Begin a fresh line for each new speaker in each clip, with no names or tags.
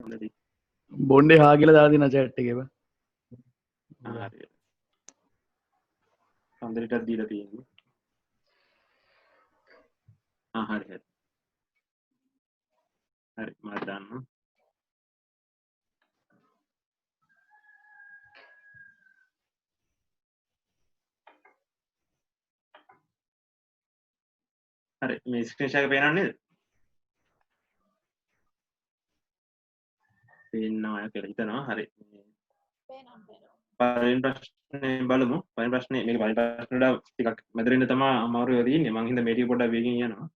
හොඳයි.
බොන්්ඩේ හා කියලා දාලා දින chat එකේ බං.
හරි. සඳරිටත් දීලා තියෙන්නේ. හරි හරි. හරි මම දාන්නම්. හරි මේ ස්ක්‍රීන් ෂොට් එක පේනවද නේද? පේනවා කියලා හිතනවා. හරි. පළවෙනි ප්‍රශ්නේ බලමු. පළවෙනි ප්‍රශ්නේ මේක පළවෙනි ප්‍රශ්නේ වල ටිකක් මැදරින්ද තමයි අමාරුව තියෙන්නේ. මම හින්දා මේ ටික පොඩ්ඩක් වේගෙන් යනවා.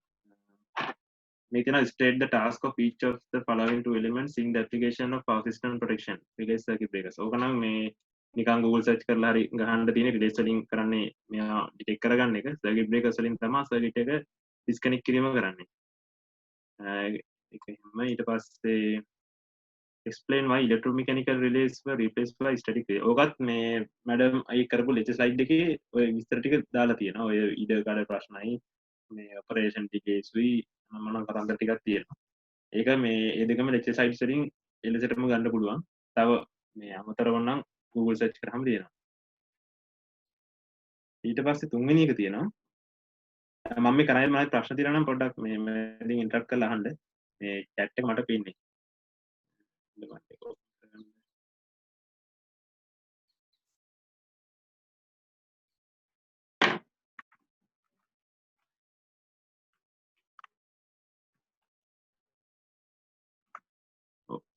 මේක තියෙනවා state the task of each of the following two elements in the application of power system protection relay circuit breakers. ඕක නම් මේ නිකන් Google search කරලා හරි ගහන්න තියෙන relays වලින් කරන්නේ මෙයා detect කරගන්න එක. circuit breakers වලින් තමයි circuit එක disconnect කිරීම කරන්නේ. ඒක එහෙම ඊට පස්සේ explain why electromechanical relays were replaced by static relay. ඕකත් මේ මැඩම් අයි කරපු lecture slide එකේ ඔය විස්තර ටික දාලා තියෙනවා. ඔය ඉඩකඩ ප්‍රශ්නයි මේ operation detailsුයි මොන කතන්දර ටිකක් තියෙනවා. ඒක මේ ඒ දෙකම lecture slides වලින් එලෙසටම ගන්න පුළුවන්. තව මේ අමතරව නම් Google search කරාම තියෙනවා. ඊට පස්සේ තුන්වෙනි එක තියෙනවා. මම මේ කරන්නේ මම ප්‍රශ්න තියෙනවා නම් පොඩ්ඩක් මේ මම ඉන්ටරප්ට් කරලා අහන්න. මේ chat එක මට පේන්නේ.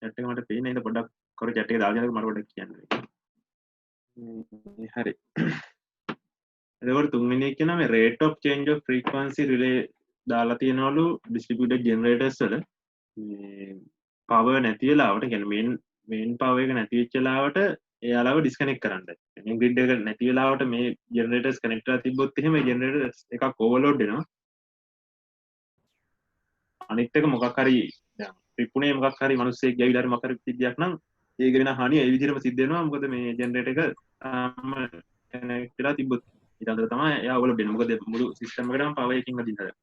chat එක මට පේන්නේ නේද පොඩ්ඩක් කර chat එක දාගෙන මට පොඩ්ඩක් කියන්න. හරි. එතකොට තුන්වෙනි එක නම් මේ rate of change of frequency relay දාලා තියෙනවලු distributed generators වල මේ power නැති වෙලාවට කියන්නේ main power එක නැති වෙච්ච වෙලාවට එයාලව disconnect කරන්න. මේ grid එක නැති වෙලාවට මේ generators connect කරලා තිබ්බොත් එහෙම generators එකක් overload වෙනවා. අනිත් එක මොකක් හරි දැන් ත්‍රිපුණේ මොකක් හරි මිනිස්සෙක් ගියවිලා හරි මොකක් හරි සිද්ධියක් නම් ඒක වෙන හානිය ඒ විදිහටම සිද්ධ වෙනවා. මොකද මේ ජෙනරේටර් එක කනෙක්ට් වෙලා තිබ්බොත් ඊට අතර තමයි එයා ඕවර්ලෝඩ් වෙන්නේ. මොකද මුළු සිස්ටම් එකටම පවර් එකකින් අදින්න.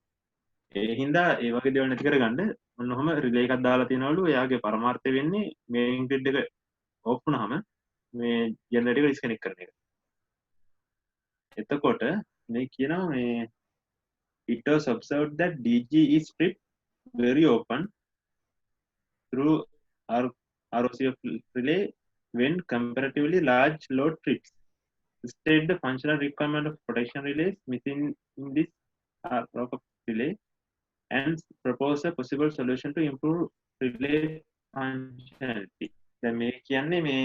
ඒ හින්දා ඒ වගේ දේවල් නැති කරගන්න ඔන්න ඔහම රිලේ එකක් දාලා තියනවලු. එයාගේ පරමාර්ථය වෙන්නේ මේන් ග්‍රිඩ් එක ඕෆ් වුණාම මේ ජෙනරේටර් එක ඩිස්කනෙක්ට් කරන එක. එතකොට මේ කියනවා මේ it was observed that DG is stripped very often through ROCF relay when comparatively large load trips. State the functional requirement of protection relays within this ROCF relay and propose a possible solution to improve relay functionality. දැන් මේ කියන්නේ මේ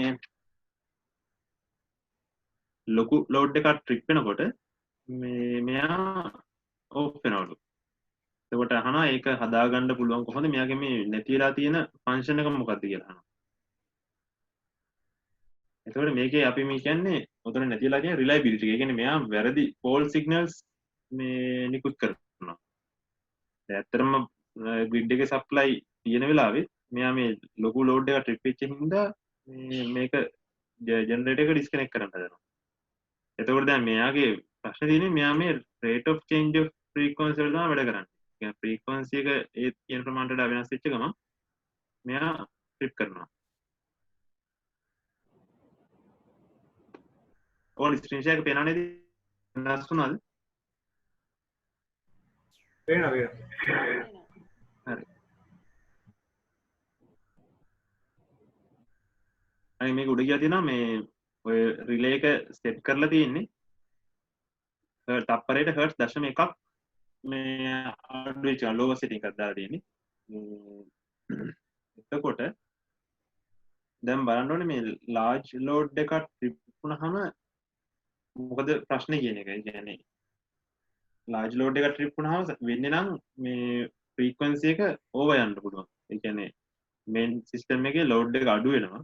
ලොකු load එකක් trip වෙනකොට මේ මෙයා off වෙනවලු. එතකොට අහනවා ඒක හදාගන්න පුළුවන් කොහොමද මෙයාගේ මේ නැති වෙලා තියෙන ෆන්ක්ෂන් එක මොකක්ද කියලා අහනවා. එතකොට මේකේ අපි මේ කියන්නේ උතන නැති වෙලා තියෙන රිලයබිලිටි. ඒ කියන්නේ මෙයා වැරදි ෆෝල් සිග්නල්ස් මේ නිකුත් කරනවා. ඇත්තටම ග්‍රිඩ් එකේ සප්ලයි තියෙන වෙලාවෙත් මෙයා මේ ලොකු ලෝඩ් එකක් ට්‍රිප් වෙච්ච හින්දා මේක ජෙනරේටර් එක ඩිස්කනෙක්ට් කරන්න හදනවා. එතකොට දැන් මෙයාගේ ප්‍රශ්නේ තියෙන්නේ මෙයා මේ rate of change of frequency වල තමයි වැඩ කරන්නේ. කියන්නේ frequency එක ඒ කියන ප්‍රමාණයට වඩා වෙනස් වෙච්ච ගමන් මෙයා ට්‍රිප් කරනවා. ඕන ස්ක්‍රීන් ෂොට් එක පේනව නේද? වෙනස් වුණාද?
පේනවා.
හරි. අනේ මේක උඩ ගියා තියෙනවා මේ ඔය රිලේ එක සෙට් කරලා තියෙන්නේ තප්පරයට හර්ට්ස් 0.1ක් මේ අඩු වෙච්ච ලෝවර් සෙටින් එකක් දාලා තියෙන්නේ. එතකොට දැන් බලන්න ඕනේ මේ large load එකක් ට්‍රිප් වුණාම මොකද ප්‍රශ්නේ කියන එක. ඒ කියන්නේ large load එකක් ට්‍රිප් වුණාම වෙන්නේ නම් මේ frequency එක over යන්න පුළුවන්. ඒ කියන්නේ main system එකේ load එක අඩු වෙනවා.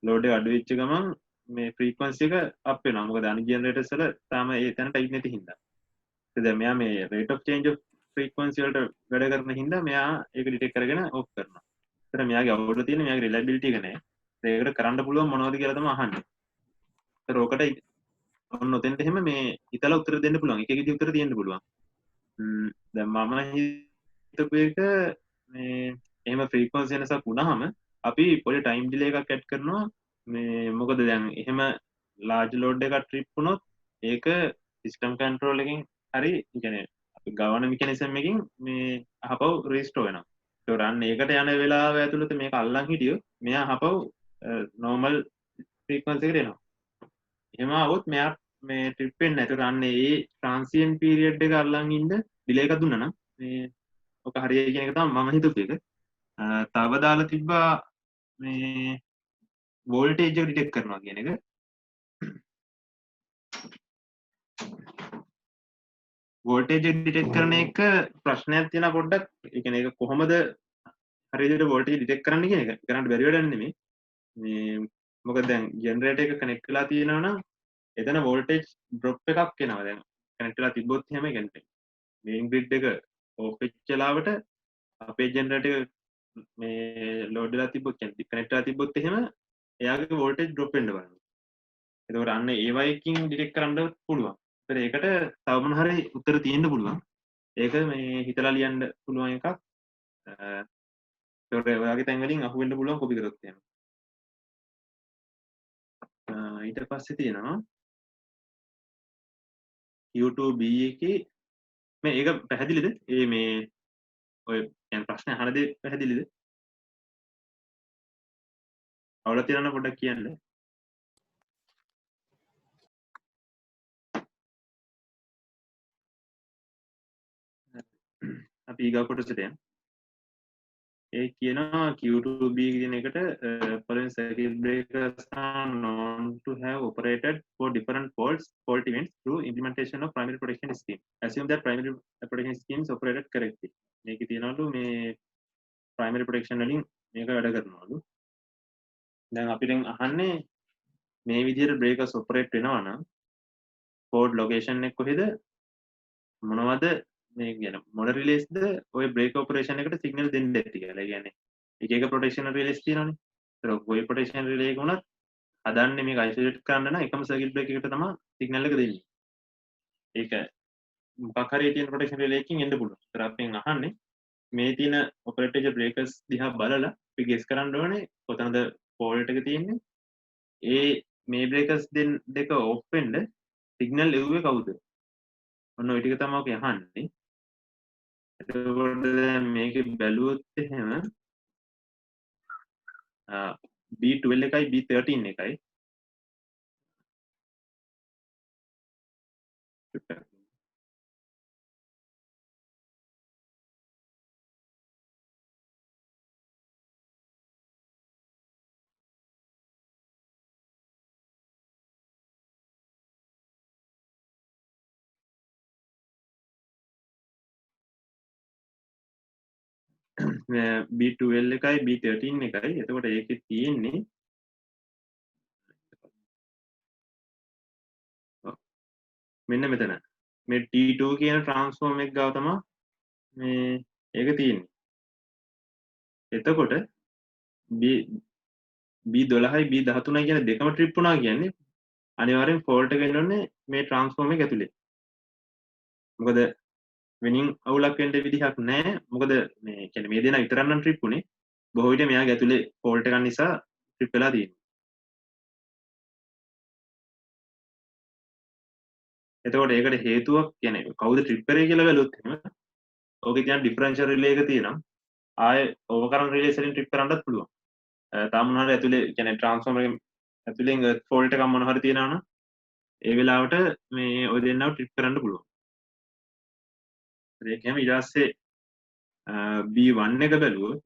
load එක අඩු වෙච්ච ගමන් මේ frequency එක up වෙනවා. මොකද අනිත් generators වල තාම ඒ තැනට ඉන්නේ නැති හින්දා. දැන් මෙයා මේ rate of change of frequency වලට වැඩ කරන හින්දා මෙයා ඒක ඩිටෙක්ට් කරගෙන ඔෆ් කරනවා. ඒතර මෙයාගේ අවුල තියෙන මෙයාගේ reliability එක නෑ. ඒකට කරන්න පුළුවන් මොනවද කියලා තමයි අහන්නේ. ඒතර ඔකට ඔන්න ඔතෙන්ට එහෙම මේ හිතලා උත්තර දෙන්න පුළුවන්. එක එක විදිහට උත්තර දෙන්න පුළුවන්. දැන් මම හිතපු එක මේ එහෙම ෆ්‍රීකවන්සි වෙනසක් වුණාම අපි පොඩි ටයිම් ඩිලේ එකක් ඇඩ් කරනවා මේ මොකද දැන් එහෙම ලාර්ජ් ලෝඩ් එකක් ට්‍රිප් වුණොත් ඒක සිස්ටම් කන්ට්‍රෝල් එකකින් හරි කියන්නේ අපි ගවර්න මෙකැනිසම් එකකින් මේ අහපව් රීස්ටෝර් වෙනවා ඒතකොට අන්න ඒකට යන වෙලාව ඇතුළත මේක අල්ලන් හිටියොත් මෙයා අහපව් නෝමල් ෆ්‍රීකවන්සි එකට එනවා එහෙම આવොත් මෙයා මේ ට්‍රිප් වෙන්නේ නැතුව අන්න ඒ ට්‍රාන්සියන්ට් පීරියඩ් එක අල්ලන් ඉන්න ඩිලේ එකක් දුන්නා නම් මේ ඔක හරියයි කියන එක තමයි මම හිතුව එක. තව දාලා තිබ්බා මේ වෝල්ටේජ් එක ඩිටෙක්ට් කරනවා කියන එක. වෝල්ටේජ් එක ඩිටෙක්ට් කරන එක ප්‍රශ්නයක් තියෙනවා පොඩ්ඩක්. ඒ කියන්නේ ඒක කොහොමද හරියට වෝල්ටේජ් ඩිටෙක්ට් කරන්න කියන එක. කරන්න බැරි වැඩක් නෙමෙයි. මේ මොකද දැන් ජෙනරේටර් එක කනෙක්ට් වෙලා තියෙනවා නම් එතන වෝල්ටේජ් ඩ්‍රොප් එකක් එනවා දැන්. කනෙක්ට් වෙලා තිබ්බොත් එහෙම කියන්නේ මේන් ග්‍රිඩ් එක ඕෆ් වෙච්ච වෙලාවට අපේ ජෙනරේටර් එක මේ ලෝඩ් වෙලා තිබ්බොත් කියන්නේ කනෙක්ට් වෙලා තිබ්බොත් එහෙම එයාගේ වෝල්ටේජ් ඩ්‍රොප් වෙන්න බලන්න. එතකොට අන්න ඒ වයිකින් ඩිටෙක්ට් කරන්න පුළුවන්. ඒතර ඒකට තව මොන හරි උත්තර තියෙන්න පුළුවන්. ඒක මේ හිතලා ලියන්න පුළුවන් එකක්. ඒතකොට ඔයාගේ තැන් වලින් අහුවෙන්න පුළුවන් කොපි කරොත් එහෙම. ඊට පස්සේ තියෙනවා Q2B එකේ මේ ඒක පැහැදිලිද? ඒ මේ ඔය يعني ප්‍රශ්න අහන දේ පැහැදිලිද? අවුල තියෙනවා පොඩ්ඩක් කියන්න. අපි ඊගා කොටසට යමු. ඒ කියනවා Q2B කියන එකට following circuit breakers are known to have operated for different fault events through implementation of primary protection scheme. Assume that primary protection schemes operated correctly. මේකේ තියනවලු මේ primary protection වලින් මේක වැඩ කරනවලු. දැන් අපිට අහන්නේ මේ විදිහට breakers operate වෙනවා නම් fault location එක කොහෙද මොනවද මේ කියන මොන රිලේස්ද ඔය බ්‍රේක් ඔපරේෂන් එකට සිග්නල් දෙන්න ඇති කියලා. ඒ කියන්නේ එක එක ප්‍රොටෙක්ෂන් රිලේස් තියෙනවානේ. ඒක ඔය ප්‍රොටෙක්ෂන් රිලේ එක උනත් හදන්නේ මේක අයිසොලේට් කරන්න නම් එකම සර්කිට් බ්‍රේක් එකට තමයි සිග්නල් එක දෙන්නේ. ඒක මොකක් හරි තියෙන ප්‍රොටෙක්ෂන් රිලේ එකකින් එන්න පුළුවන්. ඒතර අපෙන් අහන්නේ මේ තියෙන ඔපරේටර් බ්‍රේකර්ස් දිහා බලලා අපි ගෙස් කරන්න ඕනේ කොතනද ෆෝල්ට් එක තියෙන්නේ. ඒ මේ බ්‍රේකර්ස් දෙක ඔෆ් වෙන්න සිග්නල් එව්වේ කවුද? ඔන්න ඔය ටික තමයි ඔක අහන්නේ. එතකොට දැන් මේක බැලුවොත් එහෙම B12 එකයි B13 එකයි B12 එකයි B13 එකයි. එතකොට ඒකේ තියෙන්නේ මෙන්න මෙතන. මේ T2 කියන ට්‍රාන්ස්ෆෝර්ම් එක ගාව තමයි මේ ඒක තියෙන්නේ. එතකොට B12යි B13යි කියන දෙකම ට්‍රිප් වුණා කියන්නේ අනිවාර්යෙන් ෆෝල්ට් එක එන්නේ මේ ට්‍රාන්ස්ෆෝර්ම් එක ඇතුලේ. මොකද වෙනින් අවුලක් වෙන්න විදිහක් නැහැ. මොකද මේ කියන්නේ මේ දෙනා විතරක් නම් ට්‍රිප් උනේ. බොහෝ විට මෙයාගේ ඇතුලේ ෆෝල්ට් එකක් නිසා ට්‍රිප් වෙලා තියෙනවා. එතකොට ඒකට හේතුවක් කියන්නේ කවුද ට්‍රිප් කරේ කියලා බැලුවොත් එහෙම ඕකේ කියන ඩිෆරන්ෂල් රිලේ එක තියෙනවා. ආයේ ඕවර්කරන්ට් රිලේස් වලින් ට්‍රිප් කරන්නත් පුළුවන්. තාම මොනවා හරි ඇතුලේ කියන්නේ ට්‍රාන්ස්ෆෝමර් එකෙන් ඇතුලෙන් ෆෝල්ට් එකක් මොනවා හරි තියෙනවා නම් ඒ වෙලාවට මේ ඔය දෙන්නව ට්‍රිප් කරන්න පුළුවන්. ඒක එහෙම ඊට පස්සේ B1 එක බැලුවොත්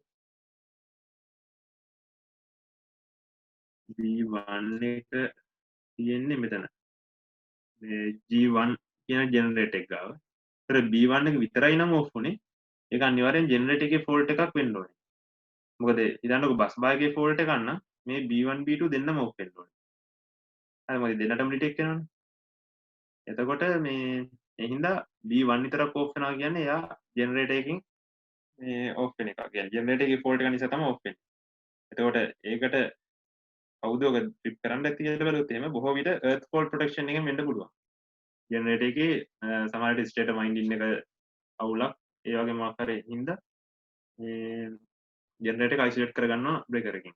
B1 එක තියෙන්නේ මෙතන. මේ G1 කියන ජෙනරේටර් එක ගාව. ඒතර B1 එක විතරයි නම් ඔෆ් උනේ. ඒක අනිවාර්යෙන් ජෙනරේටර් එකේ ෆෝල්ට් එකක් වෙන්න ඕනේ. මොකද ඉතින්කො බස් බාර් එකේ ෆෝල්ට් එක ගන්න මේ B1 B2 දෙන්නම ඔෆ් වෙන්න ඕනේ. හරි මොකද දෙන්නටම ඩිටෙක්ට් වෙනවනේ. එතකොට මේ ඒ හින්දා B1 විතරක් ඔෆ් වෙනවා කියන්නේ එයා ජෙනරේටර් එකකින් මේ ඔෆ් වෙන එක. කියන්නේ ජෙනරේටර් එකේ ෆෝල්ට් එක නිසා තමයි ඔෆ් වෙන්නේ. එතකොට ඒකට කවුද ඔක ට්‍රිප් කරන්න ඇති කියලා බලුවොත් එහෙම බොහෝ විට earth fault protection එකෙන් වෙන්න පුළුවන්. ජෙනරේටර් එකේ සමහරවිට ස්ටේටර් වයින්ඩින් එක අවුලක් ඒ වගේ මොකක් හරි හින්දා මේ ජෙනරේටර් එක isolate කරගන්නවා breaker එකකින්.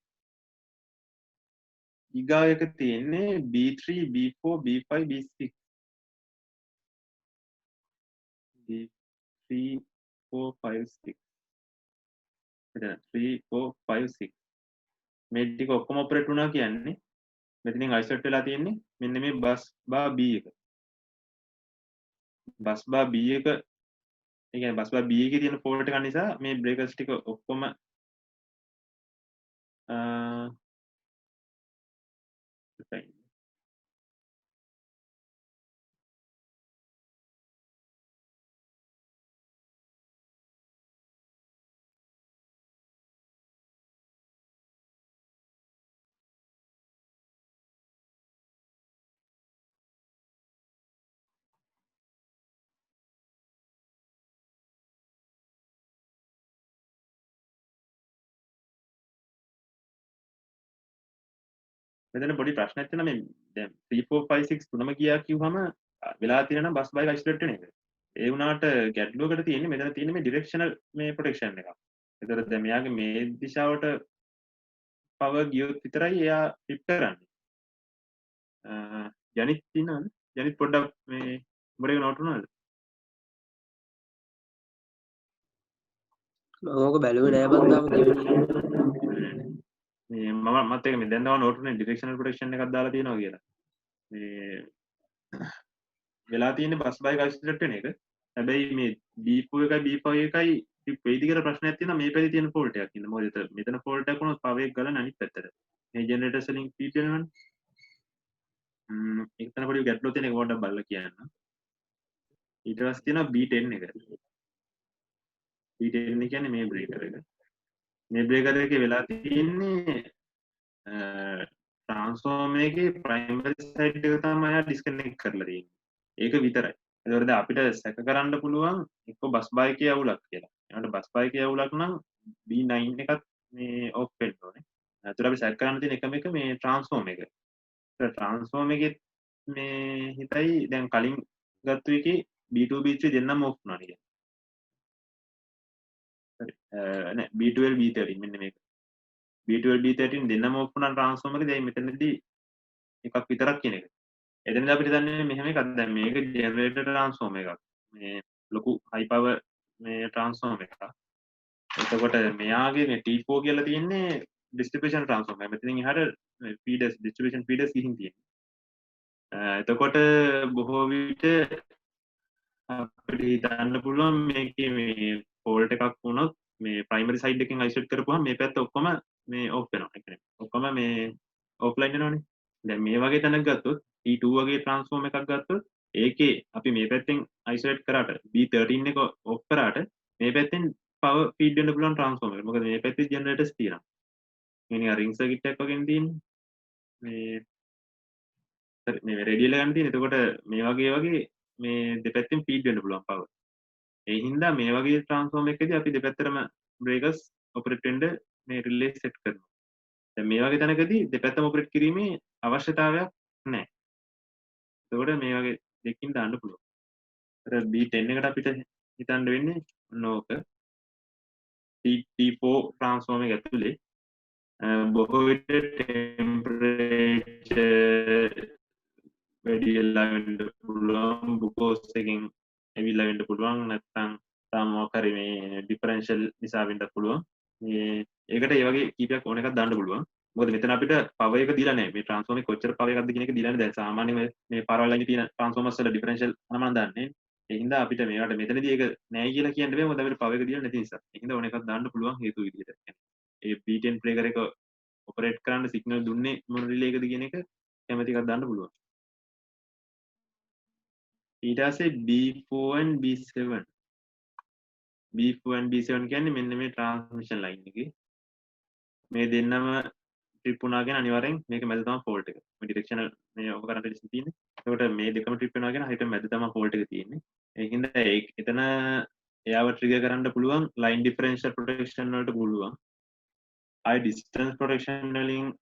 ඊගාව එක තියෙන්නේ B3 B4 B5 B6 B3 4 5 6 එතන 3 4 5 6 මේ ටික ඔක්කොම ඔපරේට් වුණා කියන්නේ මෙතනින් isolate වෙලා තියෙන්නේ මෙන්න මේ බස් බා B එක. බස් බා B එක ඒ කියන්නේ බස් බා B එකේ තියෙන ෆෝල්ට් එක නිසා මේ බ්‍රේකර්ස් ටික ඔක්කොම මෙතන පොඩි ප්‍රශ්නයක් තියෙනවා මේ දැන් 3 4 5 6 තුනම ගියා කිව්වම වෙලා තියෙන නම් බස් බයික් අයිසොලේට් වෙන එක. ඒ වුණාට ගැටලුවකට තියෙන්නේ මෙතන තියෙන මේ ඩිරෙක්ෂනල් මේ ප්‍රොටෙක්ෂන් එක. ඒතර දැන් මෙයාගේ මේ දිශාවට පවර් ගියොත් විතරයි එයා ෆ්ලිප් කරන්නේ. ජනිත් තියෙනවද? ජනිත් පොඩ්ඩක් මේ උඹට නෝට් වුණාද?
ඕක බැලුවේ නෑ බං තාම දෙවෙනි
මේ මත් එක මේ දැන් තව නෝට් වුණේ ඩිරෙක්ෂනල් ප්‍රොටෙක්ෂන් එකක් දාලා තියෙනවා කියලා. මේ වෙලා තියෙන්නේ බස් බයික් අයිසොලේට් වෙන එක. හැබැයි මේ B4 එකයි B5 එකයි වෙයිද කියලා ප්‍රශ්නයක් තියෙනවා මේ පැත්තේ තියෙන ෆෝල්ට් එකක් ඉන්න. මොකද මෙතන ෆෝල්ට් එකක් වුණොත් පවර් එක ගලන අනිත් පැත්තට. මේ ජෙනරේටර්ස් වලින් ෆීඩ් වෙනවනේ. ඒක තමයි පොඩි ගැටලුවක් තියෙන එක පොඩ්ඩක් බලලා කියන්න. ඊට පස්සේ තියෙනවා B10 එක. B10 කියන්නේ මේ බ්‍රේකර් එක. මේ බ්‍රේකර් එකේ වෙලා තියෙන්නේ ට්‍රාන්ස්ෆෝමර් එකේ ප්‍රයිමරි සයිඩ් එක තමයි ආ ඩිස්කනෙක්ට් කරලා තියෙන්නේ. ඒක විතරයි. ඒකෝර දැන් අපිට සැක කරන්න පුළුවන් එක්ක බස් බයිකේ අවුලක් කියලා. ඒකට බස් බයිකේ අවුලක් නම් B9 එකත් මේ ඔෆ් වෙන්න ඕනේ. ඒතර අපි සැක කරන්න තියෙන එකම එක මේ ට්‍රාන්ස්ෆෝමර් එක. ඒතර ට්‍රාන්ස්ෆෝමර් එකේ මේ හිතයි දැන් කලින් ගත්ත එකේ B2 B3 දෙන්නම ඔෆ් වුණා නේද? හරි. නෑ B12 B13 මෙන්න මේක. B12 B13 දෙන්නම ඔෆ් වුණා ට්‍රාන්ස්ෆෝමර් එකේ දැන් මෙතනදී එකක් විතරක් කියන එක. එතනදී අපිට දන්නේ මෙහෙම එකක් දැන් මේක ජෙනරේටර් ට්‍රාන්ස්ෆෝමර් එකක්. මේ ලොකු හයි පවර් මේ ට්‍රාන්ස්ෆෝමර් එකක්. එතකොට මෙයාගේ මේ T4 කියලා තියෙන්නේ ඩිස්ට්‍රිබියුෂන් ට්‍රාන්ස්ෆෝමර්. මෙතනින් එහාට ෆීඩර්ස් ඩිස්ට්‍රිබියුෂන් ෆීඩර්ස් ගිහින් තියෙනවා. එතකොට බොහෝ විට අපිට හිතන්න පුළුවන් මේකේ මේ ෆෝල්ට් එකක් වුණොත් මේ ප්‍රයිමරි සයිඩ් එකෙන් අයිසොලේට් කරපුවම මේ පැත්ත ඔක්කොම මේ ඔෆ් වෙනවා. ඒ කියන්නේ ඔක්කොම මේ ඔෆ්ලයින් වෙනවනේ. දැන් මේ වගේ තැනක් ගත්තොත් T2 වගේ ට්‍රාන්ස්ෆෝර්ම් එකක් ගත්තොත් ඒකේ අපි මේ පැත්තෙන් අයිසොලේට් කරාට B13 එක ඔෆ් කරාට මේ පැත්තෙන් පවර් ෆීඩ් වෙන්න පුළුවන් ට්‍රාන්ස්ෆෝර්ම් එක. මොකද මේ පැත්තේ ජෙනරේටර්ස් තියෙනවා. මේ නිකන් රින්ග් සර්කිට් එකක් වගේ තියෙන්නේ. මේ රේඩියල් ගන්න තියෙන. එතකොට මේ වගේ මේ දෙපැත්තෙන් ෆීඩ් වෙන්න පුළුවන් පවර්. ඒ හින්දා මේ වගේ ට්‍රාන්ස්ෆෝර්ම් එකකදී අපි දෙපැත්තටම බ්‍රේකර්ස් ඔපරේට් වෙන්න මේ රිලේ සෙට් කරනවා. දැන් මේ වගේ තැනකදී දෙපැත්තම ඔපරේට් කිරීමේ අවශ්‍යතාවයක් නැහැ. එතකොට මේ වගේ දෙකකින් දාන්න පුළුවන්. අර B10 එකට අපිට හිතන්න වෙන්නේ ඕක T4 ට්‍රාන්ස්ෆෝර්ම් එක ඇතුලේ බොහෝ විට ටෙම්පරේචර් වැඩි වෙලා වෙන්න පුළුවන් බුකෝස් එකෙන් ඇවිල්ලා වෙන්න පුළුවන් නැත්නම් තාම මොකක් හරි මේ ඩිෆරෙන්ෂල් නිසා වෙන්න පුළුවන්. ඒකට ඒ වගේ කීපයක් ඕන එකක් දාන්න පුළුවන්. මොකද මෙතන අපිට පවර් එක දීලා නැහැ. මේ ට්‍රාන්ස්ෆෝමර් එක කොච්චර පවර් එකක්ද කියන එක දීලා නැහැ. දැන් සාමාන්‍යයෙන් මේ පාරවල් ළඟ තියෙන ට්‍රාන්ස්ෆෝමර්ස් වල ඩිෆරෙන්ෂල් අනමන දාන්නේ. ඒ හින්දා අපිට මේවට මෙතනදී ඒක නැහැ කියලා කියන්න බෑ. මොකද අපිට පවර් එක දීලා නැති නිසා. ඒ හින්දා ඕන එකක් දාන්න පුළුවන් හේතු විදිහට. ඒ B10 බ්‍රේකර් එක ඔපරේට් කරන්න සිග්නල් දුන්නේ මොන රිලේ එකද කියන එක කැමති එකක් දාන්න පුළුවන්. ඊට පස්සේ B4 and B7 B4 and B7 කියන්නේ මෙන්න මේ ට්‍රාන්ස්මිෂන් ලයින් එකේ මේ දෙන්නම ට්‍රිප් වුණා කියන අනිවාර්යෙන් මේක මැද තමයි ෆෝල්ට් එක. මේ ඩිරෙක්ෂනල් මේ ඔක කරන්ට් ඩිස්ටන්ස් තියෙන්නේ. ඒකට මේ දෙකම ට්‍රිප් වෙනවා කියන හිත මැද තමයි ෆෝල්ට් එක තියෙන්නේ. ඒ හින්දා එතන එයාව ට්‍රිගර් කරන්න පුළුවන් ලයින් ඩිෆරෙන්ෂල් ප්‍රොටෙක්ෂන් වලට පුළුවන්. ආයි ඩිස්ටන්ස් ප්‍රොටෙක්ෂන් වලින්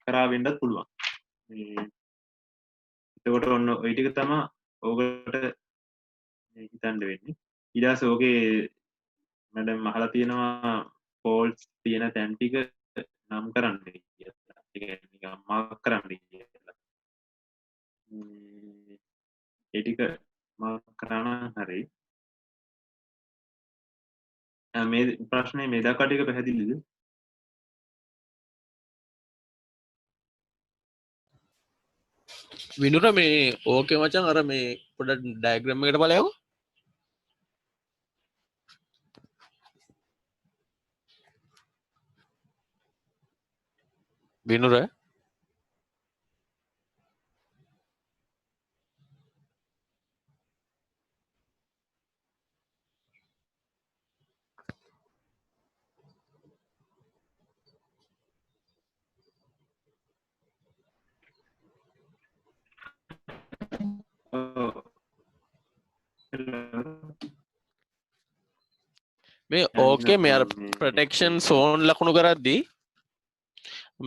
කරා වෙන්නත් පුළුවන්. එතකොට ඔන්න ওই ටික තමයි ඕකට හිතන්න වෙන්නේ. ඊට පස්සේ ඕකේ මැඩම් අහලා තියෙනවා faults තියෙන තැන් ටික නම් කරන්න කියලා. ඒ කියන්නේ නිකන් මාක් කරන්න කියලා. ඒ ටික මාක් කරන හරි. මේ ප්‍රශ්නේ මේ දක්වා ටික පැහැදිලිද?
විනුර මේ ඕකේ මචං අර මේ පොඩ ඩයග්‍රෑම් එකට බලයකෝ. විනුර මේ ඕකේ මේ අර ප්‍රොටෙක්ෂන් සෝන් ලකුණු කරද්දී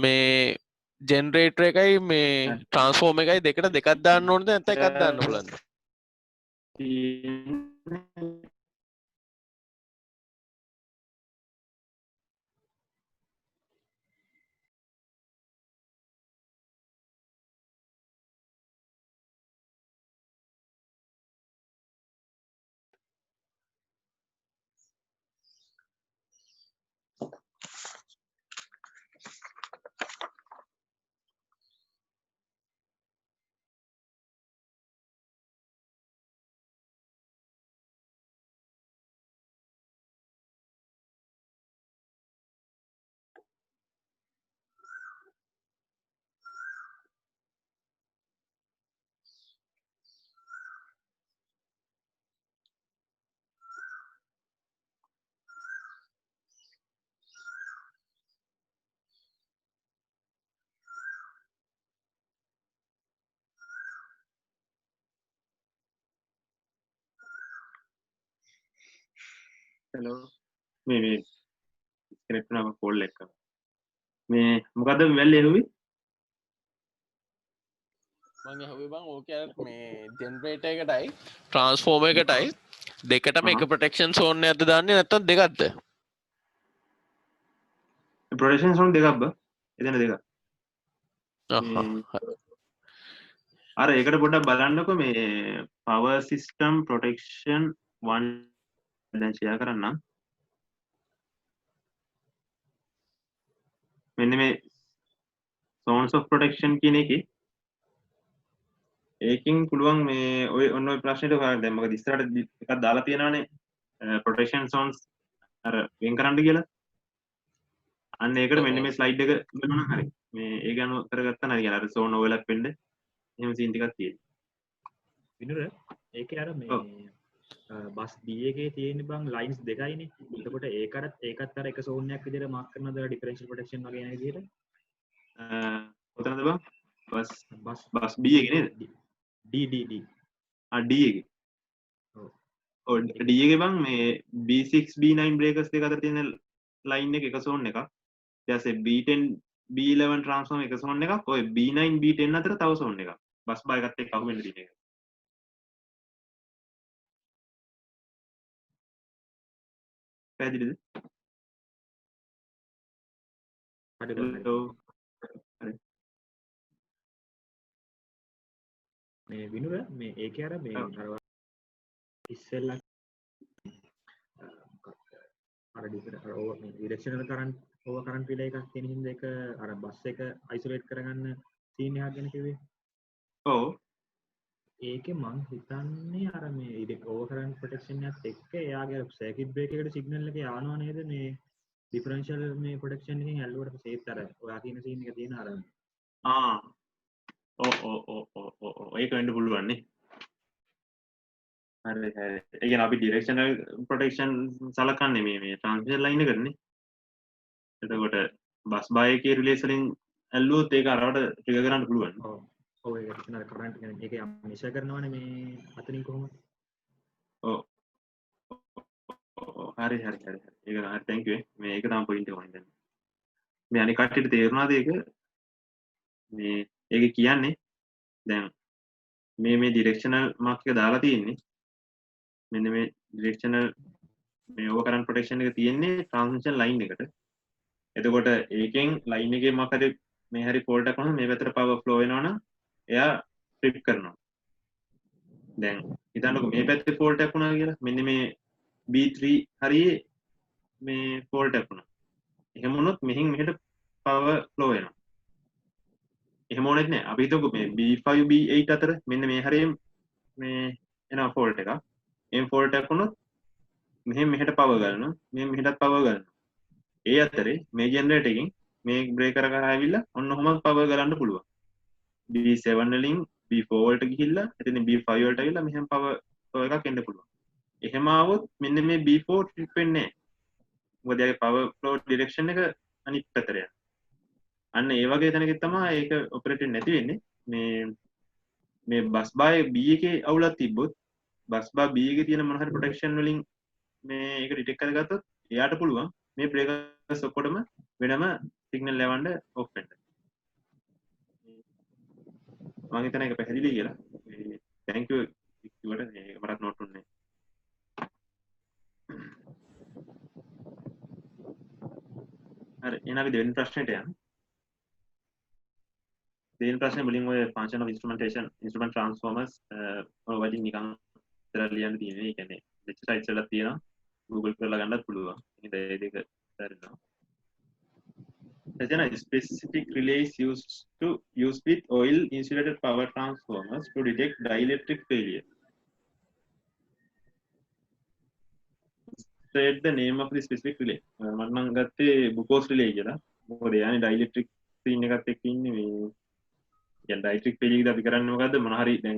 මේ ජෙනරේටර් එකයි මේ ට්‍රාන්ස්ෆෝර්මර් එකයි දෙකට දෙකක් දාන්න ඕනද නැත්නම් එකක් දාන්න පුළුවන්ද?
hello මේ connect වුණාම call එක මේ මොකද්ද වෙන්නේ එහුවේ?
මම අහුවේ බං ඕකේ අර මේ ජෙනරේටර් එකටයි ට්‍රාන්ස්ෆෝර්මර් එකටයි දෙකටම එක ප්‍රොටෙක්ෂන් සෝන් එකක්ද දාන්නේ නැත්නම් දෙකක්ද?
ප්‍රොටෙක්ෂන් සෝන් දෙකක් බා. එතන දෙකක්. අර ඒකට පොඩ්ඩක් බලන්නකො මේ power system protection 1 දැන් ෂෙයා කරන්නම්. මෙන්න මේ zones of protection කියන එකේ ඒකෙන් පුළුවන් මේ ඔය ඔන්න ඔය ප්‍රශ්නෙට හොයන්න. දැන් මොකද ඉස්සරහට එකක් දාලා තියෙනවානේ protection zones අර වෙන් කරන්න කියලා. අන්න ඒකට මෙන්න මේ ස්ලයිඩ් එක බලනවා හරි. මේ ඒක අනුව කරගත්තා නේද කියලා. අර zone overlap වෙන්න එහෙම සීන් ටිකක් තියෙනවා.
විනුර ඒකේ අර මේ බස් B එකේ තියෙන බං ලයින්ස් දෙකයිනේ. එතකොට ඒකත් අර එක zone එකක් විදිහට මාක් කරනවද ඩිෆරෙන්ෂියල් ප්‍රොටෙක්ෂන් වගේ යන විදිහට?
කොතනද බං? බස් B එකේ නේද?
D
D එකේ. ඔව් D එකේ බං මේ B6 B9 breakers දෙක අතර තියෙන ලයින් එක zone එකක්. ඊට පස්සේ B10 B11 transform එක zone එකක්. ඔය B9 B10 අතර තව zone එකක්. බස් බා එකත් එක්ක අහු වෙන්න තියෙන එක. පැහැදිලිද? හරි.
මේ විනුර මේ ඒකේ අර මේ අර ඉස්සෙල්ලා අර ඩිරෙක්ෂනල් කරන්ට් ඕවර් කරන්ට් රිලේ එකක් තියෙන හින්දා ඒක අර බස් එක අයිසොලේට් කරගන්න සීන් එකක් ගැන කිව්වේ.
ඔව්.
ඒකේ මං හිතන්නේ අර මේ ඕවර් කරන්ට් ප්‍රොටෙක්ෂන් එකත් එක්ක එයාගේ සර්කිට් බ්‍රේකර් එකට සිග්නල් එක යනවා නේද මේ ඩිෆරෙන්ෂියල් මේ ප්‍රොටෙක්ෂන් එකෙන් ඇල්ලුවට පස්සේ ඒත් අර ඔයා කියන සීන් එක තියෙන අර
ඒක වෙන්න පුළුවන් නේ. හරි හරි. ඒ කියන්නේ අපි ඩිරෙක්ෂනල් ප්‍රොටෙක්ෂන් සලකන්නේ මේ ට්‍රාන්ස්මිෂන් ලයින් එකනේ. එතකොට බස් බාය එකේ රිලේස් වලින් ඇල්ලුවොත් ඒක අරවට ට්‍රිගර් කරන්න පුළුවන්.
ඔව් ඒක තමයි කරන්ට් කියන්නේ ඒක මෙෂර් කරනවානේ මේ අතනින් කොහොමද?
ඔව්. හරි. ඒක හරි thank you. මේ ඒක තමයි පොයින්ට් එක මම හිතන්නේ. මේ අනික කට්ටියට තේරුණාද ඒක? මේ ඒක කියන්නේ දැන් මේ ඩිරෙක්ෂනල් මාක් එක දාලා තියෙන්නේ මෙන්න මේ ඩිරෙක්ෂනල් මේ ඕවර්කරන්ට් ප්‍රොටෙක්ෂන් එක තියෙන්නේ ට්‍රාන්ස්මිෂන් ලයින් එකට. එතකොට ඒකෙන් ලයින් එකේ මොකක් හරි මේ හරි ෆෝල්ට් එකක් වුණොත් මේ පැත්තට පවර් ෆ්ලෝ වෙනවා නම් එයා ට්‍රිප් කරනවා. දැන් හිතන්නකෝ මේ පැත්තේ ෆෝල්ට් එකක් වුණා කියලා. මෙන්න මේ B3 හරියේ මේ ෆෝල්ට් එකක් වුණා. එහෙම වුණොත් මෙහින් මෙහෙට පවර් ෆ්ලෝ වෙනවා. එහෙම ඕනෙත් නෑ. අපි හිතමුකෝ මේ B5 B8 අතර මෙන්න මේ හරියෙන් මේ එනවා ෆෝල්ට් එකක්. මේ ෆෝල්ට් එකක් වුණොත් මෙහෙන් මෙහෙට පවර් ගන්නවා. මෙහෙන් මෙහෙටත් පවර් ගන්නවා. ඒ අතරේ මේ ජෙනරේටර් එකකින් මේ බ්‍රේකර් කරා ඇවිල්ලා ඔන්න ඔහොම පවර් ගලන්න පුළුවන්. B7 වලින් B4 වලට ගිහිල්ලා එතන B5 වලට ඇවිල්ලා මෙහෙම පවර් ෆ්ලෝ එකක් එන්න පුළුවන්. එහෙම ආවොත් මෙන්න මේ B4 ට්‍රිප් වෙන්නේ නැහැ. මොකද ඒකේ පවර් ෆ්ලෝ ඩිරෙක්ෂන් එක අනිත් පැත්තට යනවා. අන්න ඒ වගේ තැනකින් තමයි ඒක ඔපරේට් වෙන්නේ නැති වෙන්නේ. මේ බස් බායේ B එකේ අවුලක් තිබ්බොත් බස් බා B එකේ තියෙන මොන හරි ප්‍රොටෙක්ෂන් වලින් මේ ඒක ඩිටෙක්ට් කරගත්තොත් එයාට පුළුවන් මේ බ්‍රේකර්ස් ඔක්කොටම වෙනම සිග්නල් යවන්න ඔෆ් වෙන්න. මම හිතන එක පැහැදිලි කියලා. thank you කිව්වට මේක මට නෝට් වුණේ. හරි එහෙනම් අපි දෙවෙනි ප්‍රශ්නෙට යමු. දෙවෙනි ප්‍රශ්නේ මුලින් ඔය function of instrumentation instrument transformers ඔය වලින් නිකන් ඉතල ලියන්න තියෙනවා. ඒ කියන්නේ lecture sites වල තියෙනවා. Google කරලා ගන්නත් පුළුවන්. ඉතින් ඒ දෙක හරිනවා. Then a specific relay is used with oil insulated power transformers to detect dielectric failure. State the name of the specific relay. මම ගත්තේ Bucos relay කියලා. මොකද යන්නේ dielectric scene එකත් එක්ක ඉන්නේ මේ يعني dielectric failure එක අපි කරන්නේ මොකද්ද? මොන හරි දැන්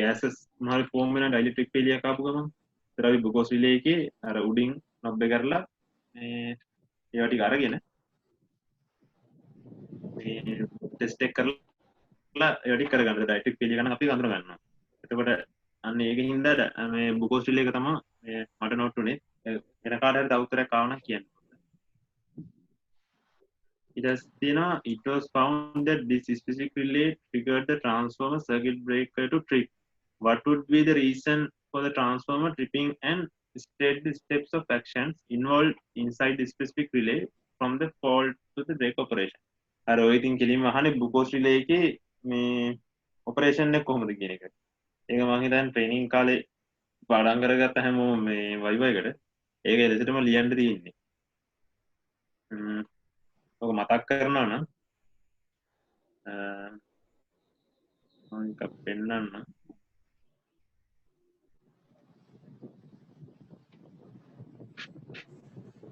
gases මොන හරි form වෙන dielectric failure එකක් ආපු ගමන් ඉතින් අපි Bucos relay එකේ අර උඩින් knob එක කරලා මේ ඒවා ටික අරගෙන ටෙස්ට් එක කරලා ඒවට කරගන්න ඩයිටෙක් පේජ් එක ගන්න අපි අඳුර ගන්නවා. එතකොට අන්න ඒකෙන් හින්දා මේ බුකෝස් රිලේ එක තමයි මට නෝට් උනේ. වෙන කාට හරි උත්තරයක් ආව නම් කියන්න. It was found that this specific relay triggered the transformer circuit breaker to trip. What would be the reason for the transformer tripping and state the steps of actions involved inside the specific relay from the fault to the break operation. අර ඔය ඉතින් කෙලින්ම අහන්නේ බුකෝස් relay එකේ මේ operation එක කොහොමද කියන එක. ඒක මම හිතන්නේ ට්‍රේනින් කාලේ පාඩම් කරගත්ත හැමෝම මේ වයිවයි එකට ඒක එලෙසටම ලියන්න තියෙන්නේ. ඔක මතක් කරනවා නම් මම එක පෙන්නන්න.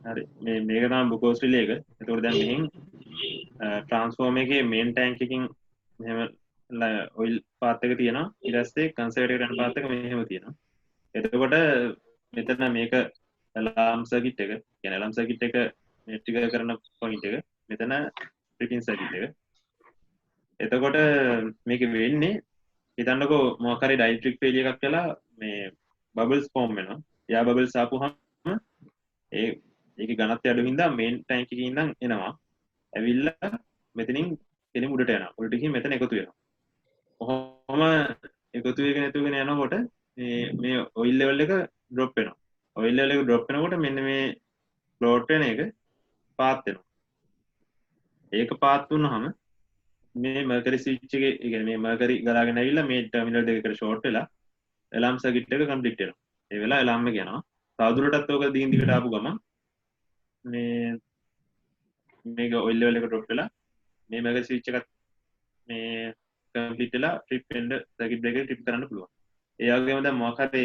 හරි මේක තමයි බුකෝස් රිලේ එක. ඒකෝර දැන් මෙහෙන් ට්‍රාන්ස්ෆෝර්මර් එකේ මේන් ටැංක් එකකින් මෙහෙම ඔයිල් පාත් එක තියෙනවා. ඊට පස්සේ කන්සර්වේටර් යන පාත් එක මෙහෙම තියෙනවා. එතකොට මෙතන මේක ඇලාම් සර්කිට් එක. කියන්නේ ඇලාම් සර්කිට් එක මේ ට්‍රිගර් කරන පොයින්ට් එක. මෙතන ට්‍රිපින් සර්කිට් එක. එතකොට මේක වෙන්නේ හිතන්නකෝ මොකක් හරි ඩයිලෙක්ට්‍රික් ෆේලියර් එකක් කළා මේ බබල්ස් ෆෝම් වෙනවා. එයා බබල්ස් ආපුවහම ඒකේ ඝනත්වය අඩු හින්දා මේන් ටැංක් එකකින් ඉඳන් එනවා. ඇවිල්ලා මෙතනින් කෙලින් උඩට යනවා. උඩට ගිහින් මෙතන එකතු වෙනවා. කොහොම එකතු වෙගෙන යනකොට මේ ඔයිල් ලෙවල් එක ඩ්‍රොප් වෙනවා. ඔයිල් ලෙවල් එක ඩ්‍රොප් වෙනකොට මෙන්න මේ ෆ්ලෝට් වෙන එක පාත් වෙනවා. ඒක පාත් වුණාම මේ මර්කරි ස්විච් එකේ ඒ කියන්නේ මේ මර්කරි ගලාගෙන ඇවිල්ලා මේ ටර්මිනල් දෙකකට ෂෝට් වෙලා ඇලාම් සර්කිට් එක කම්ප්ලීට් වෙනවා. ඒ වෙලාව ඇලාම් එක යනවා. තවදුරටත් ඕක දිගින් දිගට ආපු ගමන් මේක ඔයිල් ලෙවල් එක ඩ්‍රොප් වෙලා මේ මර්කරි ස්විච් එකත් මේ කම්ප්ලීට් වෙලා ට්‍රිප් වෙන්න සර්කිට් බ්‍රේකර් ට්‍රිප් කරන්න පුළුවන්. ඒ වගේම දැන් මොකක් හරි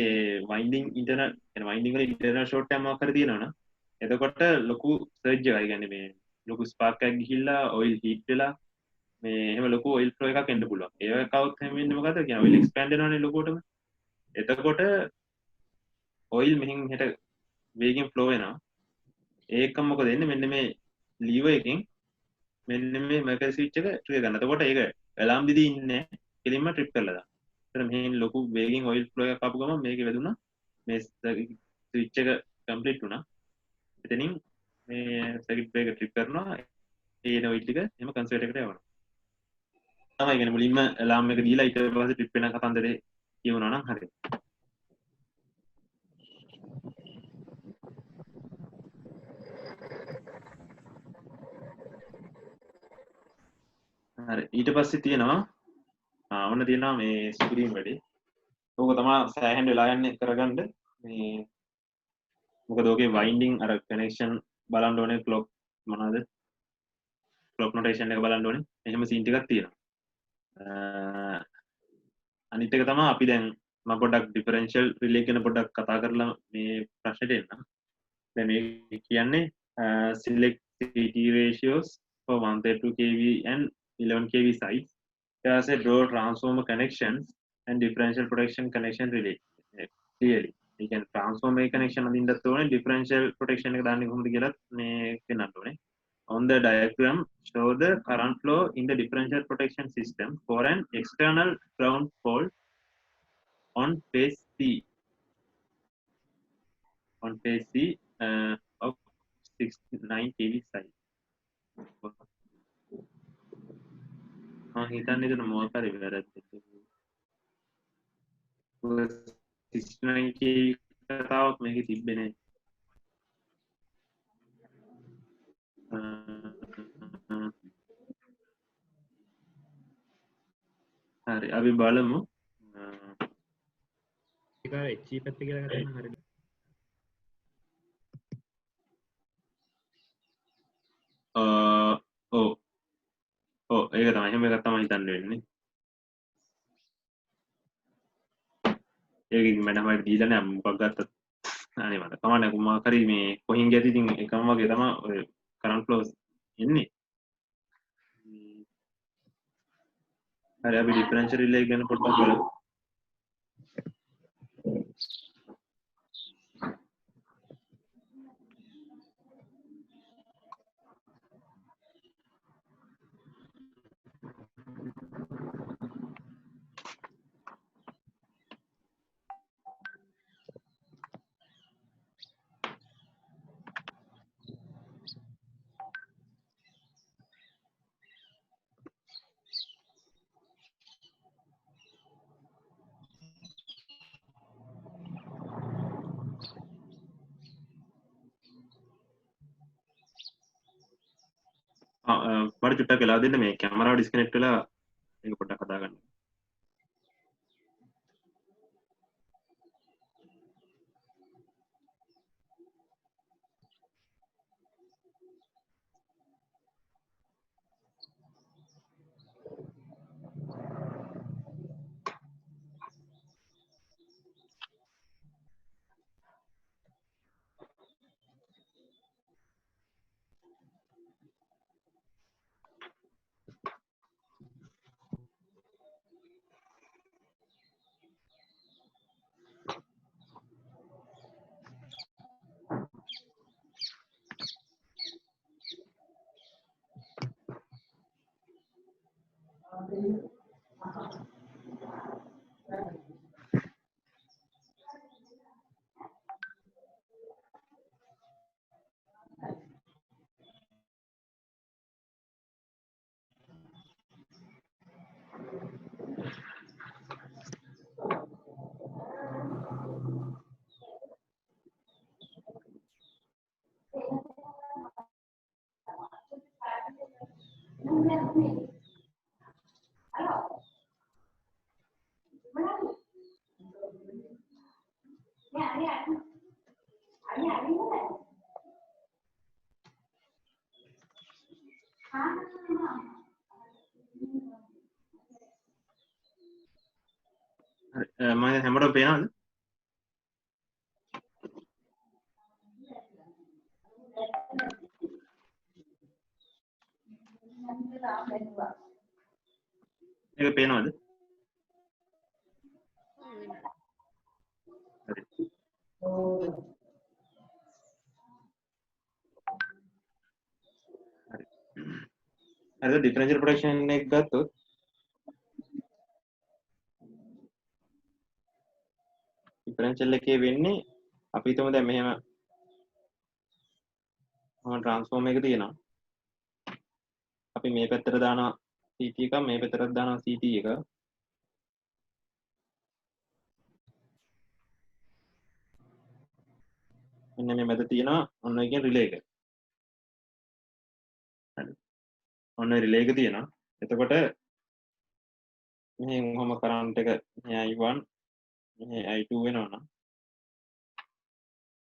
වයින්ඩින් ඉන්ටර්නල් يعني වයින්ඩින් වල ඉන්ටර්නල් ෂෝට් එකක් මොකක් හරි තියෙනවනම් එතකොට ලොකු සර්ජ් එකක් කියන්නේ මේ ලොකු ස්පාර්ක් එකක් ගිහිල්ලා ඔයිල් හීට් වෙලා මේ එහෙම ලොකු ඔයිල් ෆ්ලෝ එකක් එන්න පුළුවන්. ඒක කවුත් හැම වෙන්නේ මොකද කියන්නේ ඔයිල් එක්ස්පෑන්ඩ් වෙනවනේ ලොකුටම. එතකොට ඔයිල් මෙහින් හෙට වේගෙන් ෆ්ලෝ වෙනවා. ඒකම මොකද වෙන්නේ මෙන්න මේ ලීවර් එකෙන් මෙන්න මේ මර්කරි ස්විච් එක ට්‍රිගර් කරනවා. එතකොට ඒක ඇලාම් දිදී ඉන්නේ කෙලින්ම ට්‍රිප් කරලා දානවා. එතන මෙහෙන් ලොකු වේගෙන් ඔයිල් ෆ්ලෝ එකක් ආපු ගමන් මේකේ වැදුනා මේ ස්විච් එක කම්ප්ලීට් වුණා. එතනින් මේ සර්කිට් බ්‍රේකර් ට්‍රිප් කරනවා. ඒ ඔයිල් ටික එහෙම කන්සර්ට් එකට යවනවා. තමයි කියන්නේ මුලින්ම ඇලාම් එක දීලා ඊට පස්සේ ට්‍රිප් වෙන කතන්දරේ කියවනවා නම් හරියට. හරි ඊට පස්සේ තියෙනවා ඔන්න තියෙනවා මේ ස්ක්‍රීන් වැඩි. ඕක තමයි සෑහෙන වෙලා යන්නේ කරගන්න මේ මොකද ඕකේ වයින්ඩින් අර කනෙක්ෂන් බලන්න ඕනේ ක්ලොක් මොනවාද ක්ලොක් නොටේෂන් එක බලන්න ඕනේ. එහෙම සීන් ටිකක් තියෙනවා. අනිත් එක තමයි අපි දැන් මම පොඩ්ඩක් ඩිෆරෙන්ෂියල් රිලේ ගැන පොඩ්ඩක් කතා කරලා මේ ප්‍රශ්නෙට එන්න. දැන් මේ කියන්නේ select CT ratios for 132 kV and 11 kV sites. There's a draw transformer connections and differential protection connection relay. Clearly, you can transform a connection and in the tone differential protection එක දාන්නේ කොහොමද කියලා මේ පෙන්නන්න ඕනේ. On the diagram, show the current flow in the differential protection system for an external ground fault on phase C. On phase C of 69 kV site. හිතන්නේ දෙන මොකක් හරි වැරද්දක්. 69 kV කතාවක් මේකේ තිබ්බේ නෑ. හරි අපි බලමු.
ඒක HE පැත්ත කියලා ගත්තා නම් හරියට. ඔව් ඒක තමයි. එහෙම එකක් තමයි හිතන්න වෙන්නේ. ඒක ඉතින් මම හිත දීලා නෑ මොකක් ගත්තත් අනේ මට කමන්නේ කොහොම හරි මේ කොහින් ගියත් ඉතින් එකම වගේ තමයි ඔය කරන්ට් ෆ්ලෝස් එන්නේ. හරි අපි ඩිෆරෙන්ෂියල් රිලේ ගැන පොඩ්ඩක් බලමු. බඩ චුට්ටක් වෙලා දෙන්න මේ කැමරාව ඩිස්කනෙක්ට් වෙලා ඒක පොඩ්ඩක් හදාගන්න. මම හැමෝටම පේනවද? ඒක පේනවද? හරි. හරි ඩිෆරෙන්ෂියල් ප්‍රොටෙක්ෂන් එක ගත්තොත් ඩිෆරෙන්ෂියල් එකේ වෙන්නේ අපි හිතමු දැන් මෙහෙම ට්‍රාන්ස්ෆෝර්මර් එක තියෙනවා. අපි මේ පැත්තට දානවා CT එක මේ පැත්තට දානවා CT එක. මෙන්න මේ මැද තියෙනවා ඔන්න එකෙන් රිලේ එක. හරි. ඔන්න රිලේ එක තියෙනවා.
එතකොට මෙහෙන් කොහොම කරන්ට් එක මේ I1 මේ I2 වෙනවා නම්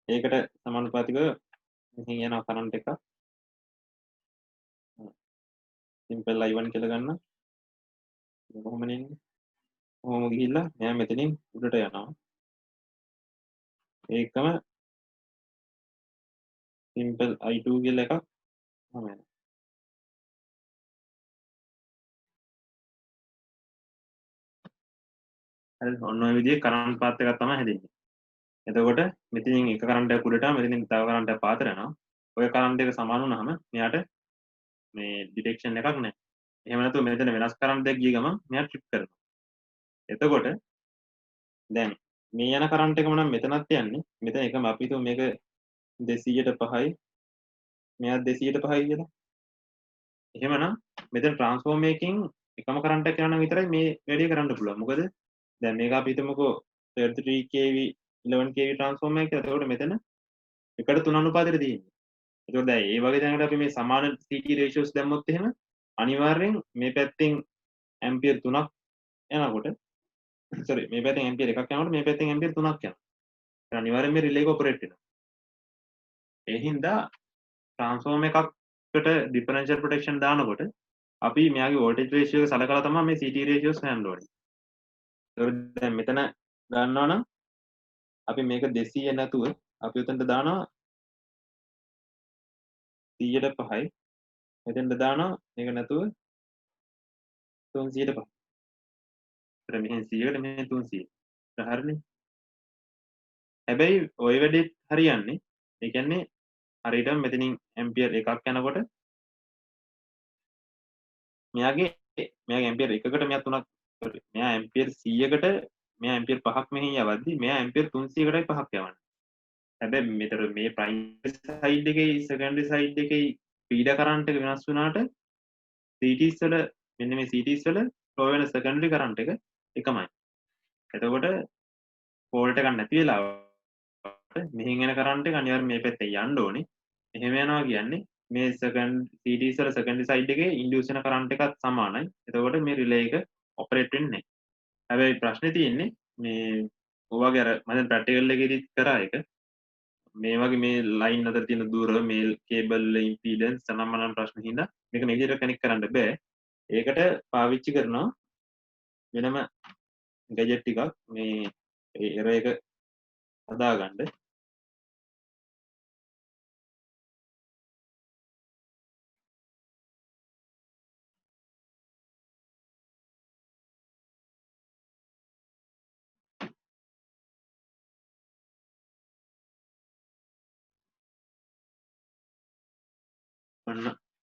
ඒකට සමානුපාතිකව මෙහෙන් යන කරන්ට් එක සිම්පල් I1 කියලා ගන්න. කොහොම නෙන්නේ කොහොම ගිහිල්ලා මෙයා මෙතනින් උඩට යනවා. ඒකම සිම්පල් I2 කියලා එකක් කොහොම යනවා. හරි ඔන්න ඔය විදිහේ කරන්ට් පාත් එකක් තමයි හැදෙන්නේ. එතකොට මෙතනින් එක කරන්ට් එකක් උඩට මෙතනින් තව කරන්ට් එකක් පාතර යනවා. ඔය කරන්ට් එක සමාන වුණාම මෙයාට මේ ඩිටෙක්ෂන් එකක් නැහැ. එහෙම නැතුව මෙතන වෙනස් කරන්ට් එකක් ගිය ගමන් මෙයා ට්‍රිප් කරනවා. එතකොට දැන් මේ යන කරන්ට් එකම නම් මෙතනත් යන්නේ. මෙතන එකම අපි හිතුව මේක 200ට 5යි. මෙයා 200ට 5යි කියලා. එහෙමනම් මෙතන ට්‍රාන්ස්ෆෝර්මර් එකකින් එකම කරන්ට් එකක් යනවා නම් විතරයි මේ වැඩේ කරන්න පුළුවන්. මොකද දැන් මේක අපි හිතමුකෝ 33 kV 11 kV ට්‍රාන්ස්ෆෝර්මර් එක. එතකොට මෙතන එකට 3 අනුපාතයට තියෙන්නේ. එතකොට දැන් ඒ වගේ තැනකට අපි මේ සමාන CT ratios දැම්මොත් එහෙම අනිවාර්යෙන් මේ පැත්තෙන් ඇම්පියර් 3ක් යනකොට sorry මේ පැත්තෙන් ඇම්පියර් එකක් යනකොට මේ පැත්තෙන් ඇම්පියර් 3ක් යනවා. ඒ අනිවාර්යෙන් මේ රිලේ එක ඔපරේට් වෙනවා. ඒ හින්දා ට්‍රාන්ස්ෆෝර්මර් එකකට ඩිෆරන්ෂියල් ප්‍රොටෙක්ෂන් දානකොට අපි මෙයාගේ වෝල්ටේජ් රේෂියෝ එක සලකලා තමයි මේ CT ratios හොයන්න ඕනේ. ඒකට දැන් මෙතන ගන්නවා නම් අපි මේක 200 නැතුව අපි උතන්ට දානවා 100ට 5යි. මෙතෙන්ට දානවා මේක නැතුව 300ට 5යි. ඒතර මෙහෙන් 100කට මෙහෙන් 300. හරිනේ. හැබැයි ওই වැඩේ හරියන්නේ ඒ කියන්නේ හරියටම මෙතනින් ඇම්පියර් එකක් යනකොට මෙයාගේ ඇම්පියර් එකකට මෙයා 3ක් sorry මෙයා ඇම්පියර් 100කට මෙයා ඇම්පියර් 5ක් මෙහෙන් යවද්දි මෙයා ඇම්පියර් 300කටයි 5ක් යවන්නේ. හැබැයි මෙතන මේ ප්‍රයිමරි සයිඩ් එකේ සෙකන්ඩරි සයිඩ් එකේ ෆීඩර් කරන්ට් එක වෙනස් වුණාට CTs වල මෙන්න මේ CTs වල ෆ්ලෝ වෙන සෙකන්ඩරි කරන්ට් එක එකමයි. එතකොට ෆෝල්ට් එකක් නැති වෙලාවට මෙහෙන් එන කරන්ට් එක අනිවාර්යෙන් මේ පැත්තේ යන්න ඕනේ. එහෙම යනවා කියන්නේ මේ CTs වල සෙකන්ඩරි සයිඩ් එකේ ඉන්ඩියුස් වෙන කරන්ට් එකත් සමානයි. එතකොට මේ රිලේ එක ඔපරේට් වෙන්නේ නැහැ. හැබැයි ප්‍රශ්නේ තියෙන්නේ මේ ඔයගේ අර මම ප්‍රැක්ටිකල් එකේදීත් කරා එක මේ වගේ මේ ලයින් අතර තියෙන දුර මේ කේබල් වල ඉම්පීඩන්ස් සමනම ප්‍රශ්න හින්දා මේක මේ විදිහට කනෙක්ට් කරන්න බෑ. ඒකට පාවිච්චි කරනවා වෙනම ගැජට් ටිකක් මේ එරර් එක හදාගන්න.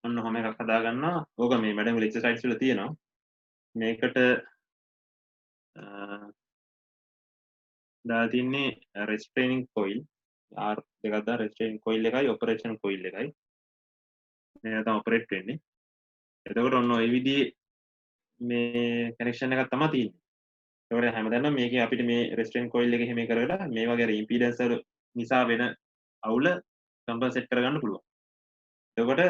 ඔන්න ඔහොම එකක් හදාගන්නවා. ඕක මේ මැඩම් එක්සර්සයිස් වල තියෙනවා. මේකට දාලා තින්නේ රෙස්ට්‍රේනින් කොයිල් R දෙකක් දාලා රෙස්ට්‍රේනින් කොයිල් එකයි ඔපරේෂන් කොයිල් එකයි. මේක තමයි ඔපරේට් වෙන්නේ. එතකොට ඔන්න ඔය විදිහේ මේ කනෙක්ෂන් එකක් තමයි තියෙන්නේ. ඒකට හැමදාම මේකේ අපිට මේ රෙස්ට්‍රේනින් කොයිල් එක එහෙම කරලා මේ වගේ ඉම්පීඩන්ස් වල නිසා වෙන අවුල කම්පන්සේට් කරගන්න පුළුවන්. එතකොට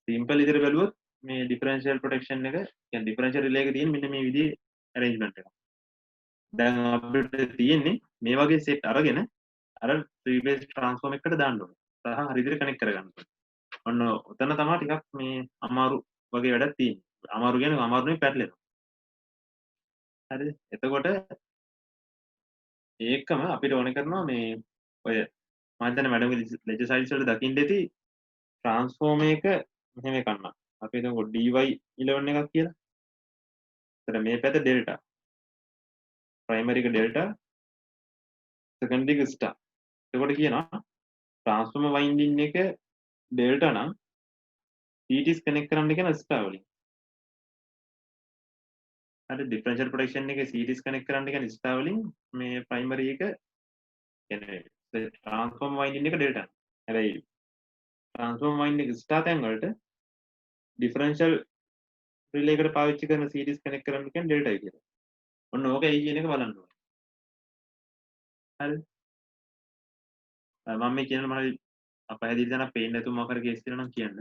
සිම්පල් විදිහට බැලුවොත් මේ ඩිෆරන්ෂියල් ප්‍රොටෙක්ෂන් එක කියන්නේ ඩිෆරන්ෂියල් රිලේ එක තියෙන මෙන්න මේ විදිහේ ඇරේන්ජ්මන්ට් එකක්. දැන් අපිට තියෙන්නේ මේ වගේ සෙට් අරගෙන අර 3 phase transform එකකට දාන්න ඕනේ. සහ හරි විදිහට කනෙක්ට් කරගන්න ඕනේ. ඔන්න ඔතන තමයි ටිකක් මේ අමාරු වගේ වැඩක් තියෙන්නේ. අමාරු කියන්නේ අමාරු නෙවෙයි පැටලෙනවා. හරිද? එතකොට ඒකම අපිට ඕනේ කරනවා මේ ඔය මම හිතන්නේ මැඩම්ගේ ලෙජර් සයිඩ්ස් වල දකින්න ඇති ට්‍රාන්ස්ෆෝර්මර් එක මෙහෙම එකක්. අපි හිතමුකෝ DY11 එකක් කියලා. එතන මේ පැත්ත ඩෙල්ටා. ප්‍රයිමරි එක ඩෙල්ටා සෙකන්ඩරි එක ස්ටාර්. එතකොට කියනවා ට්‍රාන්ස්ෆෝර්මර් වයින්ඩින් එක ඩෙල්ටා නම් CTs කනෙක්ට් කරන්න කියන ස්ටාර් වලින්. හරි ඩිෆරන්ෂියල් ප්‍රොටෙක්ෂන් එකේ CTs කනෙක්ට් කරන්න කියන ස්ටාර් වලින් මේ ප්‍රයිමරි එක කියන්නේ ට්‍රාන්ස්ෆෝර්මර් වයින්ඩින් එක ඩෙල්ටා. හැබැයි ට්‍රාන්ස්ෆෝර්මර් වයින්ඩින් එක ස්ටාර් තැන් වලට ඩිෆරන්ෂියල් රිලේ එකට පාවිච්චි කරන CTs කනෙක්ට් කරන්න කියන ඩෙල්ටා කියලා. ඔන්න ඕක ඇයි කියන එක බලන්න ඕනේ. හරි. මම මේ කියන මොනවද අපහැදිලි දැනක් පේන්නේ නැතුව මොකක් හරි කේස් තියෙනවා නම් කියන්න.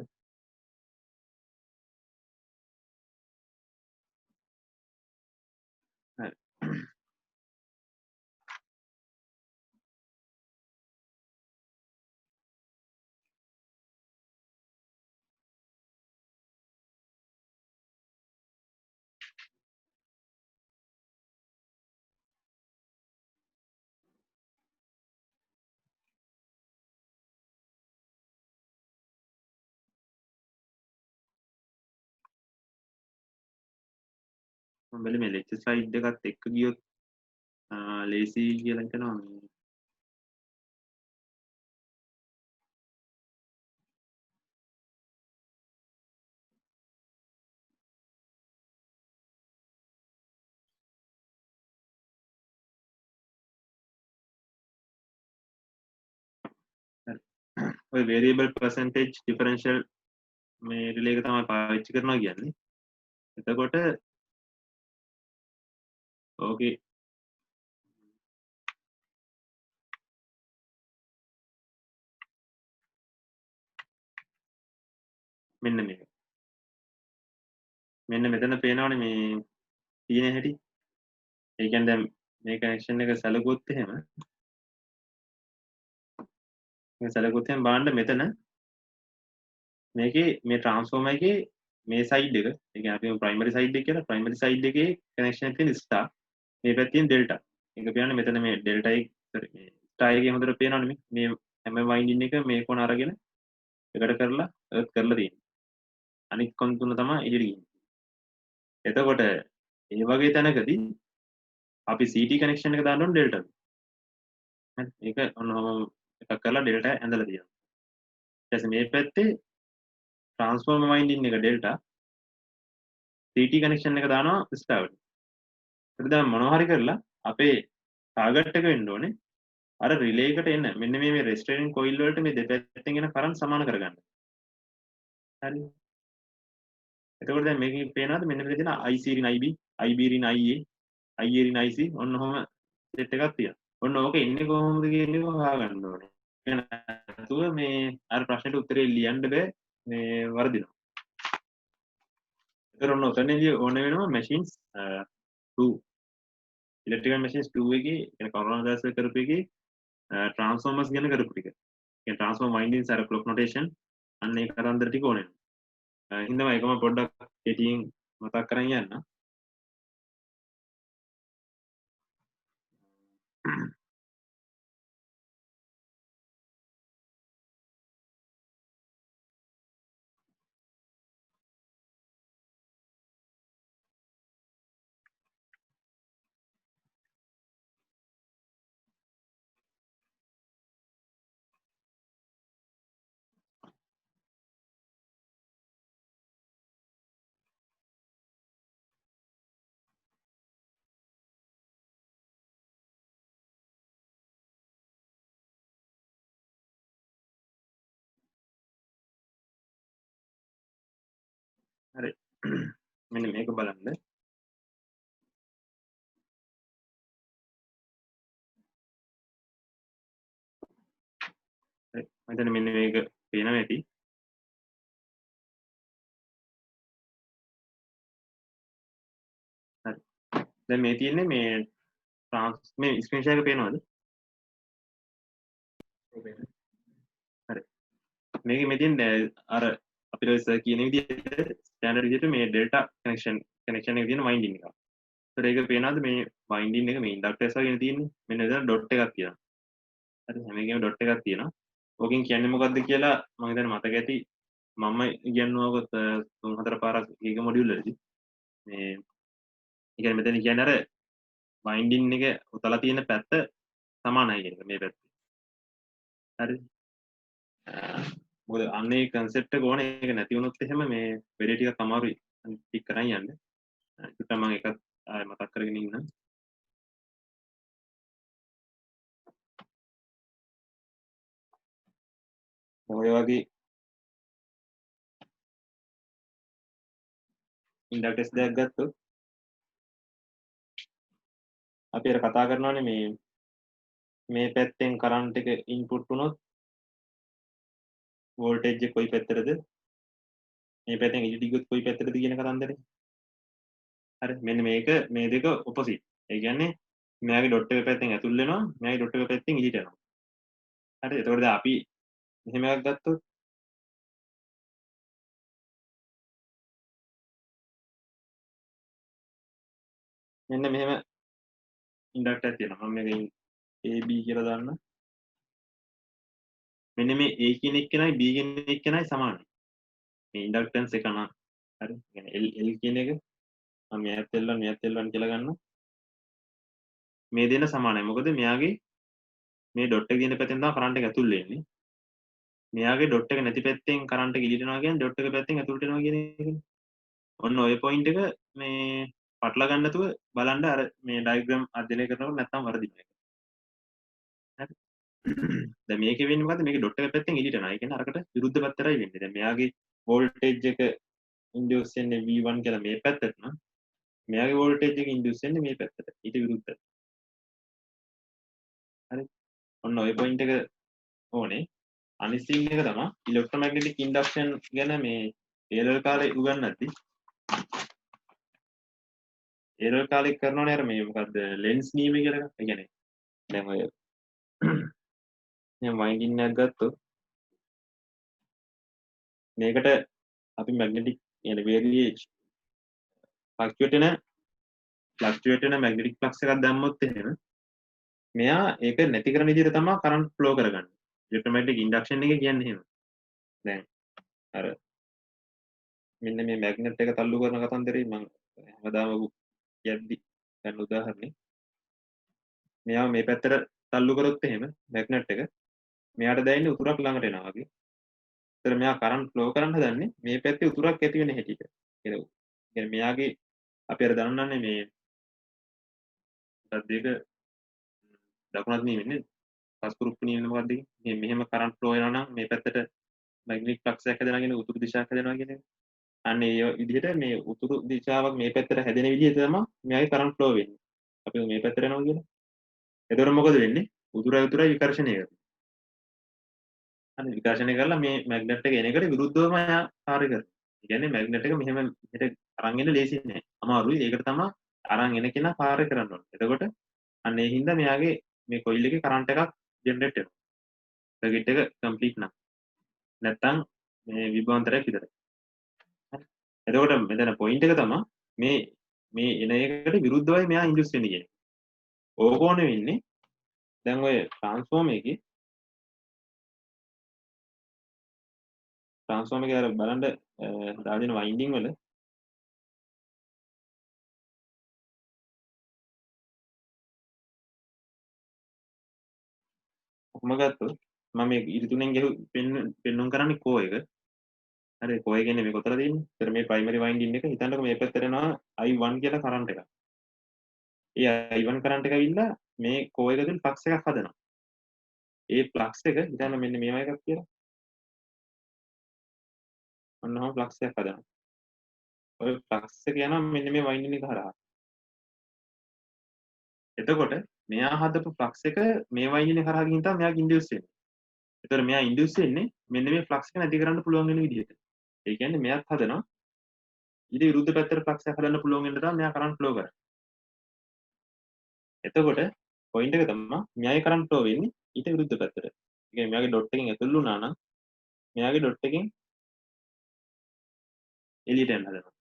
මම බැලුවේ මේ lecture slide එකත් එක්ක ගියොත් lazy කියලා හිතනවා මේ ඔය variable percentage differential මේ රිලේ එක තමයි පාවිච්චි කරනවා කියන්නේ. එතකොට ඕකේ මෙන්න මේක. මෙන්න මෙතන පේනවනේ මේ තියෙන හැටි. ඒ කියන්නේ දැන් මේ කනෙක්ෂන් එක සැලකුවොත් එහෙම බලන්න මෙතන මේකේ මේ ට්‍රාන්ස්ෆෝමර් එකේ මේ සයිඩ් එක, ඒ කියන්නේ අපි ප්‍රයිමරි සයිඩ් එක කියලා ප්‍රයිමරි සයිඩ් එකේ කනෙක්ෂන් එක තියෙන ස්ටාර්, මේ පැත්තේ තියෙන ඩෙල්ටා. ඒක කියන්නේ මෙතන මේ ඩෙල්ටා එක මේ ස්ටාර් එකේ හොඳට පේනවනේ මේ හැම වයින්ඩින් එක මේ කොන අරගෙන එකට කරලා එර්ත් කරලා තියෙනවා. අනිත් කොන තුන තමයි එළියට ගිහින්. එතකොට මේ වගේ තැනකදී අපි CT කනෙක්ෂන් එක දාන්න ඕනේ ඩෙල්ටා. හරි. ඒක ඔන්නෝම එකක් කරලා ඩෙල්ටා ඇඳලා තියෙනවා. ඊට පස්සේ මේ පැත්තේ ට්‍රාන්ස්ෆෝමර් වයින්ඩින් එක ඩෙල්ටා CT කනෙක්ෂන් එක දානවා ස්ටාර්ට. ඊට දැන් මොනවා හරි කරලා අපේ ටාගට් එක වෙන්න ඕනේ අර රිලේ එකට එන්න. මෙන්න මේ රෙස්ට්‍රේනින් කොයිල් වලට මේ දෙපැත්තෙන් එන කරන්ට් සමාන කරගන්න. හරි. එතකොට දැන් මේකේ පේනවාද මෙන්න මෙතන තියෙන IC රින් IB, IB රින් IA, IA රින් IC ඔන්න ඔහම සෙට් එකක් තියෙනවා. ඔන්න ඕක එන්නේ කොහොමද කියන එක හොයාගන්න ඕනේ. ඒක නැතුව මේ අර ප්‍රශ්නෙට උත්තරේ ලියන්න බෑ මේ වර්ධිනවා. ඒතර ඔන්න ඔතනදී ඕන වෙනවා machines 2 electrical machines 2 එකේ يعني corona gas එක කරපු එකේ transformers ගැන කරපු ටික. يعني transformer windings අර clock notation අන්න ඒ කතන්දර ටික ඕනේ. හින්දම ඒකම පොඩ්ඩක් කෙටියෙන් මතක් කරන් යන්න. හරි. මෙන්න මේක බලන්න. හරි. මම මෙන්න මේක පේනවා ඇති. හරි. දැන් මේ තියෙන්නේ මේ මේ ස්ක්‍රීන් ෂොට් එක පේනවද? හරි. මේකේ මේ තියෙන අර අපිට සර් කියන විදිහට ස්ටෑන්ඩඩ් විදිහට මේ ඩෙල්ටා කනෙක්ෂන් එකේ තියෙන වයින්ඩින් එක. ඒතර ඒක පේනවද මේ වයින්ඩින් එක මේ ඉන්ඩක්ටර්ස් වගේ තියෙන්නේ. මෙන්න එතන ඩොට් එකක් තියෙනවා. හරි. හැම එකේම ඩොට් එකක් තියෙනවා. ඕකෙන් කියන්නේ මොකද්ද කියලා මම හිතන්නේ මතක ඇති. මම ඉගෙනුවා ඔක 3-4 පාරක් එක මොඩියුල් වලදී. මේ ඒ කියන්නේ මෙතන කියන්නේ අර වයින්ඩින් එක උතලා තියෙන පැත්ත සමානයි කියන එක මේ පැත්ත. හරි. මොකද අන්නේ කන්සෙප්ට් එක ඕනේ. ඒක නැති වුණොත් එහෙම මේ වෙලේ ටිකක් අමාරුයි ටික කරන් යන්න. ඒක තමයි මම එකක් ආයෙ මතක් කරගෙන ඉන්න. ඔය වගේ ඉන්ඩක්ටර්ස් දෙයක් ගත්තොත් අපි අර කතා කරනවානේ මේ පැත්තෙන් කරන්ට් එක ඉන්පුට් වුණොත් වෝල්ටේජ් එක කොයි පැත්තටද මේ පැත්තෙන් එළියට ගියොත් කොයි පැත්තටද කියන කතන්දරේ. හරි. මෙන්න මේක මේ දෙක ඔපොසිට්. ඒ කියන්නේ මෙයාගේ ඩොට් එක පැත්තෙන් ඇතුල් වෙනවා, මෙයාගේ ඩොට් එක පැත්තෙන් එළියට යනවා. හරි. එතකොට දැන් අපි මෙහෙම එකක් ගත්තොත් මෙන්න මෙහෙම ඉන්ඩක්ටර් තියෙනවා. මම මේක AB කියලා දාන්න. මෙන්න මේ A කියන එක්කෙනයි B කියන එක්කෙනයි සමානයි. මේ ඉන්ඩක්ටන්ස් එක නම් හරි. يعني L කියන එක මම මෙයත් L1 කියලා ගන්නවා. මේ දෙන්න සමානයි. මොකද මෙයාගේ මේ ඩොට් එක දින පැත්තෙන් තමයි කරන්ට් එක ඇතුල් වෙන්නේ. මෙයාගේ ඩොට් එක නැති පැත්තෙන් කරන්ට් එක එළියට යනවා කියන්නේ ඩොට් එක පැත්තෙන් ඇතුළට එනවා කියන එකනේ. ඔන්න ඔය පොයින්ට් එක මේ පටල ගන්න නැතුව බලන්න අර මේ ඩයග්‍රෑම් අධ්‍යයනය කරනකොට නැත්තම් වරදිනවා. හරි. දැන් මේකේ වෙන්නේ මොකද්ද? මේකේ ඩොට් එක පැත්තෙන් එළියට යනවා. ඒ කියන්නේ අරකට විරුද්ධ පැත්තටයි වෙන්නේ. දැන් මෙයාගේ වෝල්ටේජ් එක ඉන්ඩියුස් වෙන්නේ V1 කියලා මේ පැත්තට නම් මෙයාගේ වෝල්ටේජ් එක ඉන්ඩියුස් වෙන්නේ මේ පැත්තට. ඊට විරුද්ධව. හරි. ඔන්න ඔය පොයින්ට් එක ඕනේ. අනිත් සීන් එක තමයි ඉලෙක්ට්‍රොමැග්නටික් ඉන්ඩක්ෂන් ගැන මේ ඒලල් කාලේ උගන්වද්දි ඒලල් කාලේ කරනවනේ අර මේ මොකද්ද ලෙන්ස් නීම කියලා එකක්. ඒ කියන්නේ දැන් ඔය මම වයින්ඩින් එකක් ගත්තොත් මේකට අපි මැග්නටික් يعني වේරියේෂන් ෆ්ලක්චුවේට් වෙන මැග්නටික් ෆ්ලක්ස් එකක් දැම්මොත් එහෙම මෙයා ඒක නැති කරන විදිහට තමයි කරන්ට් ෆ්ලෝ කරගන්නේ. ඉලෙක්ට්‍රොමැග්නටික් ඉන්ඩක්ෂන් එක කියන්නේ එහෙම. දැන් අර මෙන්න මේ මැග්නට් එක තල්ලු කරන කතන්දරේ මම හැමදාම කියද්දි ගන්න උදාහරණේ මෙයා මේ පැත්තට තල්ලු කරොත් එහෙම මැග්නට් එක මෙයාට දැනෙන්නේ උතුරක් ළඟට එනවා වගේ. ඒතර මෙයා කරන්ට් ෆ්ලෝ කරන්න හදන්නේ මේ පැත්තේ උතුරක් ඇති වෙන හැටියට. ඒක කියන්නේ මෙයාගේ අපි අර දන්නන්නේ මේ දෙක දකුණත් නෙමෙන්නේ පස්කුරුප්පු නෙමෙන්නේ මොකක්ද මේ මෙහෙම කරන්ට් ෆ්ලෝ වෙනවා නම් මේ පැත්තට මැග්නටික් ෆ්ලක්ස් එකක් හැදෙනවා උතුරු දිශාවක් හැදෙනවා කියන එක. අන්න ඒ විදිහට මේ උතුරු දිශාවක් මේ පැත්තට හැදෙන විදිහ තමයි මෙයාගේ කරන්ට් ෆ්ලෝ වෙන්නේ. අපි මේ පැත්තට යනවා කියලා. එතකොට මොකද වෙන්නේ? උතුරයි විකර්ෂණය කරනවා. අන්න විකර්ෂණය කරලා මේ මැග්නට් එක එන එකට විරුද්ධවම කාර්ය කරනවා. ඒ කියන්නේ මැග්නට් එක මෙහෙම මෙහෙට අරන් එන්න ලේසි නෑ. අමාරුයි. ඒකට තමයි අරන් එන කෙනා කාර්ය කරන්න ඕනේ. එතකොට අන්න ඒ හින්දා මෙයාගේ මේ කොයිල් එකේ කරන්ට් එකක් ජෙනරේට් වෙනවා. සර්කිට් එක කම්ප්ලීට් නම්. නැත්තම් මේ විභවාන්තරයක් විතරයි. හරි. එතකොට මෙතන පොයින්ට් එක තමයි මේ එන එකට විරුද්ධවයි මෙයා ඉන්ඩියුස් වෙන්නේ කියන්නේ. ඕකෝනේ වෙන්නේ දැන් ඔය ට්‍රාන්ස්ෆෝර්මර් එකේ අර බලන්න දාගෙන වයින්ඩින් වල කොහොම ගත්තොත් මම මේ ඉරි තුනෙන් පෙන්නුම් කරන්නේ කෝ එක. හරි කෝ එක කියන්නේ මේ කොතන තියෙන්නේ? ඒතර මේ ප්‍රයිමරි වයින්ඩින් එක හිතන්නකො මේ පැත්තට එනවා I1 කියලා කරන්ට් එකක්. ඒ I1 කරන්ට් එක ඇවිල්ලා මේ කෝ එක තුල ෆ්ලක්ස් එකක් හදනවා. ඒ ෆ්ලක්ස් එක හිතන්න මෙන්න මේව එකක් කියලා. ඔන්නම ෆ්ලක්ස් එකක් හදනවා. ඔය ෆ්ලක්ස් එක යනවා මෙන්න මේ වයින්ඩින් එක හරහා. එතකොට මෙයා හදපු ෆ්ලක්ස් එක මේ වයින්ඩින් එක හරහා ගිහින් තමයි මෙයාගේ ඉන්ඩියුස් වෙන්නේ. ඒතර මෙයා ඉන්ඩියුස් වෙන්නේ මෙන්න මේ ෆ්ලක්ස් එක නැති කරන්න පුළුවන් වෙන විදිහට. ඒ කියන්නේ මෙයාත් හදනවා ඊට විරුද්ධ පැත්තට ෆ්ලක්ස් එක හදන්න පුළුවන් වෙන්න තමයි මෙයා කරන්ට් ෆ්ලෝ කරන්නේ. එතකොට පොයින්ට් එක තමයි මෙයාගේ කරන්ට් ෆ්ලෝ වෙන්නේ ඊට විරුද්ධ පැත්තට. ඒ කියන්නේ මෙයාගේ ඩොට් එකෙන් ඇතුල් වුණා නම් මෙයාගේ ඩොට් එකෙන් එළියට යන්න හදනවා.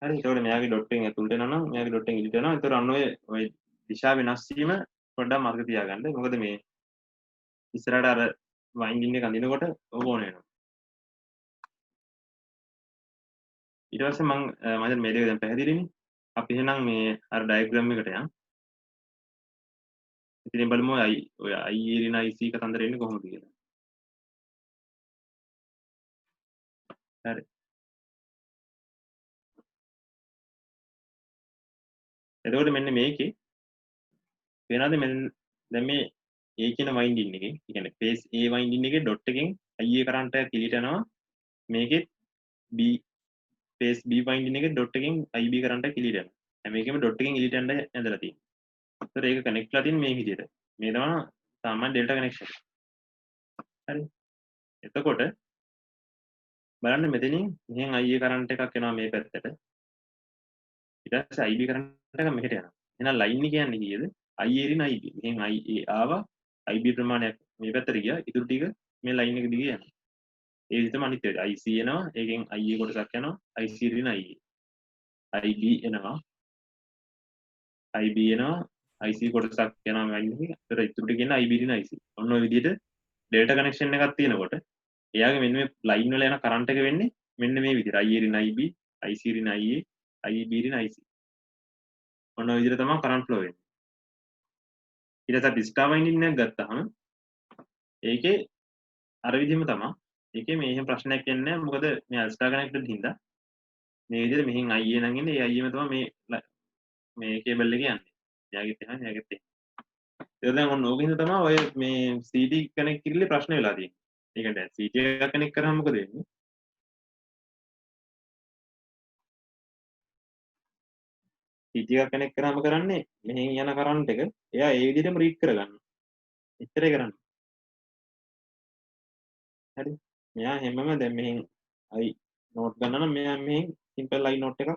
හරි ඒතකොට මෙයාගේ ඩොට් එකෙන් ඇතුළට එනවා නම් මෙයාගේ ඩොට් එකෙන් එළියට යනවා. ඒතකොට අන්න ඔය දිශා වෙනස් වීම පොඩ්ඩක් මතක තියාගන්න. මොකද මේ ඉස්සරහට අර වයින්ඩින් එක අඳිනකොට ඕක ඕන වෙනවා. ඊට පස්සේ මම හිතන්නේ මේ දෙක දැන් පැහැදිලිනේ. අපි එහෙනම් මේ අර ඩයග්‍රෑම් එකට යමු. ඉතින් බලමු ඔය I එරින IC කතන්දර එන්නේ කොහොමද කියලා. හරි. එතකොට මෙන්න මේකේ වෙනවාද දැන් මේ A කියන වයින්ඩින් එකේ, ඒ කියන්නේ ෆේස් A වයින්ඩින් එකේ ඩොට් එකෙන් IA කරන්ට් එකක් එළියට යනවා. මේකේ B ෆේස් B වයින්ඩින් එකේ ඩොට් එකෙන් IB කරන්ට් එකක් එළියට යනවා. හැම එකෙම ඩොට් එකෙන් එළියට යන්න ඇඳලා තියෙනවා. ඒතර ඒක කනෙක්ට් වෙලා තියෙන්නේ මේ විදිහට. මේ තමයි සාමාන්‍ය ඩෙල්ටා කනෙක්ෂන්. හරි. එතකොට බලන්න මෙතනින් මෙහෙන් IA කරන්ට් එකක් එනවා මේ පැත්තට. ඊට පස්සේ IB කරන්ට් එක මෙහෙට යනවා. එහෙනම් ලයින් එක යන්නේ කීයද? I එරින IB මෙහෙන් IA ආවා IB ප්‍රමාණයක් මේ පැත්තට ගියා ඉතුරු ටික මේ ලයින් එක දිගේ යනවා ඒ විදිහටම අනිත් ඒවා IC එනවා ඒකෙන් IA කොටසක් යනවා IC එරින IA IB එනවා IB එනවා IC කොටසක් යනවා ලයින් එකේ ඒතර ඉතුරු ටික එන IB එරින IC ඔන්න ඔය විදිහට ඩෙල්ටා කනෙක්ෂන් එකක් තියෙනකොට එයාගේ මෙන්න මේ ලයින් වල යන කරන්ට් එක වෙන්නේ මෙන්න මේ විදිහට I එරින IB IC එරින IA IB එරින IC ඔන්න ඔය විදිහට තමයි කරන්ට් ෆ්ලෝ වෙන්නේ ඊට පස්සේ ඩිස්ටා වයින්ඩින් එකක් ගත්තාම ඒකේ අර විදිහම තමයි ඒකේ මේ එහෙම ප්‍රශ්නයක් එන්නේ නැහැ මොකද මේ අල්ස්ටා කනෙක්ටඩ් හින්දා මේ විදිහට මෙහින් IA නම් එන්නේ ඒ IA ම තමයි මේ කේබල් එකේ යන්නේ එයාගෙත් එහෙම එයාගෙත් එහෙම ඒක දැන් ඔන්න ඕකින්ද තමයි ඔය මේ CD කනෙක්ට් කිරිලි ප්‍රශ්න වෙලා තියෙන්නේ ඒක දැන් CD එක කනෙක්ට් කරාම මොකද වෙන්නේ CD එක කනෙක්ට් කරාම කරන්නේ මෙහෙන් යන කරන්ට් එක එයා ඒ විදිහටම රීඩ් කරගන්නවා එච්චරයි කරන්නේ හරි මෙයා හැමම දැන් මෙහෙන් I නෝට් ගන්න නම් මෙයා මෙහෙන් සිම්පල් I නෝට් එකක්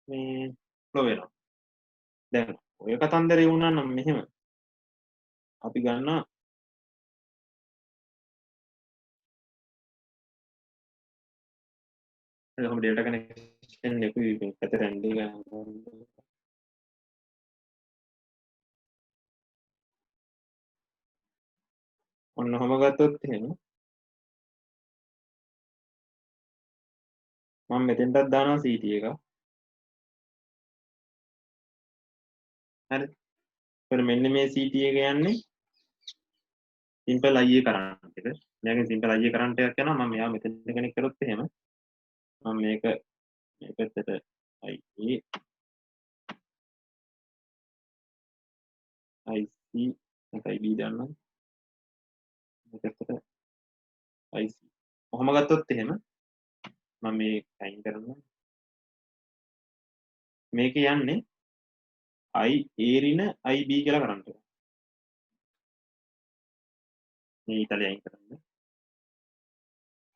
මේ ෆ්ලෝ වෙනවා දැන් ඔය කතන්දරේ වුණා නම් මෙහෙම අපි ගන්නවා කොහොම ඩෙල්ටා කනෙක්ෂන් එක පැත්තට රැන්ඩි ගන්න ඔන්න ඔහම ගත්තොත් එහෙම මම මෙතෙන්ටත් දානවා CT එක හරි ඒතර මෙන්න මේ CT එක යන්නේ සිම්පල් IA කරන්ට් එක මෙයාගෙන් සිම්පල් IA කරන්ට් එකක් යනවා මම මෙයා මෙතෙන් කනෙක්ට් කරොත් එහෙම මම මේක මේ පැත්තට IA IC IB දාන්නම් මේ පැත්තට IC කොහොම ගත්තොත් එහෙම මම මේ අයින් කරනවා මේක යන්නේ I එරින IB කියලා කරන්ට් එක මේ ඉතලිය අයින් කරන්න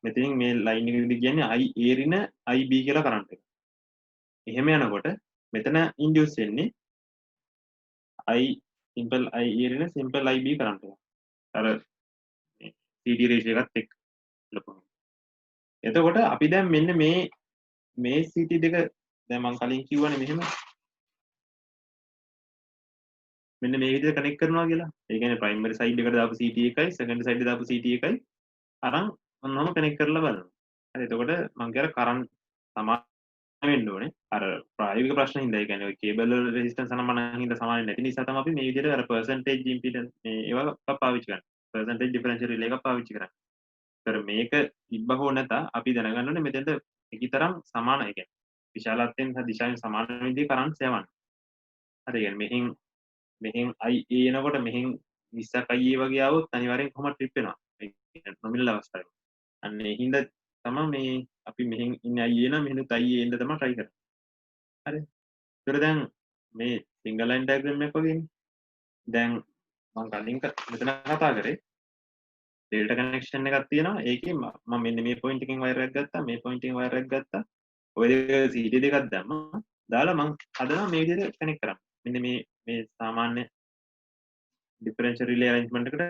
මෙතනින් මේ ලයින් එක දිගේ කියන්නේ I එරින IB කියලා කරන්ට් එක එහෙම යනකොට මෙතන ඉන්ඩියුස් වෙන්නේ I සිම්පල් I එරින සිම්පල් IB කරන්ට් එක අර CD රේෂියෝ එකත් එක්ක ලොකු එතකොට අපි දැන් මෙන්න මේ CT දෙක දැන් මම කලින් කිව්වනේ මෙහෙම මෙන්න මේ විදිහට කනෙක්ට් කරනවා කියලා. ඒ කියන්නේ ප්‍රයිමරි සයිඩ් එකට දාපු CT එකයි සෙකන්ඩරි සයිඩ් එකට දාපු CT එකයි අරන් ඔන්නම කනෙක්ට් කරලා බලනවා. හරි එතකොට මම කියන කරන්ට් සමාන වෙන්න ඕනේ. අර ප්‍රායෝගික ප්‍රශ්න හින්දා ඒ කියන්නේ ඔය කේබල් වල රෙසිස්ටන්ස් සමාන හින්දා සමාන නැති නිසා තමයි අපි මේ විදිහට අර පර්සන්ටේජ් ඉම්පිඩන්ස් මේ ඒවා පාවිච්චි කරන්නේ. පර්සන්ටේජ් ඩිෆරන්ෂියල් රිලේ එක පාවිච්චි කරන්නේ. ඒතර මේක තිබ්බ හෝ නැත අපි දැනගන්න ඕනේ මෙතෙන්ට එකතරම් සමාන ඒ කියන්නේ විශාලත්වයෙන් සහ දිශාවෙන් සමාන විදිහේ කරන්ට්ස් යවන්නේ. හරි කියන්නේ මෙහෙන් IA එනකොට මෙහෙන් 20ක් IA වගේ ආවොත් අනිවාර්යෙන් කොහොමද ට්‍රිප් වෙනවා. ඒ කියන්නේ නොමිනල් අවස්ථාවේ. අන්න ඒ හින්දා තමයි මේ අපි මෙහෙන් ඉන්නේ IA නම් මෙහෙනුත් IA එන්න තමයි try කරන්නේ. හරි. ඒතර දැන් මේ සිංගල් ලයින් ඩයග්‍රෑම් එකක් වගේනේ. දැන් මම කලින් මෙතන කතා කරේ ඩෙල්ටා කනෙක්ෂන් එකක් තියෙනවා. ඒකේ මම මෙන්න මේ පොයින්ට් එකෙන් වයර් එකක් ගත්තා, මේ පොයින්ට් එකෙන් වයර් එකක් ගත්තා. ඔය දෙක CD දෙකක් දැම්මා. දාලා මම හදනවා මේ විදිහට කනෙක්ට් කරන්න. මෙන්න මේ සාමාන්‍ය ඩිෆරන්ෂියල් රිලේ අරේන්ජ්මන්ට් එකට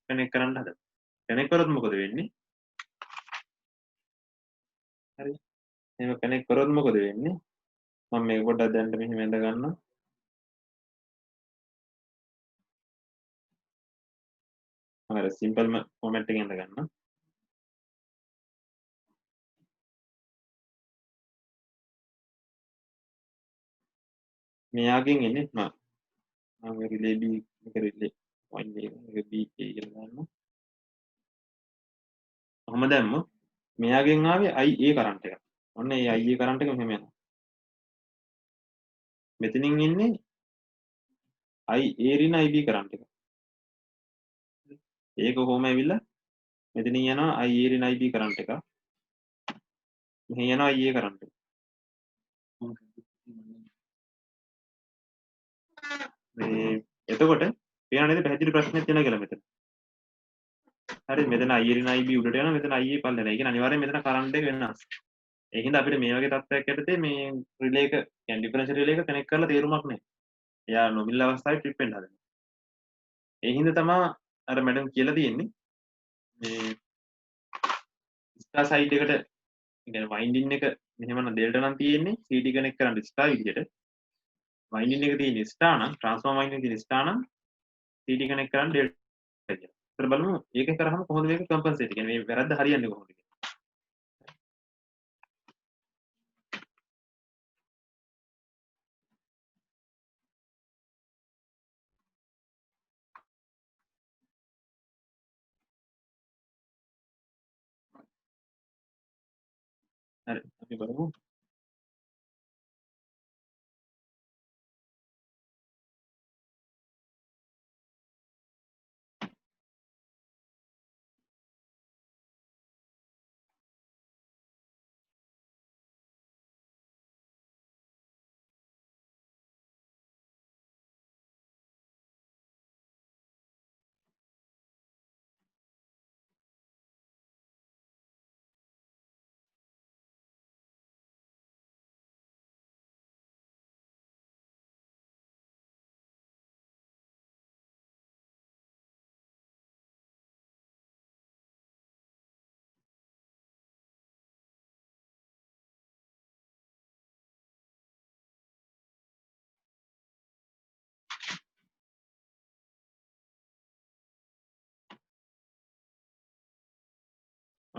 කනෙක්ට් කරන්න හදනවා. කනෙක්ට් කරොත් මොකද වෙන්නේ? හරි. එහෙම කනෙක්ට් කරොත් මොකද වෙන්නේ? මම මේක පොඩ්ඩක් දැන් මෙහෙම ඇඳ ගන්නවා. අර සිම්පල්ම ෆෝමැට් එකෙන් ඇඳ ගන්නවා. මෙයාගෙන් එන්නේ මම රිලේ B එක රිලේ පොයින්ට් එක B කියලා ගන්නවා. කොහොම දැම්ම මෙයාගෙන් ආවේ IA කරන්ට් එක. ඔන්න ඒ IA කරන්ට් එක මෙහෙම යනවා. මෙතනින් ඉන්නේ IA රින IB කරන්ට් එක. ඒක කොහොම ඇවිල්ලා මෙතනින් යනවා IA රින IB කරන්ට් එක. මෙහෙ යනවා IA කරන්ට් එක. මේ එතකොට පේනවා නේද පැහැදිලි ප්‍රශ්නයක් තියෙනවා කියලා මෙතන. හරි මෙතන IA රින IB උඩට යනවා මෙතන IA පල්ලෙන. ඒ කියන්නේ අනිවාර්යෙන් මෙතන කරන්ට් එක වෙනස්. ඒ හින්දා අපිට මේ වගේ තත්ත්වයක් යටතේ මේ රිලේ එක කියන්නේ ඩිෆරන්ෂියල් රිලේ එක කනෙක්ට් කරලා තේරුමක් නැහැ. එයා නොමිල් අවස්ථාවේ ට්‍රිප් වෙන්න හදනවා. ඒ හින්දා තමයි අර මැඩම් කියලා තියෙන්නේ මේ ස්ටාර් සයිඩ් එකට කියන්නේ වයින්ඩින් එක මෙහෙම නම් ඩෙල්ටා නම් තියෙන්නේ CD කනෙක්ට් කරන්න ස්ටාර් විදියට. වයින්ඩින් එක තියෙන්නේ ස්ටාර් නම් ට්‍රාන්ස්ෆෝමර් වයින්ඩින් තියෙන්නේ ස්ටාර් නම් CD කනෙක්ට් කරන්න ඩෙල්ටා කියලා. ඊට බලමු ඒකෙන් කරාම කොහොමද මේක කම්පන්සේට් කියන්නේ මේ වැරද්ද හරියන්නේ කොහොමද කියලා. හරි අපි බලමු.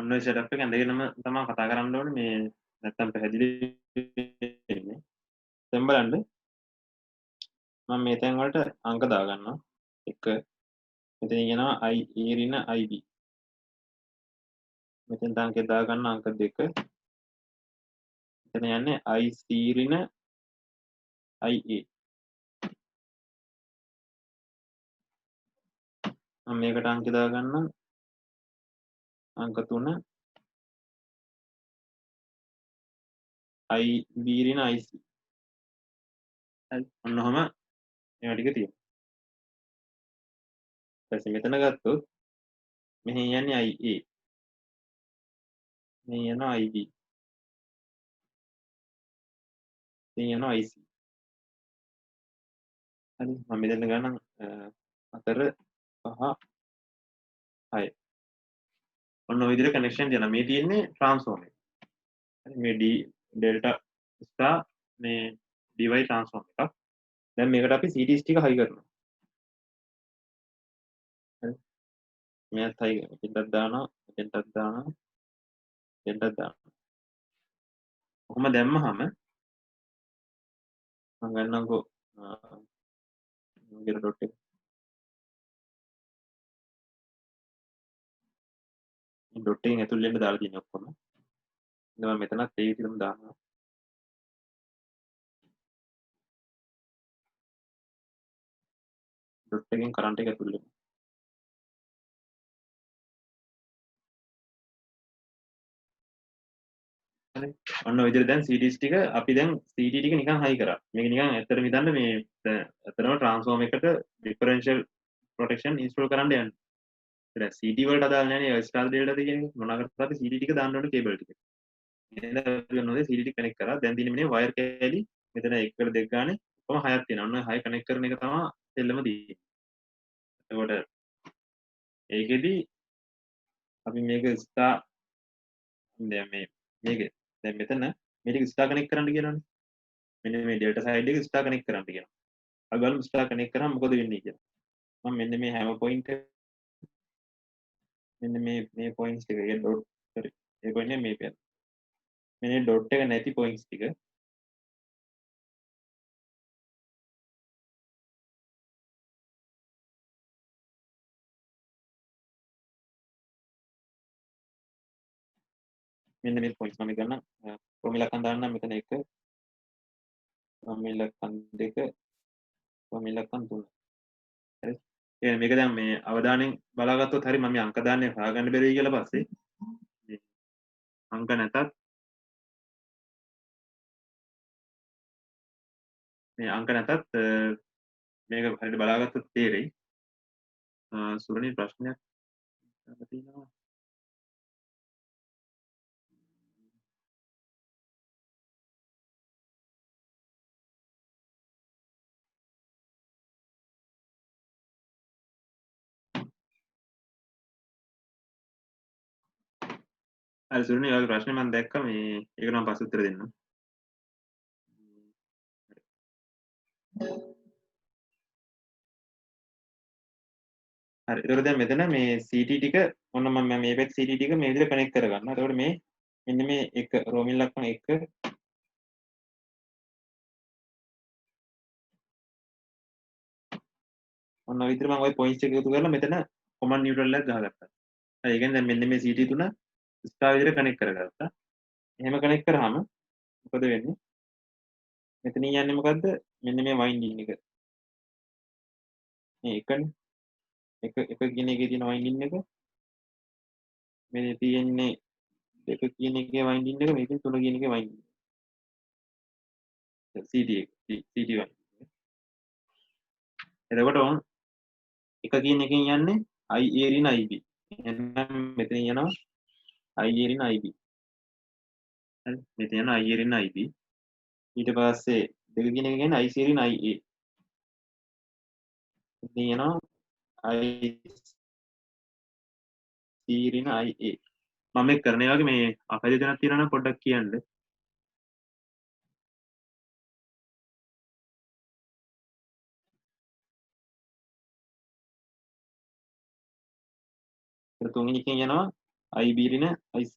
ඔන්න ඔය සෙටප් එක ඇඳගෙනම තමයි කතා කරන්න ඕනේ මේ නැත්තම් පැහැදිලි වෙන්නේ. දැන් බලන්න මම මේ තැන් වලට අංක දාගන්නවා. 1 මෙතන කියනවා I ඍණ IB. මෙතෙන් අංකේ දාගන්න අංක 2. මෙතන යන්නේ IC ඍණ IA. මම මේකට අංක දාගන්නම් අංක 3 IB ඍණ IC. හරි ඔන්න ඔහම මේවා ටික තියෙනවා. ඊට පස්සේ මෙතන ගත්තොත් මෙහි යන්නේ IA. මේ යනවා IB. මේ යනවා IC. හරි මම මෙතන ගන්නම් 4 5 6. ඔන්න ඔය විදිහට කනෙක්ෂන් දෙනවා. මේ තියෙන්නේ ට්‍රාන්ස්ෆෝමර් එක. හරි මේ D ඩෙල්ටා ස්ටාර් මේ dy ට්‍රාන්ස්ෆෝමර් එකක්. දැන් මේකට අපි CTs ටික හයි කරනවා. හරි මෙයත් හයි මෙතෙන්ටත් දානවා මෙතෙන්ටත් දානවා මෙතෙන්ටත් දානවා. කොහොම දැම්මහම මම ගන්නම්කෝ ගෙර ඩොට් එක. මේ ඩොට් එකෙන් ඇතුල් වෙන්න දාලා තියෙන ඔක්කොම. ඉතින් මම මෙතනත් ඒ විදිහටම දානවා. ඩොට් එකෙන් කරන්ට් එක ඇතුල් වෙනවා. හරි ඔන්න ඔය විදිහට දැන් CDs ටික අපි දැන් CD ටික නිකන් හයි කරා. මේක නිකන් ඇත්තටම හිතන්න මේ ඇත්තටම ට්‍රාන්ස්ෆෝමර් එකට ඩිෆරෙන්ෂියල් ප්‍රොටෙක්ෂන් ඉන්ස්ටෝල් කරන්න යන්නේ. දැන් CD වලට අදාළ නැහැ නේ ස්ටාර් ඩෙල්ටා තියෙන එක. මොනවා කරත් අපි CD ටික දාන්න ඕනේ කේබල් ටික. එහෙනම් අපි මොනවද CD ටික කනෙක්ට් කරා. දැන් තියෙන්නේ මේ වයර් කෑලි මෙතන 1 2 ගානේ කොහොම 6ක් තියෙනවා. ඔන්න 6 කනෙක්ට් කරන එක තමයි දෙල්ලම තියෙන්නේ. එතකොට ඒකෙදි අපි මේක ස්ටාර් දැන් මේක දැන් මෙතන මේක ස්ටාර් කනෙක්ට් කරන්න කියනවනේ. මෙන්න මේ ඩෙල්ටා සයිඩ් එක ස්ටාර් කනෙක්ට් කරන්න කියනවා. අපි බලමු ස්ටාර් කනෙක්ට් කරාම මොකද වෙන්නේ කියලා. මම මෙන්න මේ හැම පොයින්ට් මෙන්න මේ පොයින්ට්ස් ටික ඒ ඩොට් sorry ඒ පොයින්ට් මේ පැත්ත. මෙන්න ඩොට් එක නැති පොයින්ට්ස් ටික මෙන්න මේ පොයින්ට්ස් මම ගන්න ප්‍රොමිලකන් දාන්නම් මෙතන 1 ප්‍රොමිලකන් 2 ප්‍රොමිලකන් 3. හරි එහෙනම් මේක දැන් මේ අවධානයෙන් බලාගත්තොත් හරි මම මේ අංක දාන්නේ හොයාගන්න බැරි කියලා පස්සේ මේ අංක නැතත් මේ අංක නැතත් මේක හරියට බලාගත්තොත් තේරෙයි. සුරණී ප්‍රශ්නයක් තියෙනවා. හරි සුරිනේ ඔයාගේ ප්‍රශ්නේ මම දැක්කා මේ ඒක නම් පස්සේ උත්තර දෙන්නම්. හරි. ඒතකොට දැන් මෙතන මේ CT ටික ඔන්න මම මේ පැත්තේ CT ටික මේ විදිහට කනෙක්ට් කරගන්නවා. එතකොට මේ මෙන්න මේ එක රෝමින් ලක්ෂණ 1 ඔන්න ඔය විදිහට මම ওই පොයින්ට්ස් එක එකතු කරලා මෙතන කොමන් නියුට්‍රල් එකක් ගහගත්තා. හරි. ඒ කියන්නේ දැන් මෙන්න මේ CT තුන ස්ටාර් විදිහට කනෙක්ට් කරගත්තා. එහෙම කනෙක්ට් කරාම මොකද වෙන්නේ? මෙතනින් යන්නේ මොකද්ද? මෙන්න මේ වයින්ඩින් එක. මේ එකනේ. එක කියන එකේ තියෙන වයින්ඩින් එක. මේ තියෙන්නේ දෙක කියන එකේ වයින්ඩින් එක, මේකෙන් තුන කියන එකේ වයින්ඩින් එක. CT එක. CT වයින්ඩින්. එතකොට ඔන් එක කියන එකෙන් යන්නේ IA රින් IB. එහෙනම් මෙතනින් යනවා IA රින් IB. හරි. මෙතන යනවා IA රින් IB. ඊට පස්සේ දෙක කියන එක කියන්නේ IC රින් IA. මෙතන යනවා IC රින් IA. මම මේ කරන ඒ වගේ මේ අපේ දෙයක් තියෙනවා නම් පොඩ්ඩක් කියන්න. ඒක තුන්වෙනි එකෙන් යනවා IB රින IC.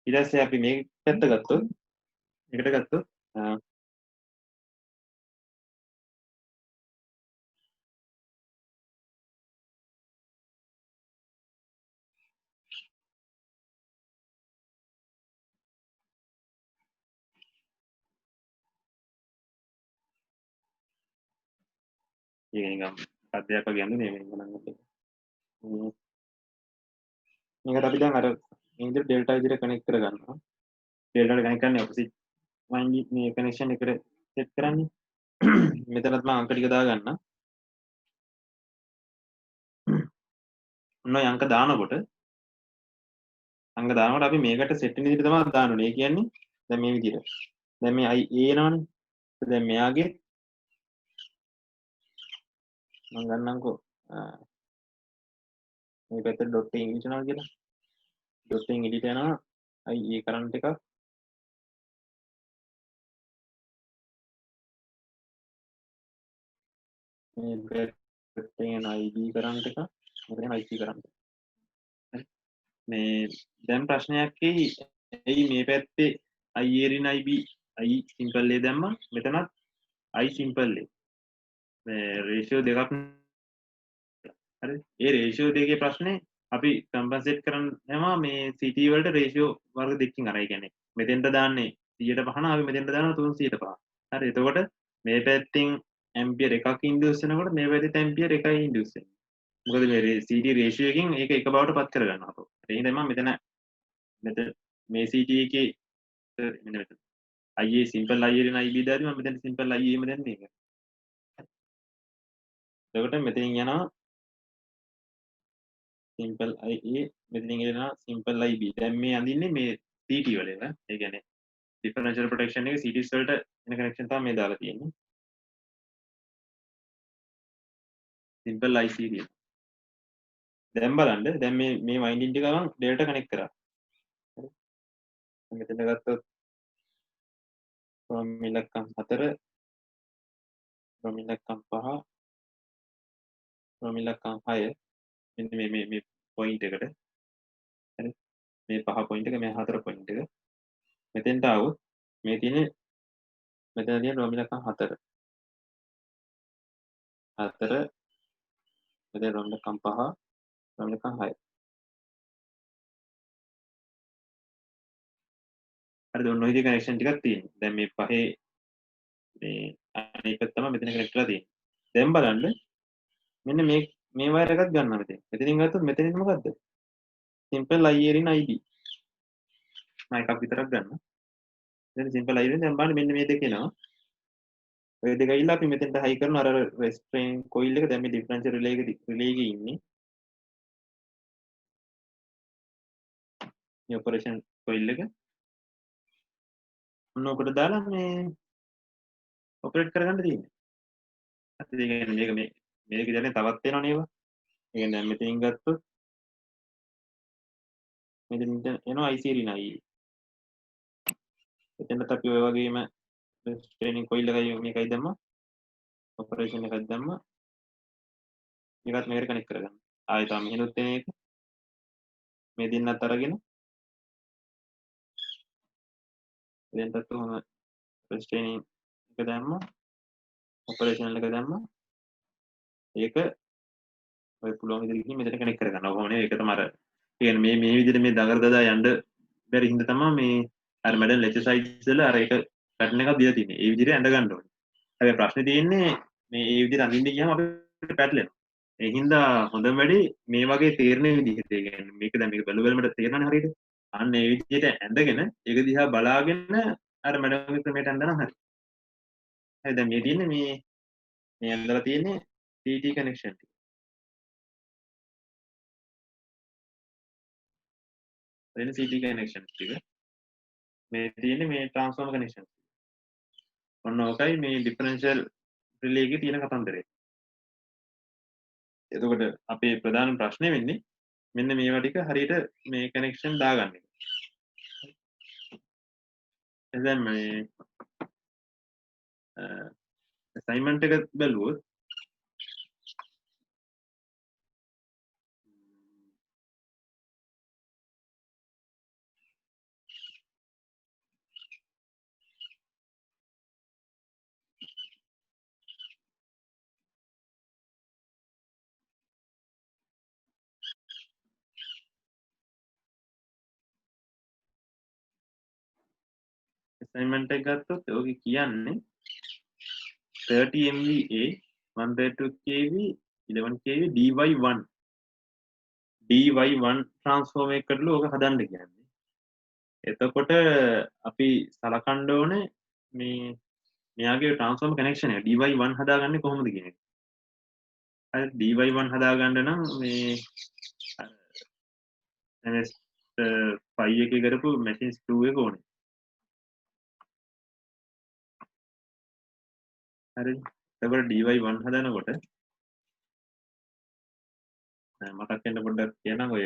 ඊට පස්සේ අපි මේ පැත්ත ගත්තොත් එකට ගත්තොත් ඒක නිකම් අධ්‍යයපක කියන්නේ නෙමෙයි ගණන් ගන්න. මේකට අපි දැන් අර මේ විදිහට ඩෙල්ටා විදිහට කනෙක්ට් කරගන්නවා. ඩෙල්ටාට කනෙක්ට් කරන්නේ ඔපොසිට් වයින්ඩින් මේ කනෙක්ෂන් එකට සෙට් කරන්නේ. මෙතනත් මම අංක ටික දාගන්න. ඔන්න ඔය අංක දානකොට අපි මේකට සෙට් වෙන විදිහට තමයි දාන්න ඕනේ. ඒ කියන්නේ දැන් මේ විදිහට. දැන් මේ IA එනවනේ. දැන් මෙයාගේ මම ගන්නම්කෝ මේ පැත්තට ඩොට් එකකින් ඉලිටනවා කියලා. ඩොට් එකකින් ඉලිට යනවා IA කරන්ට් එකක්. මේ පැත්තෙන් යන IB කරන්ට් එකක්. මෙතන IC කරන්ට් එක. හරි. මේ දැන් ප්‍රශ්නයක් එයි මේ පැත්තේ IA රින් IB I සිම්පල් එක දැම්මා. මෙතනත් I සිම්පල් එක. මේ රේෂියෝ දෙකක් හරි. ඒ රේෂියෝ දෙකේ ප්‍රශ්නේ අපි කම්පන්සේට් කරනවා මේ CT වලට රේෂියෝ වර්ග දෙකකින් අරයි කියන්නේ. මෙතෙන්ට දාන්නේ 100%, අපි මෙතෙන්ට දානවා 300%. හරි. එතකොට මේ පැත්තෙන් ඇම්පියර් එකක් ඉන්ඩියුස් වෙනකොට මේ පැත්තේ ඇම්පියර් එකයි ඉන්ඩියුස් වෙන්නේ. මොකද මේ CT රේෂියෝ එකකින් ඒක එක බවට පත් කරගන්නවා අපෝ. ඒ හින්දා මම මෙතන මේ CT එකේ මෙන්න මෙතන IA සිම්පල් IA රින් IB දාදී මම මෙතන සිම්පල් IA එම දැන් මේක. එතකොට මෙතනින් යනවා සිම්පල් IA, මෙතනින් එනවා සිම්පල් IB. දැන් මේ අඳින්නේ මේ CT වල එක. ඒ කියන්නේ ඩිෆරන්ෂියල් ප්‍රොටෙක්ෂන් එක CTs වලට එන කනෙක්ෂන් තමයි මේ දාලා තියෙන්නේ. සිම්පල් IC කියන. දැන් බලන්න දැන් මේ වයින්ඩින් ටික ගමන් ඩෙල්ටා කනෙක්ට් කරා. හරි. මෙතන ගත්තොත් from ඉලක්කම් 4 from ඉලක්කම් 5 from ඉලක්කම් 6 මෙන්න මේ පොයින්ට් එකට. හරි. මේ 5 පොයින්ට් එක මේ 4 පොයින්ට් එක. මෙතෙන්ට આવොත් මේ තියෙන්නේ මෙතන තියෙන from ඉලක්කම් 4 මෙතන from ඉලක්කම් 5 from ඉලක්කම් 6. හරිද? ඔන්න ඔය විදිහේ කනෙක්ෂන් ටිකක් තියෙනවා. දැන් මේ පහේ මේ අනිත් පැත්ත තමයි මෙතන කනෙක්ට් කරලා තියෙන්නේ. දැන් බලන්න මෙන්න මේ වයර් එකක් ගන්නවා මෙතන. මෙතනින් ගත්තොත් මෙතනින් මොකද්ද? Simple IA රින් IB. මම එකක් විතරක් ගන්නවා. දැන් සිම්පල් IA රින් දැන් බලන්න මෙන්න මේ දෙක එනවා. ඔය දෙක ඇවිල්ලා අපි මෙතෙන්ට හයි කරනවා අර රෙස්ට්‍රේන් කොයිල් එක. දැන් මේ ඩිෆරන්ෂියල් රිලේ එකේ ඉන්නේ. මේ ඔපරේෂන් කොයිල් එක ඔන්න ඔකට දාලා මේ ඔපරේට් කරගන්න තියෙන්නේ. හරිද? ඒ කියන්නේ මේක ඉතින් තවත් වෙනව නේද? ඒ කියන්නේ දැන් මෙතනින් ගත්තොත් මෙතනින් එනවා i9. එතනත් අපි ඔය වගේම ස්ට්‍රේනින් කොයිල් එකයි මේකයි දැම්මා. ඔපරේෂන් එකක් දැම්මා. මේකත් මේකට කනෙක්ට් කරගන්න. ආයෙත් ආ මෙහෙනුත් එන එක මේ දෙන්නත් අරගෙන එතනටත් උහම ස්ට්‍රේනින් එක දැම්මා. ඔපරේෂන් එක දැම්මා. ඒක ඔය පුළුවන් විදිහට මෙතන කනෙක්ට් කරගන්න. ඔහොම නේ ඒක තමයි අර කියන්නේ මේ විදිහට මේ දගර දදා යන්න බැරි හින්දා තමයි මේ අර මැඩන් ලෙචර් සයිඩ්ස් වල අර ඒක පැටර්න් එකක් දීලා තියෙන්නේ. ඒ විදිහට ඇඳ ගන්න ඕනේ. හැබැයි ප්‍රශ්නේ තියෙන්නේ මේ ඒ විදිහට අඳින්න ගියාම අපිට පැටලෙනවා. ඒ හින්දා හොඳම වැඩේ මේ වගේ තේරෙන විදිහට ඒ කියන්නේ මේක දැන් මේක බැලුවලමට තේරෙනවනේ හරියට. අන්න ඒ විදිහට ඇඳගෙන ඒක දිහා බලාගෙන අර මැඩම්ගේ ක්‍රමයට ඇඳනනම් හරි. හරි දැන් මේ තියෙන්නේ මේ ඇඳලා තියෙන්නේ TT කනෙක්ෂන් ටික. එන CT කනෙක්ෂන් ටික. මේ තියෙන්නේ මේ ට්‍රාන්ස්ෆෝමර් කනෙක්ෂන්. ඔන්න ඕකයි මේ ඩිෆරෙන්ෂියල් රිලේ එකේ තියෙන කතන්දරය. එතකොට අපේ ප්‍රධාන ප්‍රශ්නේ වෙන්නේ මෙන්න මේවා ටික හරියට මේ කනෙක්ෂන් දාගන්න එක. දැන් මේ අසයින්මන්ට් එක බැලුවොත් assignment එක ගත්තොත් ඔගේ කියන්නේ 30 MVA 132 kV 11 kV DY1 transformer එකකටලු ඔක හදන්න කියන්නේ. එතකොට අපි සලකන්න ඕනේ මේ මෙයාගේ ට්‍රාන්ස්ෆෝමර් කනෙක්ෂන් එක DY1 හදාගන්නේ කොහොමද කියන එක. හරි DY1 හදාගන්න නම් මේ MS5 එකේ කරපු මැෂින් ස්ක්‍රූ එක ඕනේ. හරිද? එතකොට DY1 හදනකොට මතක් වෙන්න පොඩ්ඩක් කියනනම් ඔය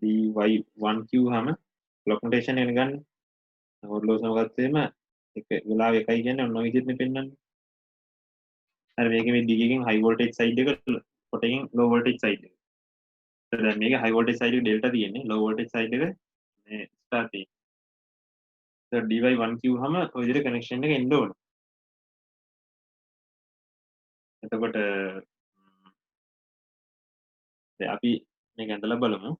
DY1 කිව්වහම ක්ලොක් නොටේෂන් එක ගන්න. ඔර්ලෝසුව ගත්තේම එක වෙලාව එකයි කියන්නේ ඔන්න ඔය විදිහට පෙන්නන්නේ. හරි මේකේ මේ දිගකින් හයි වෝල්ටේජ් සයිඩ් එක කොටකින් ලෝ වෝල්ටේජ් සයිඩ් එක. දැන් මේකේ හයි වෝල්ටේජ් සයිඩ් එක ඩෙල්ටා තියෙන්නේ ලෝ වෝල්ටේජ් සයිඩ් එක මේ ස්ටාර් තියෙන්නේ. ඒත් DY1 කිව්වහම ඔය විදිහට කනෙක්ෂන් එක එන්න ඕන. එතකොට දැන් අපි මේක ඇඳලා බලමු.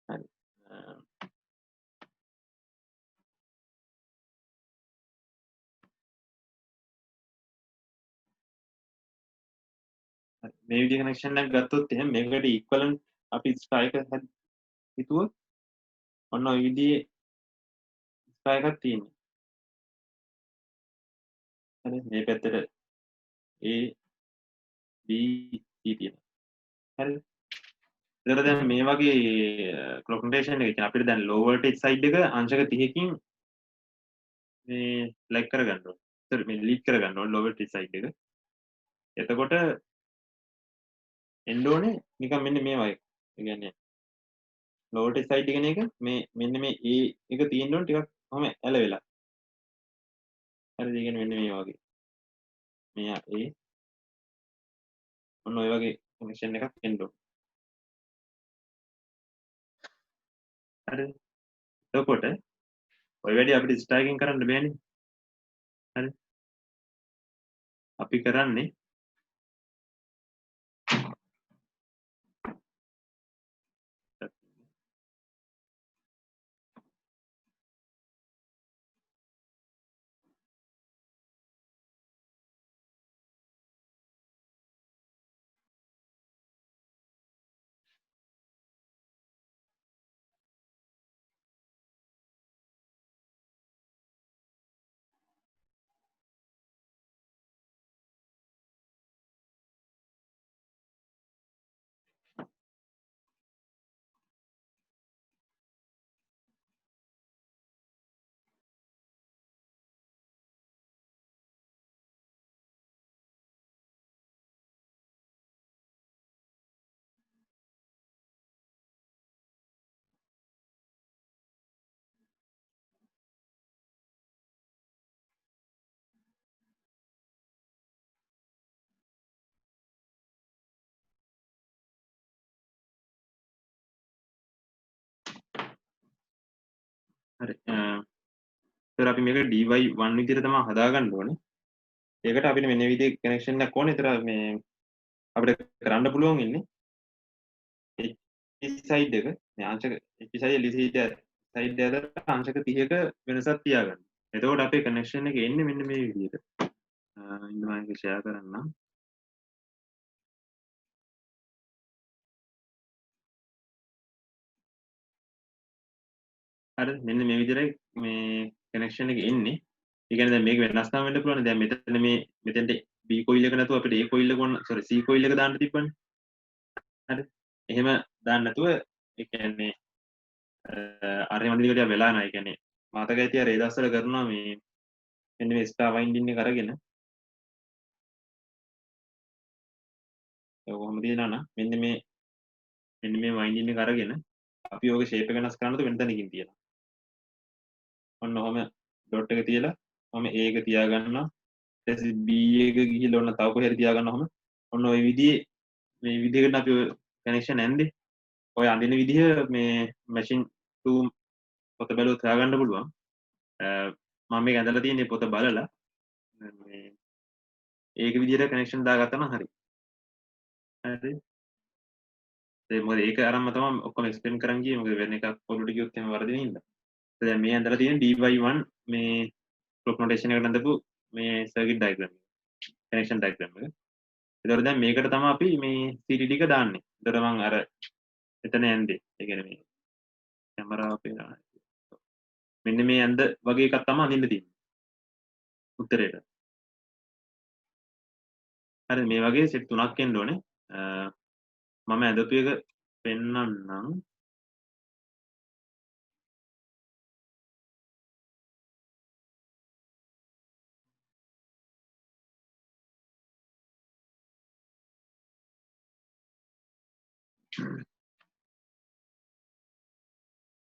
හරි. මේ විදිහ කනෙක්ෂන් එකක් ගත්තොත් එහෙනම් මේකට ඉක්වලන්ට් අපි ස්ටාර් එක හිතුවොත් ඔන්න ඔය විදිහේ ස්ටාර් එකක් තියෙනවා. හරි මේ පැත්තට A B C තියෙනවා. හරිද? ඒතර දැන් මේ වගේ ක්ලොක් නොටේෂන් එක කියන්නේ අපිට දැන් ලෝ වෝල්ටේජ් සයිඩ් එක අංශක 30කින් මේ ලැග් කරගන්න ඕනේ. සර් මේ ලීඩ් කරගන්න ඕනේ ලෝ වෝල්ටේජ් සයිඩ් එක. එතකොට එන්න ඕනේ නිකන් මෙන්න මේ වගේ. ඒ කියන්නේ ලෝ වෝල්ටේජ් සයිඩ් එකන එක මේ මෙන්න මේ A එක තියෙන්න ඕනේ ටිකක් කොහොම ඇලවෙලා. හරිද? ඒ කියන්නේ මෙන්න මේ වගේ. මෙයා A ඔන්න ඔය වගේ කනෙක්ෂන් එකක් එන්න ඕනේ. හරිද? එතකොට ඔය වැඩි අපිට ස්ටාර්කින් කරන්න බෑනේ. හරි. අපි කරන්නේ හරි ඒතර අපි මේක dy1 විදිහට තමයි හදාගන්න ඕනේ. ඒකට අපිට මෙන්න විදිහේ කනෙක්ෂන් එකක් ඕනේ. ඒතර මේ අපිට කරන්න පුළුවන් ඉන්නේ side එක මේ අංශක side LCD side එක අතර අංශක 30ක වෙනසක් තියාගන්න. එතකොට අපේ කනෙක්ෂන් එක එන්නේ මෙන්න මේ විදිහට. ඉන්න මම ඒක ෂෙයා කරන්නම්. හරි මෙන්න මේ විදිහට මේ කනෙක්ෂන් එක එන්නේ. ඒ කියන්නේ දැන් මේක වෙනස් නම් වෙන්න පුළුවන්. දැන් මෙතන මේ මෙතෙන්ට B කොයිල් එක නැතුව අපිට A කොයිල් එක ඕන sorry C කොයිල් එක දාන්න තිබ්බනේ. හරි. එහෙම දාන්න නැතුව ඒ කියන්නේ අර මන්දිරේ ටික වෙලා නැහැ. ඒ කියන්නේ මතක ඇති අර ඒ දවස්වල කරනවා මේ මෙන්න මේ ස්ටාර් වයින්ඩින් එක අරගෙන ඒක කොහොමද දිනනවා නම් මෙන්න මේ වයින්ඩින් එක අරගෙන අපි ඕකේ ෂේප් එක වෙනස් කරනකොට වෙන තැනකින් තියනවා. ඔන්න ඔහම ඩොට් එක තියලා මම A එක තියා ගන්නවා. ඊට පස්සේ B එක ගිහිල්ලා ඔන්න තව කොහේ හරි තියා ගන්නවා. ඔන්න ওই විදිහේ මේ විදිහකට අපි කනෙක්ෂන් ඇන්දේ. ඔය අඳින විදිහ මේ මැෂින් 2 පොත බැලුවොත් හොයාගන්න පුළුවන්. මම මේක ඇඳලා තියෙන්නේ පොත බලලා මේ ඒක විදිහට කනෙක්ෂන් දාගත්තා නම් හරි. හරි. ඒ මොකද ඒක අරන්ම තමයි ඔක්කොම එක්ස්ප්ලেইন කරන් ගියේ. මොකද වෙන එකක් පොඩට ගියොත් එහෙම වරදින හින්දා. දැන් මේ ඇඳලා තියෙන dy1 මේ clock notation එකට ඇඳපු මේ circuit diagram එක. connection diagram එක. ඒතකොට දැන් මේකට තමයි අපි මේ CTD එක දාන්නේ. ඒතකොට මම අර එතන ඇඳේ. ඒ කියන්නේ මේ කැමරාව පේනවා. මෙන්න මේ ඇඳ වගේ එකක් තමයි අඳින්න තියෙන්නේ. උත්තරේට. හරි මේ වගේ සෙට් තුනක් එන්න ඕනේ. මම ඇඳපු එක පෙන්නන්නම්.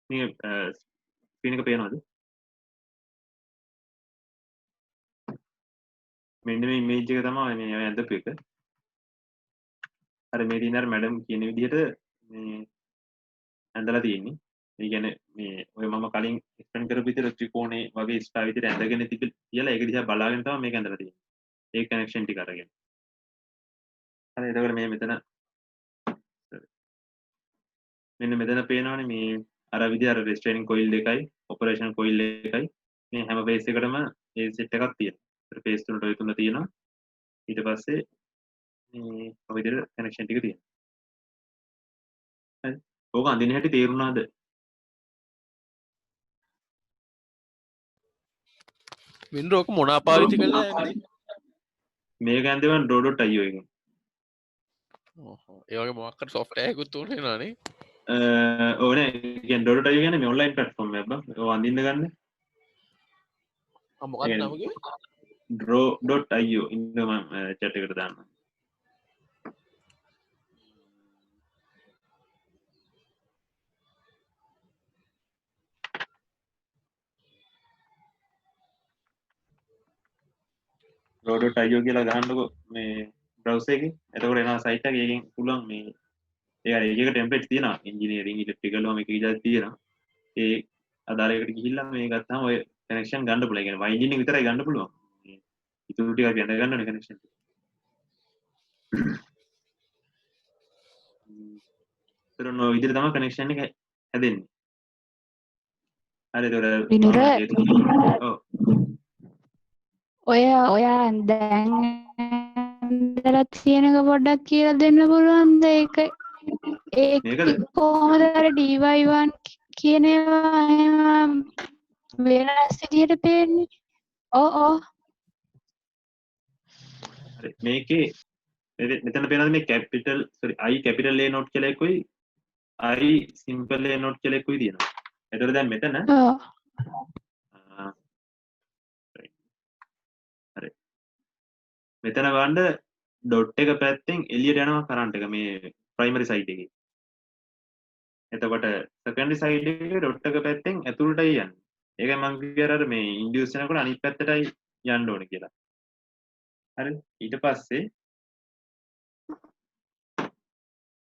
මේ ස්ක්‍රීන් එක පේනවද? මෙන්න මේ ඉමේජ් එක තමයි මේ ඇඳපු එක. අර මේ දිනර මැඩම් කියන විදිහට මේ ඇඳලා තියෙන්නේ. ඒ කියන්නේ මේ ඔය මම කලින් එක්ස්ප්ලেইন කරපු විදිහට ත්‍රිකෝණේ වගේ ස්ටාර් විදිහට ඇඳගෙන තියලා ඒක දිහා බලාගෙන තමයි මේක ඇඳලා තියෙන්නේ. ඒ කනෙක්ෂන් ටික අරගෙන. හරි එතකොට මේ මෙතන මෙන්න මෙතන පේනවනේ මේ අර විදිහ අර රෙස්ට්‍රේනින් කොයිල් එකයි ඔපරේෂන් කොයිල් එකයි මේ හැම බේස් එකකටම ඒ සෙට් එකක් තියෙනවා. ඒතර බේස් තුනට ඔය තුන තියෙනවා. ඊට පස්සේ මේ ඔය විදිහට කනෙක්ෂන් ටික තියෙනවා. හරි. ඕක අඳින හැටි තේරුණාද?
වින්ඩෝ එක මොනවා පාවිච්චි කරලා යන්නේ?
මේක ඇඳෙවන් Draw.io එකෙන්.
ඒ වගේ මොකක් හරි software එකකුත් උනේ නෑනේ.
ඕනේ කියන්නේ Draw.io කියන්නේ මේ ඔන්ලයින් ප්ලැට්ෆෝම් එකක් බං. ඔය අඳින්න ගන්න.
මොකක්ද නම කිව්වේ?
Draw.io ඉන්න මම chat එකට දාන්න. Draw.io කියලා ගහන්නකො මේ browser එකේ. එතකොට එනවා site එක. ඒකෙන් පුළුවන් මේ ඒක ටෙම්ප්ලේට් තියෙනවා. engineering electrical ඔම එක විදිහක් තියෙනවා. ඒ අදාළ එකට ගිහිල්ලා මේ ගත්තාම ඔය කනෙක්ෂන් ගන්න පුළුවන්. ඒ කියන්නේ වයින්ඩින් එක විතරයි ගන්න පුළුවන්. ඉතුරු ටික අපි අඳ ගන්න ඕනේ කනෙක්ෂන්. ඒතර නෝ විදිහට තමයි කනෙක්ෂන් එක හැදෙන්නේ. හරි ඒතර
විනුර
ඔව්
ඔයා දැන් ඇඳලා තියෙනක පොඩ්ඩක් කියලා දෙන්න පුළුවන්ද? ඒක
මේකද?
කොහොමද අර dy1 කියන ඒවා එහෙම වෙනස් විදියට පේන්නේ? ඔව්
හරි මේකේ මෙතන පේනවාද මේ capital I capital A note කියලා එකකුයි I සිම්පල් A නෝට් කියලා එකකුයි තියෙනවා. ඒතර දැන් මෙතන හරි මෙතන බලන්න ඩොට් එක පැත්තෙන් එළියට යනවා කරන්ට් එක මේ ප්‍රයිමරි සයිඩ් එකේ. එතකොට සෙකන්ඩරි සයිඩ් එකේ ඩොට් එක පැත්තෙන් ඇතුළටයි යන්නේ. ඒකයි මම කිව්වේ අර මේ ඉන්ඩියුස් වෙනකොට අනිත් පැත්තටයි යන්න ඕනේ කියලා. හරි ඊට පස්සේ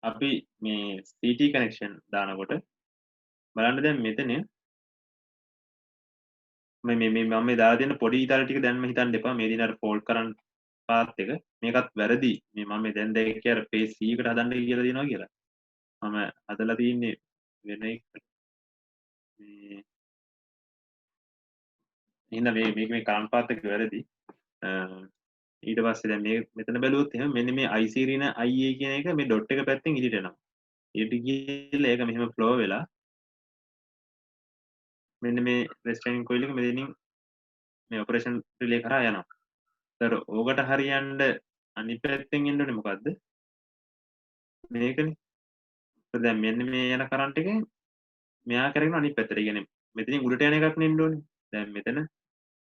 අපි මේ CT කනෙක්ෂන් දානකොට බලන්න දැන් මෙතන මේ මම දාලා තියෙන පොඩි ඉතාල ටික දැන්ම හිතන්න එපා මේ දින අර ෆෝල්ඩ් කරන්න පාත් එක මේකත් වැරදි මේ මම දැන් දැක්කේ අර පේජ් C එකට හදන්න කියලා දෙනවා කියලා මම හදලා තියන්නේ වෙන එක මේ එහෙනම් මේ කරන්ට් පාත් එක වැරදි ඊට පස්සේ දැන් මේ මෙතන බැලුවොත් එහෙනම් මෙන්න මේ I සිරින IA කියන එක මේ ඩොට් එක පැත්තෙන් ඉදිරියට එනවා ඊට ගිහලා ඒක මෙහෙම ෆ්ලෝ වෙලා මෙන්න මේ රෙස්ට්‍රේනින් කොයිල් එක මෙතනින් මේ ඔපරේෂන් රිලේ කරා යනවා. ඒතර ඕකට හරියන්න අනිත් පැත්තෙන් එන්න ඕනේ මොකද්ද? මේකනේ. ඒතර දැන් මෙන්න මේ යන කරන්ට් එකෙන් මෙයා කරගෙන අනිත් පැත්තට. ඒ කියන්නේ මෙතනින් උඩට යන එකක් නෙන්න ඕනේ. දැන් මෙතන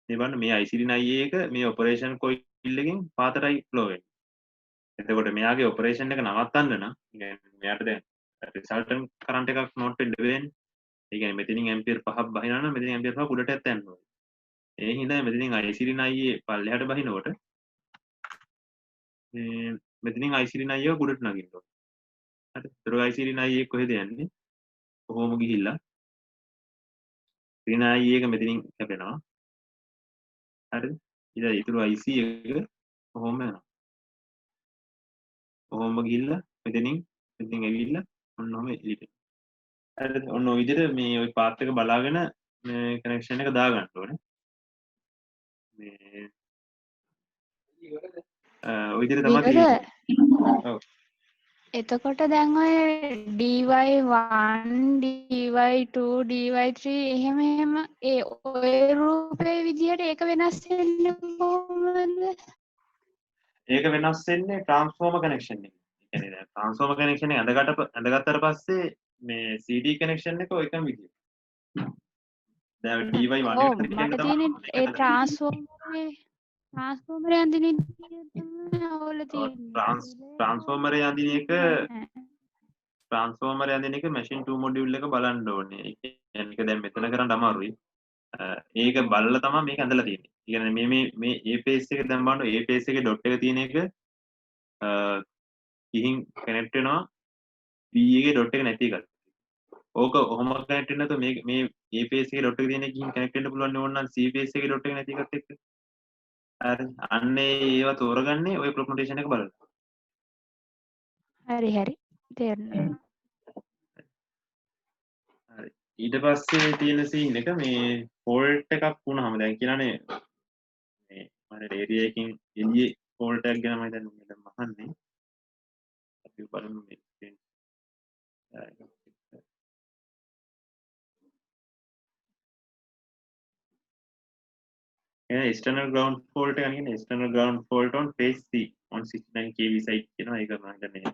මේ බලන්න මේ IC9IA එක මේ ඔපරේෂන් කොයිල් එකෙන් පාතටයි ෆ්ලෝ වෙන්නේ. එතකොට මෙයාගේ ඔපරේෂන් එක නවත්තන්න නම් මෙයාට දැන් රිසල්ටන්ට් කරන්ට් එකක් නෝට් වෙන්න වෙන්නේ. ඒ කියන්නේ මෙතනින් ඇම්පියර් 5ක් බහිනවා නම් මෙතනින් ඇම්පියර් 5 උඩට යන්න ඕනේ. ඒ හින්දා මෙතනින් IC9IA පල්ලෙහාට බහිනකොට මේ මෙතනින් IC9IA උඩට නගින්න ඕනේ. හරි. ඒතර IC9IA කොහෙද යන්නේ? කොහොම ගිහිල්ලා IC9IA එක මෙතනින් කැපෙනවා. හරිද? ඊට IC එක කොහොම යනවා. කොහොම ගිහිල්ලා මෙතනින් ඇවිල්ලා ඔන්න ඔහම එළියට. හරිද? ඔන්න ඔය විදිහට මේ ওই පාත් එක බලාගෙන මේ කනෙක්ෂන් එක දාගන්න ඕනේ. මේ ඔය විදිහට තමයි තියෙන්නේ. ඔව්.
එතකොට දැන් ඔය dy1 dy2 dy3 එහෙම ඒ ඔය රූපේ විදිහට ඒක වෙනස් වෙන්නේ කොහොමද?
ඒක වෙනස් වෙන්නේ ට්‍රාන්ස්ෆෝමර් කනෙක්ෂන් එක. ඒ කියන්නේ දැන් ට්‍රාන්ස්ෆෝමර් කනෙක්ෂන් එක ඇඳගත්තට පස්සේ මේ CD කනෙක්ෂන් එක ඔය එකම විදියට. දැන් dy1
ඔව්
එකට
මට
දෙන්න
තියෙන්නේ ඒ
තමයි
ට්‍රාන්ස්ෆෝමරේ අඳින තමයි ඕල තියෙන්නේ.
ට්‍රාන්ස්ෆෝමරේ අඳින එක මැෂින් 2 මොඩියුල් එක බලන්න ඕනේ. ඒ කියන්නේ ඒක දැන් මෙතන කරන්න අමාරුයි. ඒක බලලා තමයි මේක ඇඳලා තියෙන්නේ. ඒ කියන්නේ මේ A phase එක දැන් බලන්න A phase එකේ ඩොට් එක තියෙන එක ගිහින් කනෙක්ට් වෙනවා B එකේ ඩොට් එක නැති එකට. ඕක ඔහොම කනෙක්ට් වෙන්නේ නැතුව මේ A phase එකේ ඩොට් එක තියෙන එක ගිහින් කනෙක්ට් වෙන්න පුළුවන් ඕන නම් C phase එකේ ඩොට් එක නැති එකත් එක්ක. හරි. අන්නේ ඒවා තෝරගන්නේ ওই ප්‍රොපොටේෂන් එක බලලා.
හරි හරි තේරුණා.
හරි. ඊට පස්සේ තියෙන සීන් එක මේ ෆෝල්ට් එකක් වුණාම දැන් කියලානේ මේ මම රේඩියෝ එකකින් එළියේ ෆෝල්ට් එකක් ගැන මම දැන් අහන්නේ. අපි බලමු මේ external ground fault එක කියන්නේ external ground fault on phase C on 69 kV side කියනවා ඒක මම හිතන්නේ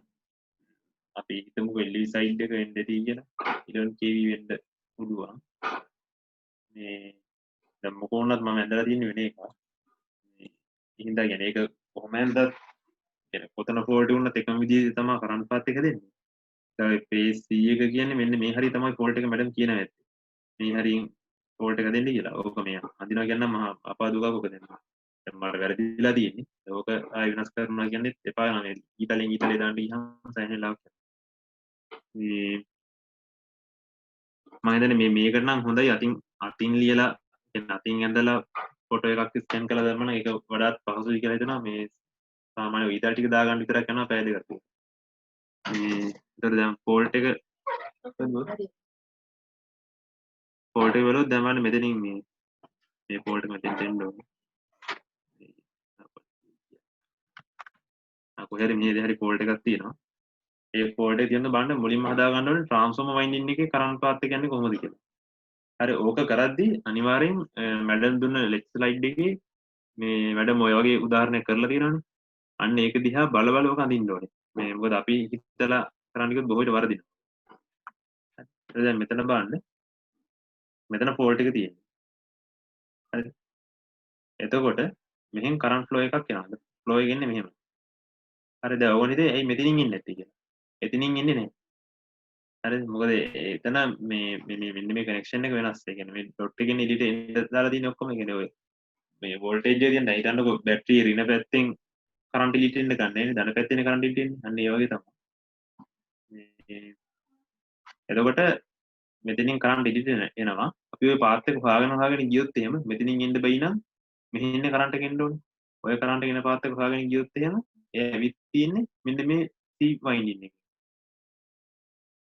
අපි හිතමු LV side එක වෙන්න ඇති කියලා 11 kV වෙන්න පුළුවන් මේ දැන් මොකෝනත් මම ඇඳලා තියෙන්නේ වෙන එකක් මේ ඉහින්දා කියන්නේ ඒක කොහොම ඇඳත් කියන්නේ කොතන fault වුණත් එකම විදිහේ තමයි කරන්ට් පාත් එක දෙන්නේ ඒ phase C එක කියන්නේ මෙන්න මේ හරිය තමයි fault එක මැඩම් කියන ඇත්තේ මේ හරියෙන් ෆෝල්ට් එක දෙන්න කියලා. ඕක මේ අඳිනවා කියන්න මහා අපාදුකක් ඔක දෙන්න. දැන් මට වැරදිලා තියෙන්නේ. ඕක ආයෙ වෙනස් කරනවා කියන්නේ එපා නේද? ඊතලෙන් දාන්න ගියාම සයින් ලාක්. මේ මම හිතන්නේ මේකට නම් හොඳයි අතින් ලියලා කියන්නේ අතින් ඇඳලා ෆොටෝ එකක් ස්කෑන් කරලා දැම්ම නම් ඒක වඩාත් පහසුයි කියලා හිතනවා. මේ සාමාන්‍ය ඊතල ටික දාගන්න විතරක් යනවා පැය දෙකක්. මේ ඒතර දැන් ෆෝල්ට් එක ෆෝල්ට් එක වලත් දැන් මම මෙතනින් මේ ෆෝල්ට් එක මෙතෙන් දෙන්න ඕනේ. කොහේ හරි මේ හරි ෆෝල්ට් එකක් තියෙනවා. ඒ ෆෝල්ට් එක තියෙන බලන්න මුලින්ම හදා ගන්න ඕනේ ට්‍රාන්ස්ෆෝමර් වයින්ඩින් එකේ කරන්ට් පාත් එක කියන්නේ කොහොමද කියලා. හරි ඕක කරද්දි අනිවාර්යෙන් මැඩම් දුන්න ලෙක්චර් ස්ලයිඩ් එකේ මේ මැඩම් ඔය වගේ උදාහරණයක් කරලා තියෙනවානේ. අන්න ඒක දිහා බල බල ඔක අඳින්න ඕනේ. මේ මොකද අපි හිතලා කරන්න කිව්වොත් බොහෝ විට වරදිනවා. හරි දැන් මෙතන බලන්න. මෙතන ෆෝල්ට් එක තියෙනවා. හරිද? එතකොට මෙහෙන් කරන්ට් ෆ්ලෝ එකක් එනවා. ෆ්ලෝ එක එන්නේ මෙහෙම. හරි දැන් ඕගොල්ලෝ හිතේ ඇයි මෙතනින් එන්නේ නැත්තේ කියලා. එතනින් එන්නේ නැහැ. හරිද? මොකද එතන මේ මෙන්න මේ කනෙක්ෂන් එක වෙනස්. ඒ කියන්නේ මේ ඩොට් එකෙන් එළියට එන්න දාලා තියෙන ඔක්කොම ඒ කියන්නේ ඔය මේ වෝල්ටේජ් එක තියෙන හිතන්නකෝ බැටරිය ඍණ පැත්තෙන් කරන්ට් එළියට එන්න ගන්න නේ ධන පැත්තෙන් කරන්ට් එළියට එන්නේ. අන්න ඒ වගේ තමයි. මේ එතකොට මෙතනින් කරන්ට් එඩිට් එනවා. අපි ওই පාත් එක හොයාගෙන ගියොත් එහෙම මෙතනින් එන්න බැයි නම් මෙහි ඉන්න කරන්ට් එක එන්න ඕනේ. ඔය කරන්ට් එක එන පාත් එක හොයාගෙන ගියොත් එහෙම ඒ ඇවිත් තියෙන්නේ මෙන්න මේ C වයින්ඩින් එක.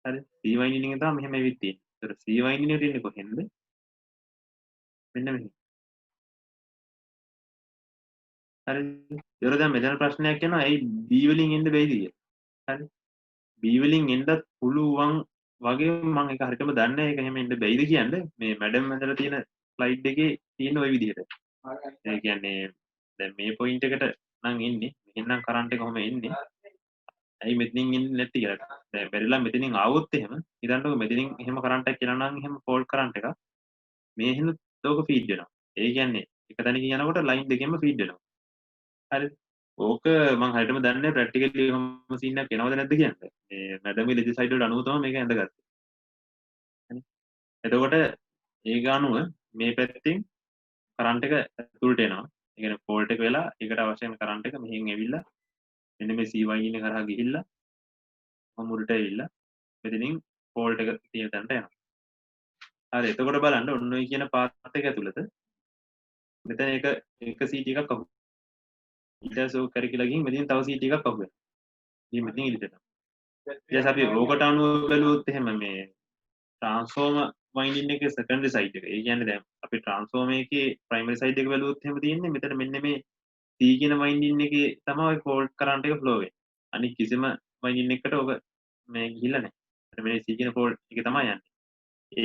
හරි. C වයින්ඩින් එක තමයි මෙහෙම ඇවිත් තියෙන්නේ. ඒතර C වයින්ඩින් එකට එන්නේ කොහෙන්ද? මෙන්න මෙහෙම. හරි. ඒතර දැන් මෙතන ප්‍රශ්නයක් එනවා ඇයි B වලින් එන්න බැයිද කියලා. හරි. B වලින් එන්නත් පුළුවන් වගේ මම ඒක හරියටම දන්නේ නැහැ. ඒක එහෙම එන්න බැයිද කියන්නේ. මේ මැඩම් ඇඳලා තියෙන ස්ලයිඩ් එකේ තියෙන ওই විදිහට. ඒ කියන්නේ දැන් මේ පොයින්ට් එකට නම් එන්නේ. මෙහෙනම් කරන්ට් එක කොහොම එන්නේ? ඇයි මෙතනින් එන්නේ නැති කියලා. දැන් බැරිලා මෙතනින් ආවොත් එහෙම හිතන්නකෝ මෙතනින් එහෙම කරන්ට් එකක් කියලා නම් එහෙම ෆෝල්ට් කරන්ට් එකක් මේ එහෙම ඕක ෆීඩ් වෙනවා. ඒ කියන්නේ එක තැනකින් යනකොට ලයින් දෙකෙන්ම ෆීඩ් වෙනවා. හරිද? ඕක මම හරියටම දන්නේ නැහැ ප්‍රැක්ටිකලි එහෙම සීන් එකක් එනවද නැද්ද කියන්නේ. මේ මැඩම් ඉලි සයිඩ් වලට අනුව තමයි මේක ඇඳගත්තේ. හරි. එතකොට ඒක අනුව මේ පැත්තෙන් කරන්ට් එක ඇතුළට එනවා. ඒ කියන්නේ ෆෝල්ට් එක වෙලා ඒකට අවශ්‍ය වෙන කරන්ට් එක මෙහෙන් ඇවිල්ලා මෙන්න මේ C වයින් එක කරා ගිහිල්ලා මම උඩට ඇවිල්ලා මෙතනින් ෆෝල්ට් එක තියෙන තැනට යනවා. හරි. එතකොට බලන්න ඔන්න ඔය කියන පාත් එක ඇතුළත මෙතන එක CT එකක් අහු. ඊට පස්සේ ඔක කර කියලා ගිහින් මෙතනින් තව CT එකක් අහු වෙනවා. ඉතින් මෙතනින් එළියට එනවා. ඊට පස්සේ අපි ඕකට අනුව බැලුවොත් එහෙම මේ ට්‍රාන්ස්ෆෝමර් වයින්ඩින් එකේ සෙකන්ඩරි සයිඩ් එක. ඒ කියන්නේ දැන් අපි ට්‍රාන්ස්ෆෝමර් එකේ ප්‍රයිමරි සයිඩ් එක බැලුවොත් එහෙම තියෙන්නේ මෙතන මෙන්න මේ C කියන වයින්ඩින් එකේ තමයි ෆෝල්ට් කරන්ට් එක ෆ්ලෝ වෙන්නේ. අනිත් කිසිම වයින්ඩින් එකකට ඔක මේ ගිහිල්ලා නැහැ. මේ C කියන ෆෝල්ට් එක තමයි යන්නේ.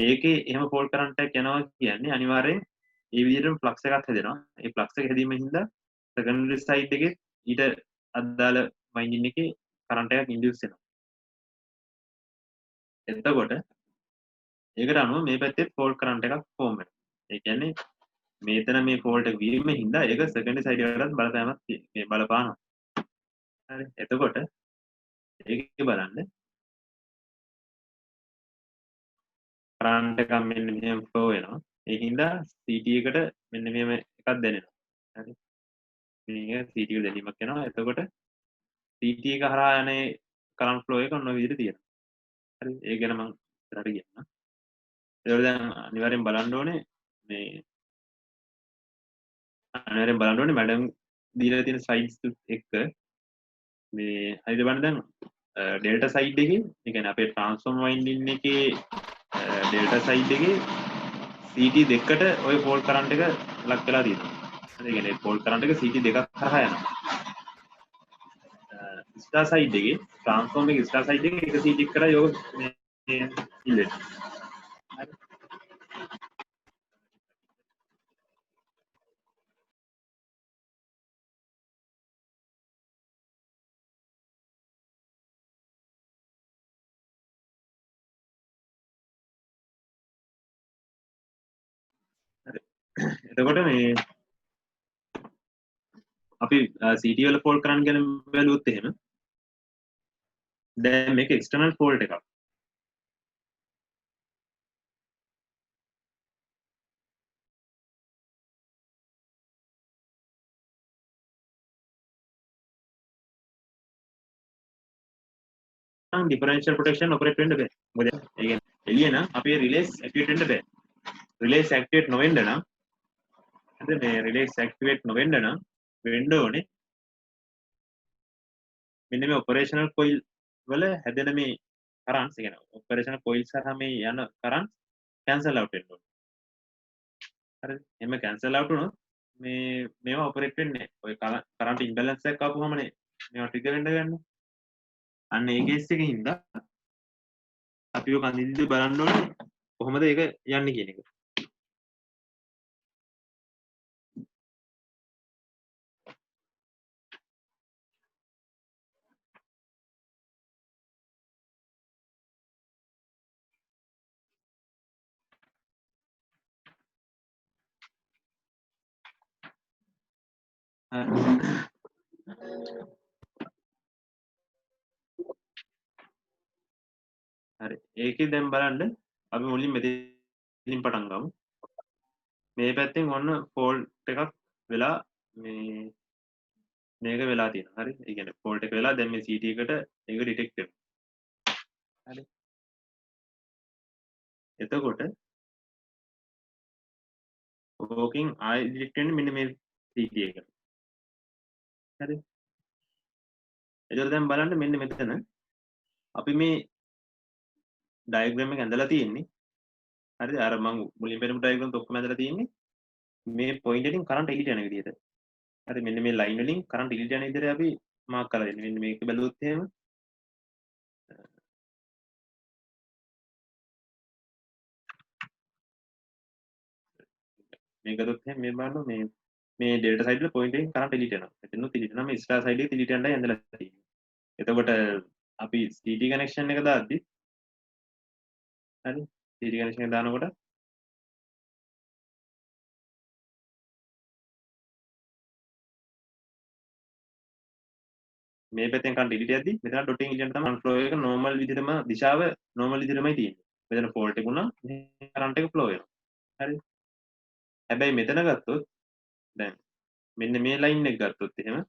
ඒකේ එහෙම ෆෝල්ට් කරන්ට් එකක් යනවා කියන්නේ අනිවාර්යෙන් මේ විදිහටම ෆ්ලක්ස් එකක් හැදෙනවා. ඒ ෆ්ලක්ස් එක හැදීමෙන් හින්දා සෙකන්ඩරි සයිඩ් එකේ ඊට අදාළ වයින්ඩින් එකේ කරන්ට් එකක් ඉන්ඩියුස් වෙනවා. එතකොට ඒකට අනුව මේ පැත්තේ ෆෝල්ට් කරන්ට් එකක් ෆෝම් වෙනවා. ඒ කියන්නේ මේතන මේ ෆෝල්ට් එක වීමෙන් හින්දා ඒක සෙකන්ඩරි සයිඩ් එකටත් බලපෑමක් මේ බලපානවා. හරි. එතකොට ඒකේ බලන්න කරන්ට් එකක් මෙන්න මෙහෙම ෆ්ලෝ වෙනවා. ඒ හින්දා CT එකට මෙන්න මෙහෙම එකක් දැනෙනවා. හරි. මේක CT එකට දැනීමක් වෙනවා. එතකොට CT එක හරහා යන්නේ කරන්ට් ෆ්ලෝ එක ඔන්න ඔය විදිහට තියෙනවා. හරි. ඒ ගැන මම ඉස්සරහට කියන්නම්. ඒවල දැන් අනිවාර්යෙන් බලන්න ඕනේ මැඩම් දීලා තියෙන ස්ලයිඩ්ස් එක මේ හරිද බලන්න දැන් ඩෙල්ටා සයිඩ් එකේ ඒ කියන්නේ අපේ ට්‍රාන්ස්ෆෝර්ම් වයින්ඩින් එකේ ඩෙල්ටා සයිඩ් එකේ CT දෙකට ওই ෆෝල්ට් කරන්ට් එක ලක් වෙලා තියෙනවා. ඒ කියන්නේ ෆෝල්ට් කරන්ට් එක CT දෙකක් හරහා යනවා. ස්ටාර් සයිඩ් එකේ ට්‍රාන්ස්ෆෝර්ම් එකේ ස්ටාර් සයිඩ් එකේ එක CT එකකට යෝග මේ ඉල්ලෙන්න. හරි. එතකොට මේ අපි CT වල ෆෝල්ට් කරන්න ගැන බැලුවොත් එහෙම දැන් මේක එක්ස්ටර්නල් ෆෝල්ට් එකක්. ඩිෆරන්ෂියල් ප්‍රොටෙක්ෂන් ඔපරේට් වෙන්න බෑ. මොකද ඒ කියන්නේ එළිය නම් අපේ රිලේස් ඇක්ටිවේට් වෙන්න බෑ. රිලේස් ඇක්ටිවේට් නොවෙන්න නම් හරිද මේ රිලේස් ඇක්ටිවේට් නොවෙන්න නම් වෙන්න ඕනේ මෙන්න මේ ඔපරේෂනල් කොයිල් වල හැදෙන මේ කරන්ට්ස් ඒ කියන්නේ ඔපරේෂනල් කොයිල්ස් හරහා මේ යන කරන්ට්ස් කැන්සල් අවුට් වෙන්න ඕනේ. හරිද? එහෙම කැන්සල් අවුට් වුණොත් මේවා ඔපරේට් වෙන්නේ නැහැ. ඔය කරන්ට් ඉම්බැලන්ස් එකක් ආපුවමනේ මේවා ට්‍රිගර් වෙන්න ගන්නේ. අන්න ඒ කේස් එකකින් හින්දා අපි ඔය කන්දින්ද බලන්න ඕනේ කොහොමද ඒක යන්නේ කියන එක. හරි. ඒකේ දැන් බලන්න අපි මුලින් මෙතනින් පටන් ගමු. මේ පැත්තෙන් ඔන්න ෆෝල්ට් එකක් වෙලා මේක වෙලා තියෙනවා. හරි. ඒ කියන්නේ ෆෝල්ට් එක වෙලා දැන් මේ CT එකට ඒක ඩිටෙක්ට් වෙනවා. හරි. එතකොට ඕකෙන් ආයෙ ඉදිරියට එන්නේ මෙන්න මේ CT එකට. හරි. එතකොට දැන් බලන්න මෙන්න මෙතන අපි මේ ඩයග්‍රෑම් එක ඇඳලා තියෙන්නේ. හරිද? අර මම මුලින් පෙන්නපු ඩයග්‍රෑම් ඔක්කොම ඇඳලා තියෙන්නේ මේ පොයින්ට් එකෙන් කරන්ට් එළියට යන විදිහට. හරි මෙන්න මේ ලයින් වලින් කරන්ට් එළියට යන විදිහට අපි මාක් කරලා දෙන්නේ. මෙන්න මේක බැලුවොත් එහෙම මේක ගත්තොත් එහෙම මේ බලන්න මේ ඩෙල්ටා සයිඩ් වල පොයින්ට් එකෙන් කරන්ට් එළියට යනවා. එතනොත් එළියට යනවා. මේ ස්ටාර් සයිඩ් එකේ එළියට යන්නයි ඇඳලා තියෙන්නේ. එතකොට අපි CT කනෙක්ෂන් එක දාද්දි හරි CT කනෙක්ෂන් එක දානකොට මේ පැත්තෙන් කරන්ට් එළියට යද්දි මෙතන ඩොට් එකෙන් එළියට තමයි ෆ්ලෝ එක නෝමල් විදිහටම දිශාව නෝමල් විදිහටමයි තියෙන්නේ. මෙතන ෆෝල්ට් එක වුණා කරන්ට් එක ෆ්ලෝ වෙනවා. හරි. හැබැයි මෙතන ගත්තොත් දැන් මෙන්න මේ ලයින් එක ගත්තොත් එහෙම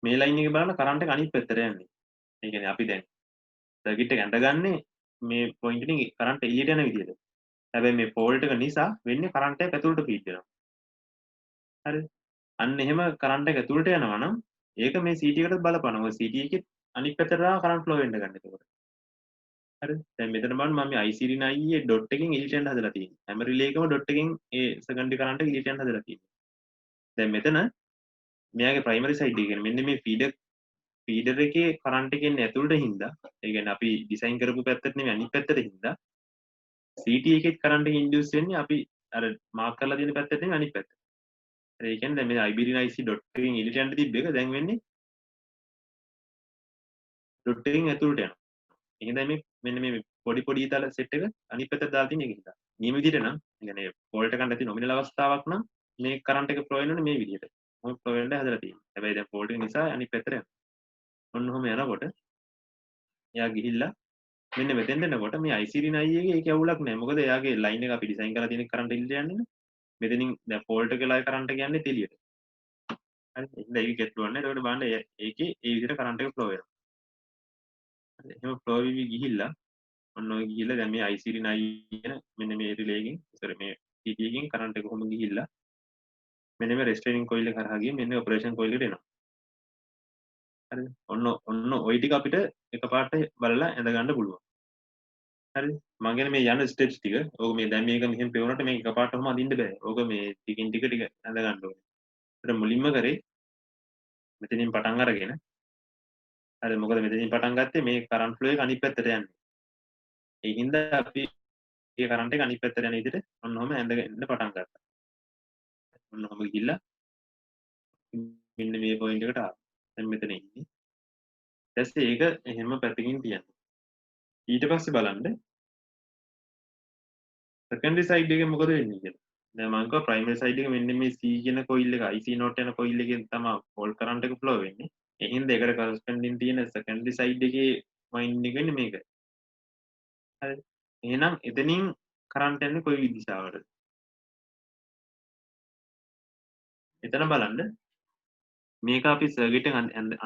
මේ ලයින් එකේ බලන්න කරන්ට් එක අනිත් පැත්තට යන්නේ. ඒ කියන්නේ අපි දැන් සර්කිට් එක ඇඳගන්නේ මේ පොයින්ට් එකෙන් කරන්ට් එළියට යන විදිහට. හැබැයි මේ ෆෝල්ට් එක නිසා වෙන්නේ කරන්ට් එක ඇතුළට ෆීඩ් වෙනවා. හරිද? අන්න එහෙම කරන්ට් එක ඇතුළට යනවා නම් ඒක මේ CT එකට බලපානවා. ඔය CT එකේ අනිත් පැත්තට කරන්ට් ෆ්ලෝ වෙන්න ගන්න එතකොට. හරිද? දැන් මෙතන බලන්න මම මේ IC9 ඩොට් එකෙන් එළියට යන්න හදලා තියෙන්නේ. හැම රිලේ එකම ඩොට් එකෙන් ඒ සෙකන්ඩරි කරන්ට් එක එළියට යන්න හදලා තියෙන්නේ. දැන් මෙතන මෙයාගේ ප්‍රයිමරි සයිඩ් එක කියන්නේ මෙන්න මේ ෆීඩර් එකේ කරන්ට් එක එන්නේ ඇතුළට හින්දා ඒ කියන්නේ අපි ඩිසයින් කරපු පැත්තට නෙමෙයි අනිත් පැත්තට හින්දා CT එකේ කරන්ට් එක ඉන්ඩියුස් වෙන්නේ අපි අර මාක් කරලා තියෙන පැත්තට නෙමෙයි අනිත් පැත්තට. ඒ කියන්නේ දැන් මේ IBD9 ඩොට් එකෙන් එළියට යන්න තිබ්බ එක දැන් වෙන්නේ ඩොට් එකෙන් ඇතුළට යනවා. එහෙනම් මේ මෙන්න මේ පොඩි පොඩි ඊතල සෙට් එක අනිත් පැත්තට දාලා තියෙන එක හින්දා. නියම විදිහට නම් ඒ කියන්නේ ෆෝල්ට් එකක් නැති නොමිනල් අවස්ථාවක් නම් මේ කරන්ට් එක ෆ්ලෝ වෙන්නේ මේ විදිහට. මොකද ෆ්ලෝ වෙන්න හදලා තියෙන්නේ. හැබැයි දැන් ෆෝල්ට් එක නිසා අනිත් පැත්තට යනවා. ඔන්න ඔහොම යනකොට එයා ගිහිල්ලා මෙන්න මෙතෙන්ට එනකොට මේ IC9 එකේ ඒක අවුලක් නැහැ. මොකද එයාගේ ලයින් එක අපි ඩිසයින් කරලා තියෙන කරන්ට් එළියට යන්නේ නේ. මෙතනින් දැන් ෆෝල්ට් එකේ ලයි කරන්ට් එක යන්නේ එළියට. හරි. එහෙනම් ඒක ගැටලුවක් නැහැ. ඒකට බලන්න ඒකේ ඒ විදිහට කරන්ට් එක ෆ්ලෝ වෙනවා. හරි. එහෙම ෆ්ලෝ වෙවි ගිහිල්ලා ඔන්න ඔය ගිහිල්ලා දැන් මේ IC9 කියන මෙන්න මේ රිලේ එකෙන් සෝරි මේ CT එකෙන් කරන්ට් එක කොහොම ගිහිල්ලා මෙන්න මේ රෙස්ට්‍රේනින් කොයිල් එක කරා ගිහින් මෙන්න ඔපරේෂන් කොයිල් එකට එනවා. හරිද? ඔන්න ওই ටික අපිට එකපාරට බලලා ඇඳ ගන්න පුළුවන්. හරිද? මම කියන්නේ මේ යන ස්ටෙප්ස් ටික. ඕක මේ දැන් මේක මෙහෙම පෙවුනට මේක එකපාරටම අදින්න බෑ. ඕක මේ ටිකින් ටික ඇඳ ගන්න ඕනේ. ඒත් මුලින්ම කරේ මෙතනින් පටන් අරගෙන හරි මොකද මෙතනින් පටන් ගත්තේ මේ කරන්ට් ෆ්ලෝ එක අනිත් පැත්තට යන්නේ. ඒ හින්දා අපි මේ කරන්ට් එක අනිත් පැත්තට යන විදිහට ඔන්න ඔහම ඇඳගෙන පටන් ගත්තා. ඔන්න ඔහම ගිහිල්ලා මෙන්න මේ පොයින්ට් එකට ආවා. දැන් මෙතන ඉන්නේ. ඊට පස්සේ ඒක එහෙම පැත්තකින් තියන්න. ඊට පස්සේ බලන්න සෙකන්ඩරි සයිඩ් එකේ මොකද වෙන්නේ කියලා. දැන් මම කිව්වා ප්‍රයිමරි සයිඩ් එක මෙන්න මේ C කියන කොයිල් එක IC නෝට් යන කොයිල් එකෙන් තමයි ෆෝල්ට් කරන්ට් එක ෆ්ලෝ වෙන්නේ. ඒ හින්දා ඒකට කරස්පොන්ඩින් තියෙන සෙකන්ඩරි සයිඩ් එකේ වයින්ඩ් එක වෙන්නේ මේක. හරිද? එහෙනම් එතනින් කරන්ට් යන්නේ කොයි දිශාවටද? එතන බලන්න මේක අපි සර්කිට් එක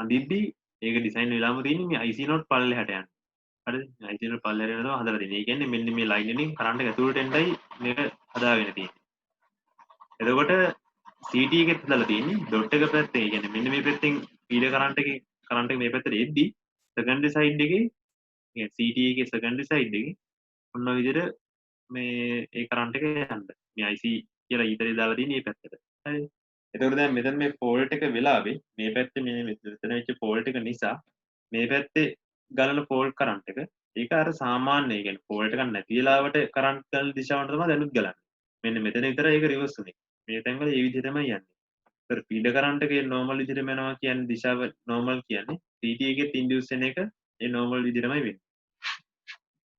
අඳිද්දි ඒක ඩිසයින් වෙලාම තියෙන්නේ මේ IC නෝට් පල්ලෙහාට යන්න. හරිද? IC නෝට් පල්ලෙහාට යනවා හදලා තියෙන්නේ. ඒ කියන්නේ මෙන්න මේ ලයින් එකෙන් කරන්ට් එක ඇතුළට එන්නයි මේක හදාගෙන තියෙන්නේ. එතකොට CT එකෙත් හදලා තියෙන්නේ ඩොට් එක පැත්තේ. ඒ කියන්නේ මෙන්න මේ පැත්තෙන් ෆීඩර් කරන්ට් එක මේ පැත්තට එද්දි සෙකන්ඩරි සයිඩ් එකේ ඒ CT එකේ සෙකන්ඩරි සයිඩ් එකේ ඔන්න ඔය විදිහට මේ ඒ කරන්ට් එක යන්න. මේ IC කියලා ඊතරේ දාලා තියෙන්නේ මේ පැත්තට. හරිද? එතකොට දැන් මෙතන මේ ෆෝල්ට් එක වෙලාවේ මේ පැත්තේ මේ මෙතන වෙච්ච ෆෝල්ට් එක නිසා මේ පැත්තේ ගලන ෆෝල්ට් කරන්ට් එක ඒක අර සාමාන්‍ය ඒ කියන්නේ ෆෝල්ට් එකක් නැති වෙලාවට කරන්ට් ගලන දිශාවට තමයි දැනුත් ගලන්නේ. මෙන්න මෙතන විතර ඒක රිවර්ස් උනේ. මේ තැන්වල මේ විදිහටමයි යන්නේ. ඒතර ෆීඩර් කරන්ට් එකේ නෝමල් විදිහටම යනවා කියන්නේ දිශාව නෝමල් කියන්නේ CT එකේ ඉන්ඩියුස් වෙන එක ඒ නෝමල් විදිහටමයි වෙන්නේ.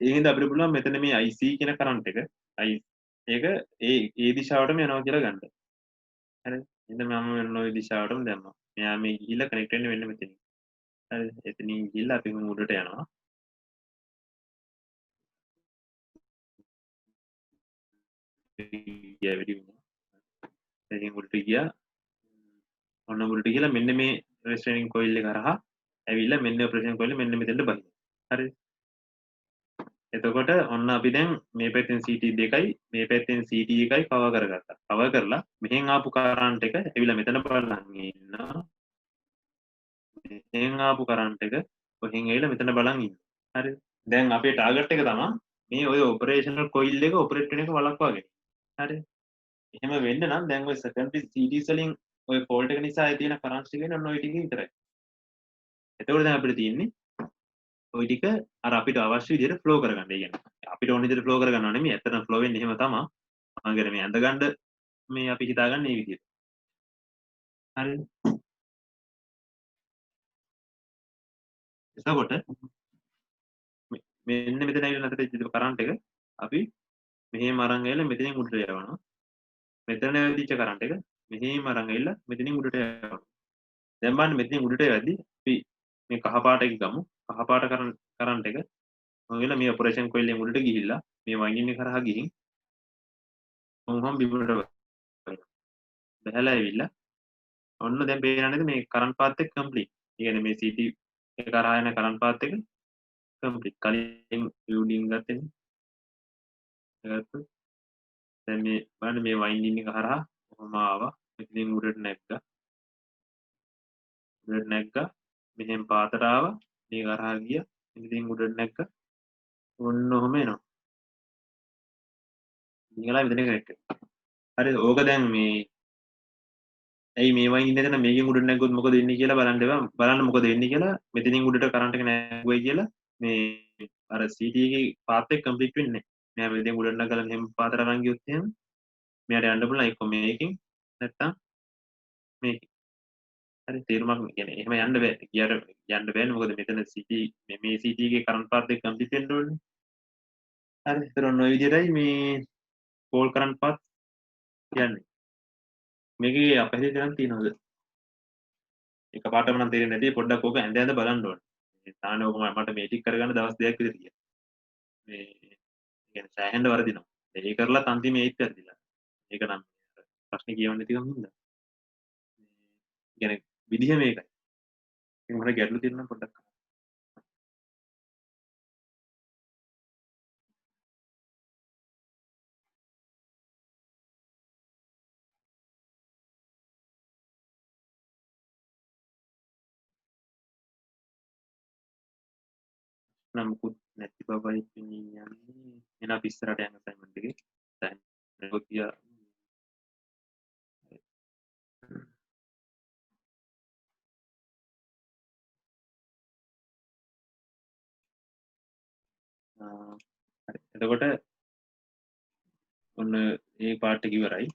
ඒ හින්දා අපිට පුළුවන් මෙතන මේ IC කියන කරන්ට් එක ඒක ඒ දිශාවටම යනවා කියලා ගන්න. හරිද? එහෙනම් මම මෙන්න ওই දිශාවටම දැම්මා. මෙයා මේ ගිහිල්ලා කනෙක්ට් වෙන්න වෙන්න මෙතනින්. හරිද? එතනින් ගිහිල්ලා අපි උඩට යනවා. ගියා වැඩි වුණා. එතනින් උඩට ගියා. ඔන්න උඩට ගිහලා මෙන්න මේ රෙස්ට්‍රේනින් කොයිල් එක හරහා ඇවිල්ලා මෙන්න ඔපරේෂන් කොයිල් මෙන්න මෙතෙන්ට බහිනවා. හරිද? එතකොට ඔන්න අපි දැන් මේ පැත්තෙන් CT දෙකයි මේ පැත්තෙන් CT එකයි කවර් කරගත්තා. කවර් කරලා මෙහෙන් ආපු කරන්ට් එක ඇවිල්ලා මෙතන බලන් ඉන්නවා. මෙහෙන් ආපු කරන්ට් එක කොහෙන් ඇවිල්ලා මෙතන බලන් ඉන්නවා. හරිද? දැන් අපේ ටාගට් එක තමයි මේ ඔය ඔපරේෂනල් කොයිල් එක ඔපරේට් වෙන එක වළක්වාගෙන. හරිද? එහෙම වෙන්න නම් දැන් ඔය සෙකන්ඩරි CDs වලින් ඔය ෆෝල්ට් එක නිසා ඇති වෙන කරන්ට්ස් ටික වෙන ඔන්න ඔය ටික විතරයි. එතකොට දැන් අපිට තියෙන්නේ ඔය ටික අර අපිට අවශ්‍ය විදිහට ෆ්ලෝ කරගන්න. ඒ කියන්නේ අපිට ඕන විදිහට ෆ්ලෝ කරගන්නව නෙමෙයි. ඇත්තටම ෆ්ලෝ වෙන්නේ එහෙම තමයි. මම කියන්නේ මේ ඇඳගන්න මේ අපි හිතාගන්නේ මේ විදිහට. හරිද? එතකොට මෙන්න මෙතන ඇවිල්ලා නැතර ඉච්ච කරන්ට් එක අපි මෙහෙම අරන් ඇවිල්ලා මෙතනින් උඩට යවනවා. මෙතන ඇවිදිච්ච කරන්ට් එක මෙහෙම අරන් ඇවිල්ලා මෙතනින් උඩට යවනවා. දැන් බලන්න මෙතනින් උඩට යවද්දි අපි මේ කහ පාට එක ගමු. කහ පාට කරන්ට් එක මොකද මේ ඔපරේෂන් කොයිල් එකෙන් උඩට ගිහිල්ලා මේ වයින්ඩින් එක කරා ගිහින් මොහොම බිමට බහැලා ඇවිල්ලා ඔන්න දැන් පේන්නේ නේද මේ කරන්ට් පාත් එක කම්ප්ලීට්. ඒ කියන්නේ මේ CT එක කරා යන කරන්ට් පාත් එක කම්ප්ලීට්. කලින් රියුඩින් ගත්තේ දැන් මේ බලන්න මේ වයින්ඩින් එක හරහා කොහොම ආවා. මෙතනින් උඩට නැග්ගා. උඩට නැග්ගා. මෙහෙන් පාතට ආවා. මේ කරහා ගියා. මෙතනින් උඩට නැග්ගා. ඔන්න ඔහම එනවා. ඉංගලා මෙතන කනෙක්ට්. හරිද? ඕක දැන් මේ ඇයි මේ වයින් ඉඳගෙන මේකෙන් උඩට නැග්ගොත් මොකද වෙන්නේ කියලා බලන්න එපා. බලන්න මොකද වෙන්නේ කියලා. මෙතනින් උඩට කරන්ට් එක නැගුවයි කියලා මේ අර CT එකේ පාත් එක කම්ප්ලීට් වෙන්නේ නැහැ. මෙයා මෙතෙන් උඩට නැගලා මෙහෙම පාතට අරන් ගියොත් එහෙම මෙයාට යන්න පුළුවන් එක්ක මේකෙන් නැත්තම් මේකෙන්. හරි තේරුමක් කියන්නේ එහෙම යන්න බෑ. කියාර යන්න බෑනේ. මොකද මෙතන CT මේ CT එකේ කරන්ට් පාත් එක කම්ප්ලීට් වෙන්න ඕනේ. හරි. ඒතර ඔන්න ඔය විදිහටයි මේ පෝල් කරන්ට් පාත් කියන්නේ. මේකේ අපහැදිලි කරන් තියනවද? එකපාරටම නම් තේරෙන්නේ නැති පොඩ්ඩක් ඕක ඇඳ ඇඳ බලන්න ඕනේ. මේ තාන ඕක මට මේ ටික කරගන්න දවස් දෙකක් විතර ගියා. මේ කියන්නේ සෑහෙන්න වරදිනවා. ඒ කරලා අන්තිමේ ඒත් වැරදිලා. ඒක නම් ප්‍රශ්නේ කියවන්න නැතිකම හින්දා. මේ කියන්නේ විදිහ මේකයි. ඉතින් මට ගැටලු තියෙනවා පොඩ්ඩක්. නම් මුකුත් නැති බවයි පෙනී යන්නේ. එන අපි ඉස්සරහට යන අසයින්මන්ට් එකේ දැන් ගියා. හරි. එතකොට ඔන්න ඒ පාර්ට් එක ඉවරයි.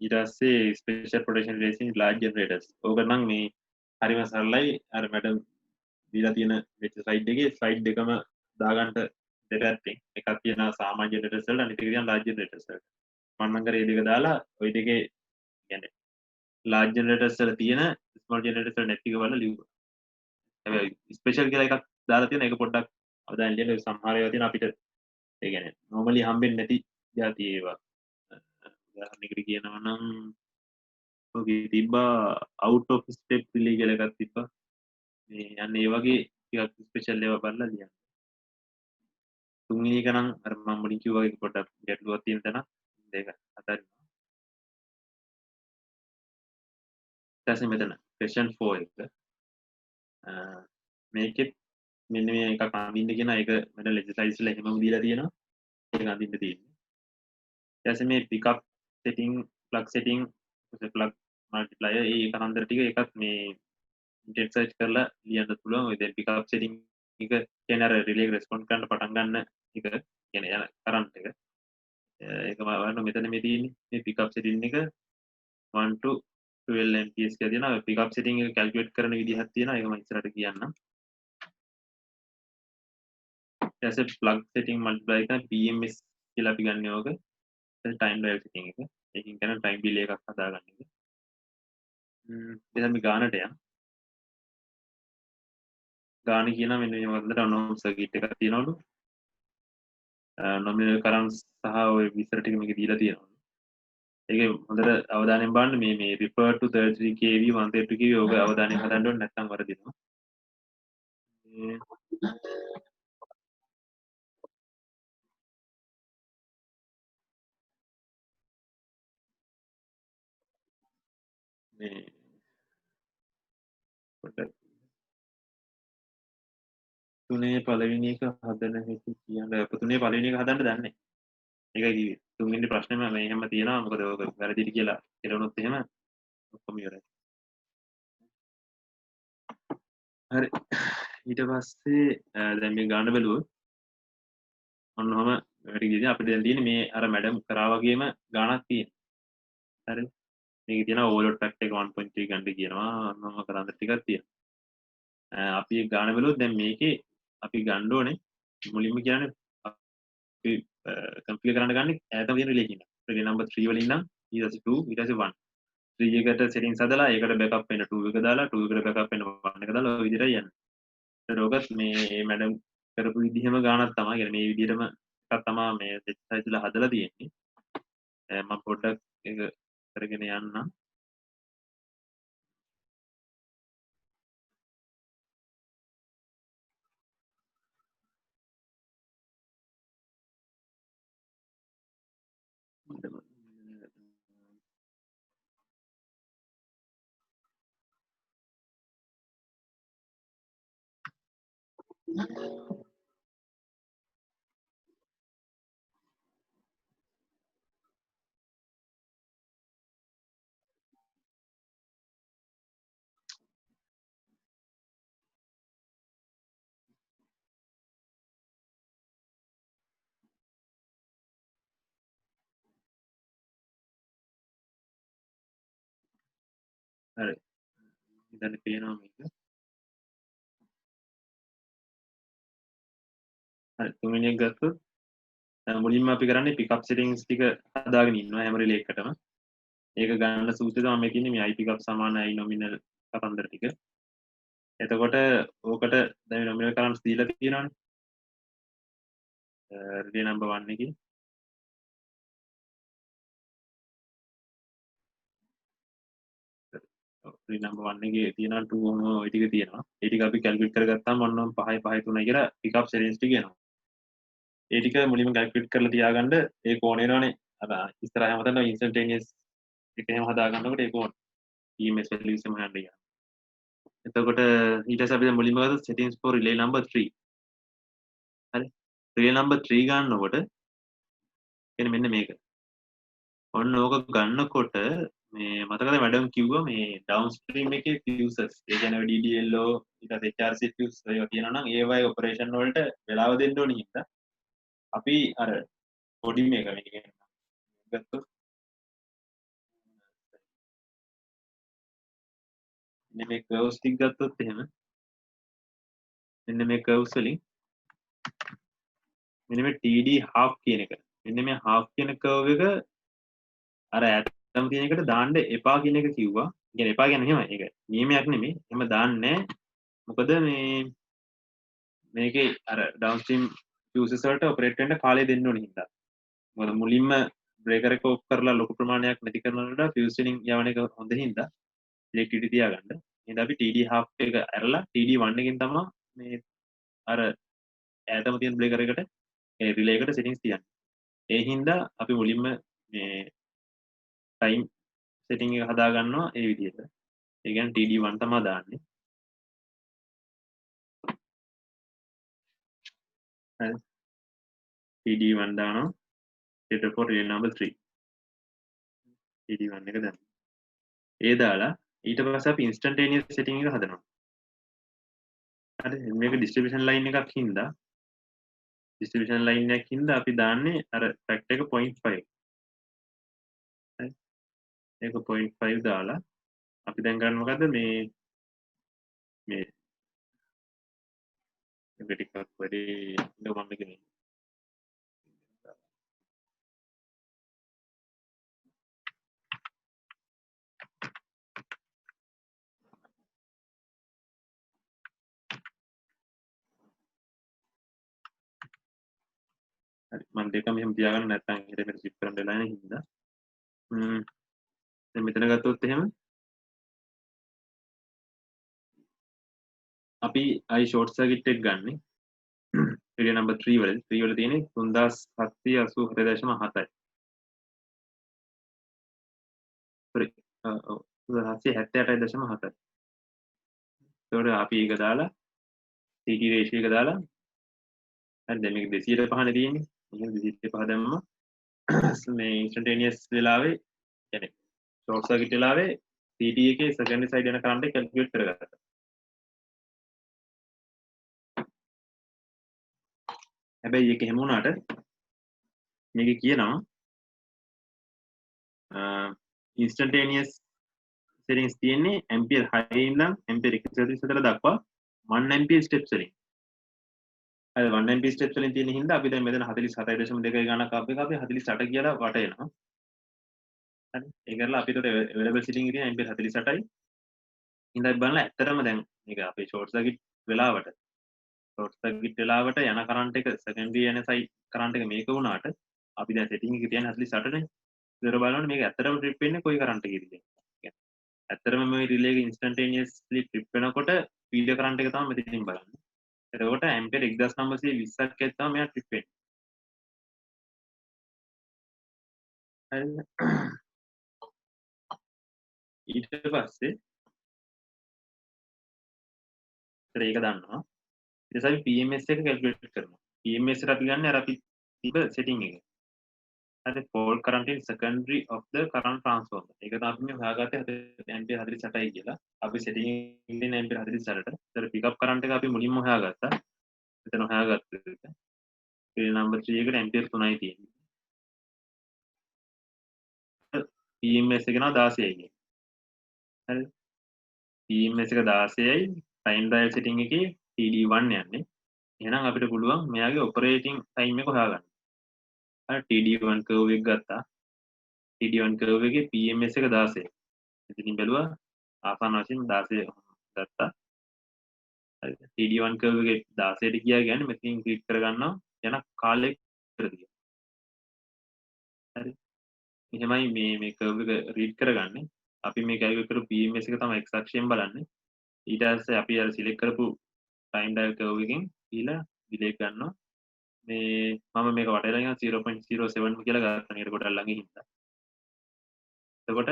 ඊට පස්සේ special protection racing large generators. ඕක නම් මේ හරිම සරලයි. අර මැඩම් දීලා තියෙන වෙච්ච ස්ලයිඩ් එකේ ස්ලයිඩ් දෙකම දාගන්න දෙපැත්තෙන් එකක් තියෙනවා සාමාන්‍ය ජෙනරේටර්ස් වලට අනිත් එක තියෙනවා ලාර්ජ් ජෙනරේටර්ස් වලට. මම නම් කරේ මේ දෙක දාලා ওই දෙකේ කියන්නේ ලාර්ජ් ජෙනරේටර්ස් වල තියෙන ස්මෝල් ජෙනරේටර්ස් වල නැති එක බලලා ලියුවා. හැබැයි ස්පෙෂල් කියලා එකක් දාලා තියෙන ඒක පොඩ්ඩක් අවදානම් දෙන්න සමහර ඒවා තියෙන අපිට ඒ කියන්නේ normally හම්බෙන්නේ නැති જાති ඒවා. උදාහරණයකට කියනවා නම් ඔගේ තිබ්බා out of step relay කියලා එකක් තිබ්බා. මේ යන්නේ ඒ වගේ ටිකක් ස්පෙෂල් ඒවා බලලා ලියන්න. තුන්වෙනි එක නම් අර මම මුලින් කිව්වා වගේ පොඩ්ඩක් ගැටලුවක් තියෙන තැන ඒක අතාරිනවා. ඊට පස්සේ මෙතන question 4 එක මේකෙත් මෙන්න මේ එකක් අඳින්න කියන එක මම ලෙජිස්ලයිස් වල එහෙමම දීලා තියෙනවා. ඒක අඳින්න තියෙන්නේ. ඊට පස්සේ මේ pick up setting plug setting plug multiplier ඒ කතන්දර ටික එකත් මේ ඉන්ටර්නෙට් සර්ච් කරලා ලියන්න පුළුවන්. ඔය දැන් pick up setting එක කියන්නේ අර රිලේ රෙස්පොන්ඩ් කරන්න පටන් ගන්න එක කියන්නේ යන කරන්ට් එක. ඒක බලන්න මෙතන මේ තියෙන්නේ මේ pick up setting එක 1 to 12 amps කියලා තියෙනවා. pick up setting එක කැල්කියුලේට් කරන විදිහක් තියෙනවා. ඒක මම ඉස්සරහට කියන්නම්. ඊට පස්සේ plug setting multiply එක PMS කියලා අපි ගන්න ඕක. time dial setting එක. ඒකින් කරන time delay එකක් හදාගන්න එක. ඉතින් අපි ගානට යන්න. ගාන කියනවා මෙන්න මේ වන්දට අනෝම් සර්කිට් එකක් තියෙනවලු. nominal currents සහ ඔය විස්තර ටික මේකේ දීලා තියෙනවා. ඒකේ හොඳට අවධානයෙන් බලන්න මේ refer to 33 kV 132 kV ඔක අවධානයෙන් හදන්න ඕනේ නැත්නම් වරදිනවා. මේ පොඩ්ඩක් තුනේ පළවෙනි එක හදන හැටි කියන්න. තුනේ පළවෙනි එක හදන්න දන්නේ. ඒකයි කිව්වේ. තුන්වෙනි ප්‍රශ්නේම මේ එහෙම තියෙනවා. මොකද ඔක වැරදිද කියලා කෙරුණොත් එහෙම ඔක්කොම ඉවරයි. හරි. ඊට පස්සේ දැන් මේ ගන්න බැලුවොත් ඔන්නෝම වැඩි ගියදී අපිට දැන් තියෙන්නේ මේ අර මැඩම් කරා වගේම ගාණක් තියෙනවා. හරි. මේකේ තියෙනවා ඕවර්ලෝඩ් ෆැක්ටර් එක 1.3 ගන්න කියනවා. ඔන්නෝම කරන්න ටිකක් තියෙනවා. අපි ගාන බැලුවොත් දැන් මේකේ අපි ගන්න ඕනේ මුලින්ම කියන්නේ අපි කම්පියුටර් කරන්න ගන්නේ ඈතම තියෙන රිලේෂන් එක. රිලේ නම්බර් 3 වලින් නම් ඊට පස්සේ 2 ඊට පස්සේ 1. 3 එකට සෙටින්ග්ස් හදලා ඒකට බෑකප් වෙන්න 2 එක දාලා 2 එකට බෑකප් වෙන්න 1 එක දාලා ඔය විදිහට යන්නේ. ඒකත් මේ මැඩම් කරපු විදිහම ගානක් තමයි. يعني මේ විදිහටම එකක් තමයි මේ වෙබ්සයිට් වල හදලා තියෙන්නේ. මම පොඩ්ඩක් ඒක කරගෙන යන්නම්. හරි. ඉතින් පේනවා මේක. හරි. තුන්වෙනි එක ගත්තොත් මුලින්ම අපි කරන්නේ පිකප් සෙටින්ග්ස් ටික හදාගෙන ඉන්නවා හැම රිලේ එකකටම. ඒක ගන්න සූත්‍රය තමයි මේ තියෙන්නේ මේ i pickup සමාන i nominal කතන්දර ටික. එතකොට ඕකට දැන් nominal කරන්ට්ස් දීලා තියෙනවානේ. රිලේ නම්බර් 1 එකේ රිලේ නම්බර් 1 එකේ තියෙනවා 2 ඔන්න ඔය ටික තියෙනවා. ඒ ටික අපි කැල්කියුලේට් කරගත්තාම ඔන්න 5 5 3 කියලා පිකප් සෙටින්ග්ස් ටික එනවා. ඒ ටික මුලින්ම කැල්කියුලේට් කරලා තියාගන්න ඒ කෝණ එනවනේ. අර ඉස්සරහම තමයි ඉන්ස්ටන්ටේනියස් එක එහෙම හදා ගන්නකොට ඒ කෝණ EMS values එහෙම හොයන්න ගියා. එතකොට ඊට පස්සේ අපි දැන් මුලින්ම ගත්ත settings for relay number 3. හරි. relay number 3 ගන්නකොට එන්න මෙන්න මේක. ඔන්න ඕක ගන්නකොට මේ මතකද මැඩම් කිව්වා මේ downstream එකේ fuses ඒ කියන්නේ DDLO ඊට පස්සේ HRC fuse ඒවා තියෙනවා නම් ඒවයි ඔපරේෂන් වලට වෙලාව දෙන්න ඕනේ හින්දා අපි අර පොඩි මේක මේ කියන්නේ ගත්තොත් මෙන්න මේ curves ටික ගත්තොත් එහෙම මෙන්න මේ curves වලින් මෙන්න මේ TD half කියන එක මෙන්න මේ half කියන curve එක අර ඇටම් තියෙන එකට දාන්න එපා කියන එක කිව්වා. කියන්නේ එපා කියන්නේ එහෙමයි. ඒක නියමයක් නෙමෙයි. එහෙම දාන්නේ මොකද මේකේ අර ඩවුන්ස්ට්‍රීම් fuses වලට ඔපරේට් වෙන්න කාලය දෙන්න ඕනේ හින්දා. මොකද මුලින්ම බ්‍රේකර් එක ඔෆ් කරලා ලොකු ප්‍රමාණයක් නැති කරනකොට fuse tuning යවන එක හොඳ හින්දා ඉලෙක්ට්‍රිසිටි තියාගන්න. එහෙනම් අපි TD half එක ඇරලා TD 1 එකෙන් තමයි මේ අර ඈතම තියෙන බ්‍රේකර් එකට ඒ රිලේ එකට settings තියන්නේ. ඒ හින්දා අපි මුලින්ම මේ ටයිම් සෙටින් එක හදා ගන්නවා ඒ විදිහට. ඒ කියන්නේ TD1 තමයි දාන්නේ. හරි. TD1 දානවා. set for relay number 3. TD1 එක දාන්න. ඒ දාලා ඊට පස්සේ අපි instantaneous setting එක හදනවා. හරි. මේක distribution line එකක් හින්දා distribution line එකක් හින්දා අපි දාන්නේ අර factor එක 0.5. හරි. ඒක 0.5 දාලා අපි දැන් ගන්න මොකද්ද මේ එක ටිකක් වැඩි මම කියන්නේ හරි මම දෙකම එහෙම තියාගන්න නැත්නම් ඊට මෙතන ස්විච් කරන්න වෙලා නැහැ හින්දා දැන් මෙතන ගත්තොත් එහෙම අපි i short circuit එක ගන්නෙ relay number 3 වල 3 වල තියෙන්නේ 3787.7යි sorry 768.7. ඒකට අපි ඒක දාලා CT ratio එක දාලා හරි දැන් මේක 205 නේ තියෙන්නේ. එහෙනම් 205 දැම්ම මේ instantaneous වෙලාවේ يعني short circuit වෙලාවේ CT එකේ secondary side යන current එක calculate කරගත්තා. හැබැයි ඒක එහෙම වුණාට මේකේ කියනවා instantaneous settings තියෙන්නේ ampere 6 ඉඳන් ampere 144 දක්වා 1 ampere steps වලින්. හරි 1 ampere steps වලින් තියෙන හින්දා අපි දැන් මෙතන 47.2 ගණනක් අපි 48 කියලා වට එනවා. හරි ඒ කරලා අපිට available setting එක තියෙන ampere 48යි. ඉඳන් බලන්න ඇත්තටම දැන් මේක අපේ short circuit වෙලාවට යන කරන්ට් එක secondary යන side කරන්ට් එක මේක වුණාට අපි දැන් setting එකේ තියෙන 48 නේ. ඉතල බලන්න මේක ඇත්තටම trip වෙන්නේ කොයි කරන්ට් එකේද කියන්නේ. ඇත්තටම මේ relay එක instantaneously trip වෙනකොට feed කරන්ට් එක තමයි මෙතනින් බලන්නේ. එතකොට ampere 1920ක් ඇත්තම මෙයා trip වෙන්නේ. හරිද? ඊට පස්සේ ඒක දන්නවා. ඊට පස්සේ අපි PMS එක calculate කරනවා. PMS එකට අපි ගන්න අර අපි තිබ setting එක. හරි fault current in secondary of the current transformer. ඒක තමයි අපි මේ හොයාගත්තේ ampere 48යි කියලා. අපි setting එකේ ඉන්නේ ampere 48ට. ඒතර pickup current එක අපි මුලින්ම හොයාගත්තා. මෙතන හොයාගත්තා. serial number 3 එකට ampere 3යි තියෙන්නේ. PMS එක නා 16යි. හරි PMS එක 16යි time dial setting එකේ TD1 යන්නේ. එහෙනම් අපිට පුළුවන් මෙයාගේ operating time එක හොයාගන්න. හරි TD1 curve එක ගත්තා. TD1 curve එකේ PMS එක 16. ඉතින් බැලුවා ආසන්න වශයෙන් 16 ගත්තා. හරි TD1 curve එකේ 16ට ගියා කියන්නේ මෙතනින් ක්ලික් කරගන්නවා යන කාලය ඉතරදී. හරි එහෙමයි මේ curve එක read කරගන්නේ. අපි මේ calculate කරපු PMS එක තමයි x අක්ෂයෙන් බලන්නේ. ඊට පස්සේ අපි අර select කරපු time dial curve එකෙන් ඊළඟ delay ගන්නවා. මේ මම මේක වටේලා ඉන්න 0.07 කියලා ගත්තා නේද කොට ළඟින් හින්දා. එතකොට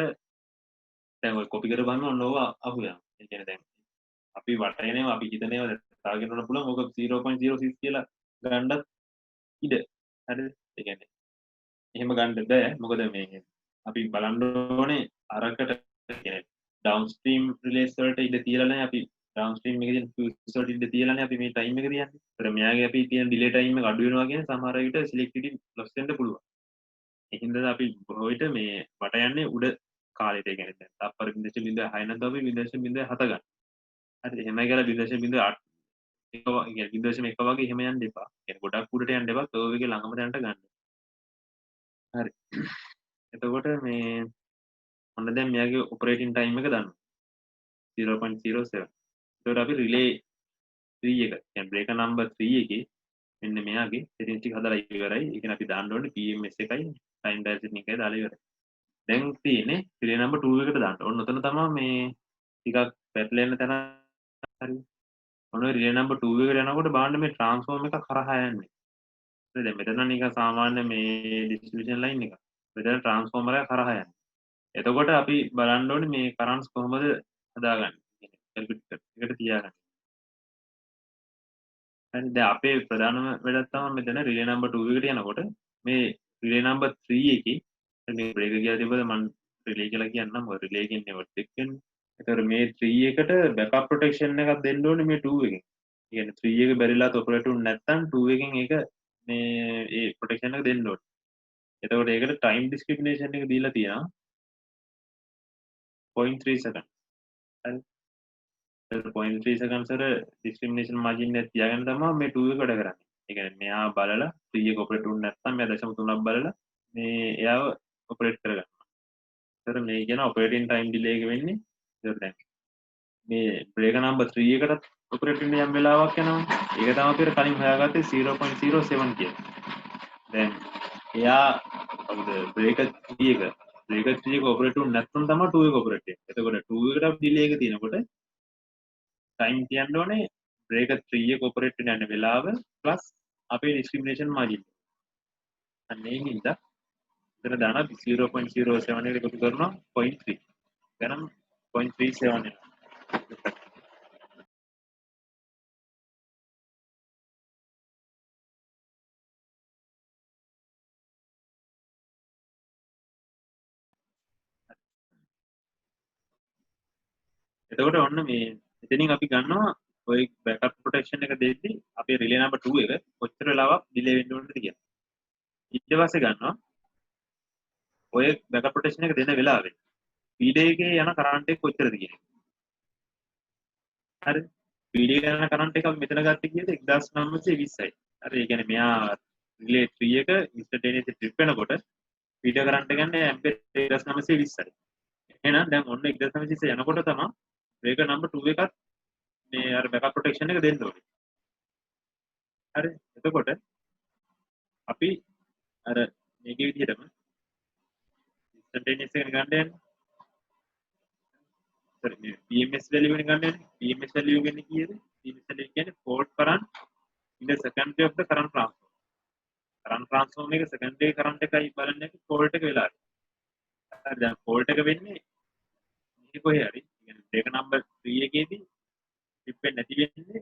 දැන් ඔය copy කරපුවම ඔන්න ඕවා අහු යනවා. ඒ කියන්නේ දැන් අපි වටේනේම අපි හිතනේම දාගෙන යන්න පුළුවන් ඕක 0.06 කියලා ගන්නත් ඉඩ. හරිද? ඒ කියන්නේ එහෙම ගන්න බෑ. මොකද මේ අපි බලන්න ඕනේ අරකට කියන්නේ downstream relays වලට ඉඩ තියලා නැහැ අපි downstream එකේ තියෙන fuses වලට ඉඩ තියලා නැහැ අපි මේ time එක තියන්නේ. ඒතර මෙයාගේ අපි තියෙන delay time එක අඩු වෙනවා කියන්නේ සමහර විට selectivity loss වෙන්න පුළුවන්. ඒ හින්දා අපි බොහෝ විට මේ වට යන්නේ උඩ කාලෙට ඒ කියන්නේ දැන් තප්පර 0.6 නම් තමයි 0.7 ගන්න. හරි එහෙමයි කියලා 0.8 එක කියන්නේ 0.1 වගේ එහෙම යන්න එපා. කියන්නේ ගොඩක් උඩට යන්න එපා. curve එකේ ළඟම තැනට ගන්න. හරි. එතකොට මේ ඔන්න දැන් මෙයාගේ operating time එක දන්නවා 0.07. එතකොට අපි relay 3 එක කියන්නේ breaker number 3 එකේ මෙන්න මෙයාගේ settings ටික හදලා ඉවරයි. ඒ කියන්නේ අපි දාන්න ඕනේ PMS එකයි time dial setting එකයි දාලා ඉවරයි. දැන් තියෙන්නේ relay number 2 එකට දාන්න. ඔන්න ඔතන තමයි මේ ටිකක් පැටලෙන තැන. හරි. ඔන්න relay number 2 එකට යනකොට බලන්න මේ transform එක කරහා යන්නේ. හරි දැන් මෙතන නිකන් සාමාන්‍ය මේ distribution line එක. මෙතන transformer එක කරහා යන්නේ. එතකොට අපි බලන්න ඕනේ මේ කරන්ට්ස් කොහොමද හදාගන්නේ කියන්නේ calculate කරලා එකට තියාගන්න. හරි දැන් අපේ ප්‍රධානම වැඩක් තමයි මෙතන relay number 2 එකට යනකොට මේ relay number 3 එකේ මේ breaker කියලා තිබ්බද මම relay කියලා කියන්නම් මොකද relay කියන්නේ network එක වෙන්නේ. ඒතකොට මේ 3 එකට backup protection එකක් දෙන්න ඕනේ මේ 2 එකෙන්. ඒ කියන්නේ 3 එක බැරිලාත් ඔපරේට් වුනේ නැත්නම් 2 එකෙන් ඒක මේ ඒ protection එක දෙන්න ඕනේ. එතකොට ඒකට time discrimination එක දීලා තියෙනවා 0.3 seconds. හරි. 0.3 seconds වල discrimination margin එක තියාගෙන තමයි මේ 2 එක වැඩ කරන්නේ. ඒ කියන්නේ මෙයා බලලා 3 එක ඔපරේට් වුනේ නැත්නම් මෙයා 0.3ක් බලලා මේ එයාව ඔපරේට් කරගන්නවා. ඒතර මේ කියන operating time delay එක වෙන්නේ ඒතර දැන් මේ breaker number 3 එකටත් ඔපරේට් වෙන්න යම් වෙලාවක් යනවා. ඒක තමයි අපිට කලින් හොයාගත්තේ 0.07 කියලා. දැන් එයා අපිට breaker 3 එක breaker 3 එක ඔපරේට් වුනේ නැත්නම් තමයි 2 එක ඔපරේට් වෙන්නේ. එතකොට 2 එකට delay එක තියෙනකොට time කියන්න ඕනේ breaker 3 එක ඔපරේට් වෙන යන වෙලාව plus අපේ discrimination margin. අන්න ඒ හින්දා එතන දාන 0.07 එකට එකතු කරනවා 0.3. ගණන් 0.37 එනවා. එතකොට ඔන්න මේ එතනින් අපි ගන්නවා ඔය බෑකප් ප්‍රොටෙක්ෂන් එක දෙද්දි අපේ රිලේ නම්බර් 2 එක කොච්චර වෙලාවක් ඩිලේ වෙන්න ඕනද කියලා. ඊට පස්සේ ගන්නවා ඔය බෑකප් ප්‍රොටෙක්ෂන් එක දෙන වෙලාවේ පීඩේ එකේ යන කරන්ට් එක කොච්චරද කියන එක. හරි. පීඩේ එකේ යන කරන්ට් එක අපි මෙතන ගත්තේ කීයද 1920යි. හරි. ඒ කියන්නේ මෙයා රිලේ 3 එක ඉන්ස්ටන්ටේනියස් ට්‍රිප් වෙනකොට පීඩේ කරන්ට් එක ගන්න ඇම්පියර් 1920යි. එහෙනම් දැන් ඔන්න 1920 යනකොට තමයි බ්‍රේක නම්බර් 2 එකත් මේ අර බෑකප් ප්‍රොටෙක්ෂන් එක දෙන්න ඕනේ. හරි. එතකොට අපි අර මේකේ විදිහටම ඉන්ස්ටන්ටේනියස් එක ගන්න යන්නේ. sorry මේ PMS value එක ගන්න යන්නේ. PMS value කියන්නේ කීයද? PMS value කියන්නේ fault current in the secondary of the current transform. current transform එක secondary current එකයි බලන්නේ fault එක වෙලාවට. හරි. දැන් fault එක වෙන්නේ මේ කොහේ හරි. කියන්නේ බ්‍රේක නම්බර් 3 එකේදී ට්‍රිප් වෙන්නේ නැති වෙන්නේ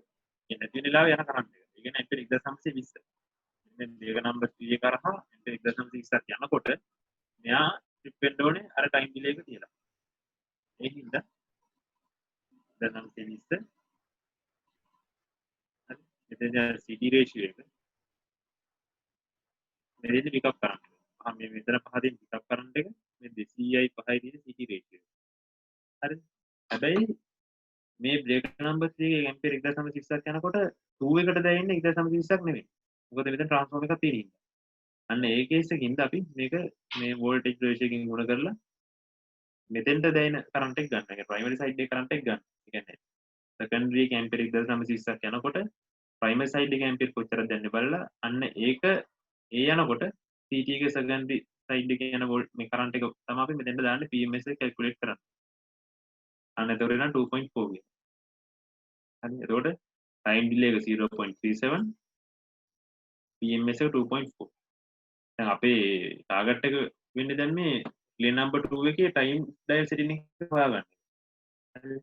ඒ නැති වෙන වෙලාවේ යන කරන්ට් එක. ඒ කියන්නේ ඇම්පියර් 1920. දැන් බ්‍රේක නම්බර් 3 එක කරහා ඇම්පියර් 1920ක් යනකොට මෙයා ට්‍රිප් වෙන්න ඕනේ අර ටයිම් ඩිලේ එක තියලා. ඒ හින්දා 1920 හරි. මෙතන CD රේෂියෝ එක මෙතනදී පිකප් කරන්න. මේ මෙතන පහදින් පිකප් කරන්ට් එක මේ 200යි 5යි තියෙන CD රේෂියෝ. හරි. හැබැයි මේ බ්‍රේක නම්බර් 3 එකේ ඇම්පියර් 1920ක් යනකොට 2 එකට දැනෙන්නේ 1920ක් නෙමෙයි. මොකද මෙතන ට්‍රාන්ස්ෆෝමර් එකක් තියෙන හින්දා. අන්න ඒ කේස් එකකින්ද අපි මේක මේ වෝල්ටේජ් රේෂියෝ එකකින් ගුණ කරලා මෙතෙන්ට දැනෙන කරන්ට් එක ගන්න. ඒ ප්‍රයිමරි සයිඩ් එකේ කරන්ට් එක ගන්න. ඒ කියන්නේ සෙකන්ඩරි එකේ ඇම්පියර් 1920ක් යනකොට ප්‍රයිමරි සයිඩ් එකේ ඇම්පියර් කොච්චරද දැනන්නේ බලලා අන්න ඒක ඒ යනකොට CT එකේ සෙකන්ඩරි සයිඩ් එකේ යන වෝල්ට් මේ කරන්ට් එක තමයි අපි මෙතෙන්ට දාන්නේ PMS එක කැල්කියුලේට් කරන්න. අන්න එතකොට නම් 2.4 කියන. හරි. එතකොට ටයිම් ඩිලේ එක 0.37 PMS එක 2.4. දැන් අපේ ටාගට් එක වෙන්නේ දැන් මේ රිලේ නම්බර් 2 එකේ ටයිම් ඩයල් සෙටින් එක හොයාගන්න. හරි.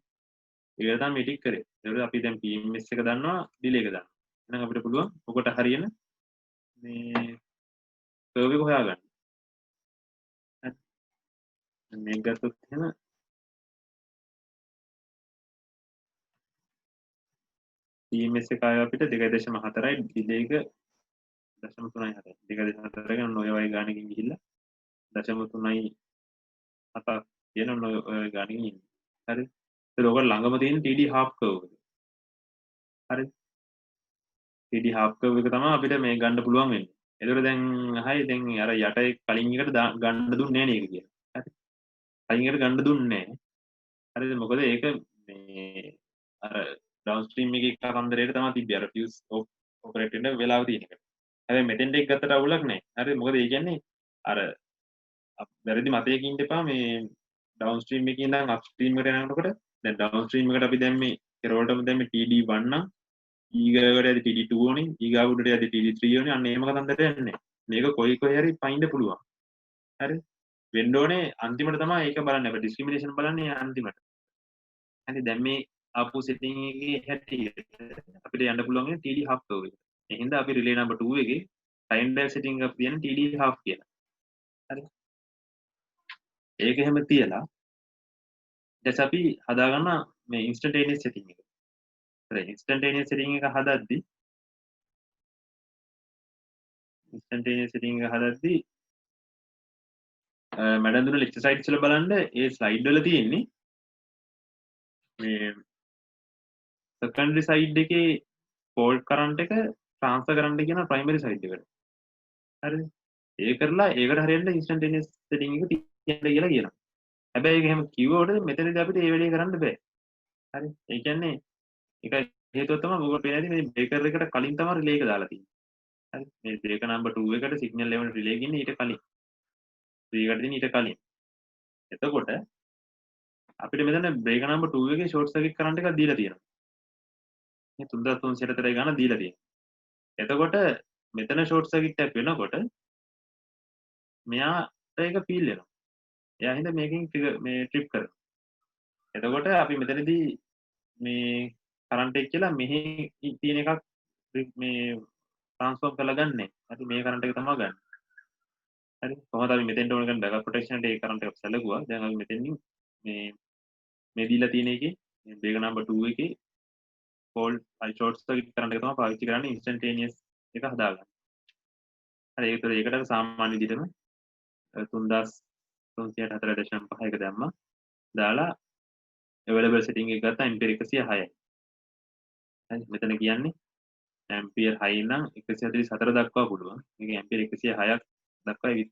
ඒක තමයි ටික කරේ. ඒකට අපි දැන් PMS එක දන්නවා ඩිලේ එක දන්නවා. එහෙනම් අපිට පුළුවන් ඔකට හරියන මේ කර්ව් එක හොයාගන්න. හරි. දැන් මේක ගත්තොත් එහෙම PMS එක ආව අපිට 2.4යි ඩිලේ එක 0.3යි 2.4 ගන්න ඔය වගේ ගානකින් ගිහිල්ලා 0.3යි 7ක් කියන ඔය ගානකින් ඉන්නේ. හරි. ඒක ඔක ළඟම තියෙන TD half curve එක. හරි. TD half curve එක තමයි අපිට මේ ගන්න පුළුවන් වෙන්නේ. ඒතර දැන් හයි දැන් අර යට කලින් එකට ගන්න දුන්නේ නැහැ නේද කියලා. හරි. කලින් එකට ගන්න දුන්නේ නැහැ. හරිද? මොකද ඒක මේ අර ඩවුන්ස්ට්‍රීම් එකේ කතන්දරයට තමයි තිබ්බේ. අර ෆියුස් ඔපරේට් වෙන්න වෙලාව තියෙන එක. හැබැයි මෙතෙන්ට එක ගත්තට අවුලක් නැහැ. හරිද? මොකද ඒ කියන්නේ අර වැරදි මතයකින් ඉන්න එපා මේ ඩවුන්ස්ට්‍රීම් එකේ ඉඳන් අප්ස්ට්‍රීම් එකට යනකොට දැන් ඩවුන්ස්ට්‍රීම් එකට අපි දැන් මේ කෙරවලටම දැන් මේ TD1 නම් ඊගාවට යදි TD2 ඕනේ ඊගාවට යදි TD3 ඕනේ අන්න එහෙම කතන්දරයක් නැහැ. මේක කොයි හරි පයින්ද පුළුවන්. හරි. වෙන්න ඕනේ අන්තිමට තමයි ඒක බලන්නේ. අපි ඩිස්ක්‍රිමිනේෂන් බලන්නේ අන්තිමට. හරි. දැන් මේ ආපු සෙටින් එකේ හැටියට අපිට යන්න පුළුවන් TD half curve එක. ඒ හින්දා අපි රිලේ නම්බර් 2 එකේ ටයිම් ඩයල් සෙටින් එක තියෙන TD half කියලා. හරි. ඒක එහෙම තියලා දැන් අපි හදාගන්න මේ ඉන්ස්ටන්ටේනියස් සෙටින් එක. හරි. ඉන්ස්ටන්ටේනියස් සෙටින් එක හදද්දි මැඩම් දුන්න ලෙක්චර් සයිට්ස් වල බලන්න ඒ ස්ලයිඩ් වල තියෙන්නේ මේ සෙකන්ඩරි සයිඩ් එකේ ෆෝල්ට් කරන්ට් එක ට්‍රාන්ස්ෆර් කරන්න කියන ප්‍රයිමරි සයිඩ් එකට. හරිද? ඒ කරලා ඒකට හරියට ඉන්ස්ටන්ටේනියස් සෙටින් එක තියන්න කියලා කියනවා. හැබැයි ඒක එහෙම කිව්වොත් මෙතනදී අපිට ඒ වැඩේ කරන්න බෑ. හරි? ඒ කියන්නේ ඒක හේතුව තමයි Google පේනදී මේ බ්‍රේකර් එකට කලින් තමයි රිලේ එක දාලා තියෙන්නේ. හරි? මේ බ්‍රේකර් නම්බර් 2 එකට සිග්නල් ලෙවල් රිලේ ගින්නේ ඊට කලින්. 3 එකට දෙන ඊට කලින්. එතකොට අපිට මෙතන බ්‍රේකර් නම්බර් 2 එකේ ෂෝට් සර්කිට් කරන්ට් එකක් දීලා තියෙනවා. මේ 3300 ගාන දීලා තියෙනවා. එතකොට මෙතන ෂෝට් සර්කිට් එකක් වෙනකොට මෙයාට ඒක ෆීල් වෙනවා. එයා හින්දා මේකෙන් මේ ට්‍රිප් කරනවා. එතකොට අපි මෙතනදී මේ කරන්ට් එක කියලා මෙහි තියෙන එකක් මේ ට්‍රාන්ස්ෆෝම් කරලා ගන්න. අපි මේ කරන්ට් එක තමයි ගන්න. හරි. කොහොමද අපි මෙතෙන්ට ඕන කරන බෑකප් ප්‍රොටෙක්ෂන් එකේ කරන්ට් එක සැලකුවා. දැන් අපි මෙතෙන්දී මේ දීලා තියෙන එකේ බේග නම්බර් 2 එකේ ෆෝල්ඩ් ෂෝට් සර්කිට් කරන්ට් එක තමයි පාවිච්චි කරන්නේ ඉන්ස්ටන්ටේනියස් එක හදාගන්න. හරි. ඒකට සාමාන්‍ය විදිහටම 3364.5 දැම්මා. දාලා available setting එක ගත්තා ampere 106යි. හරි. මෙතන කියන්නේ ampere 6 නම් 144 දක්වා පුළුවන්. මේක ampere 106ක් දක්වා ඉවිත්.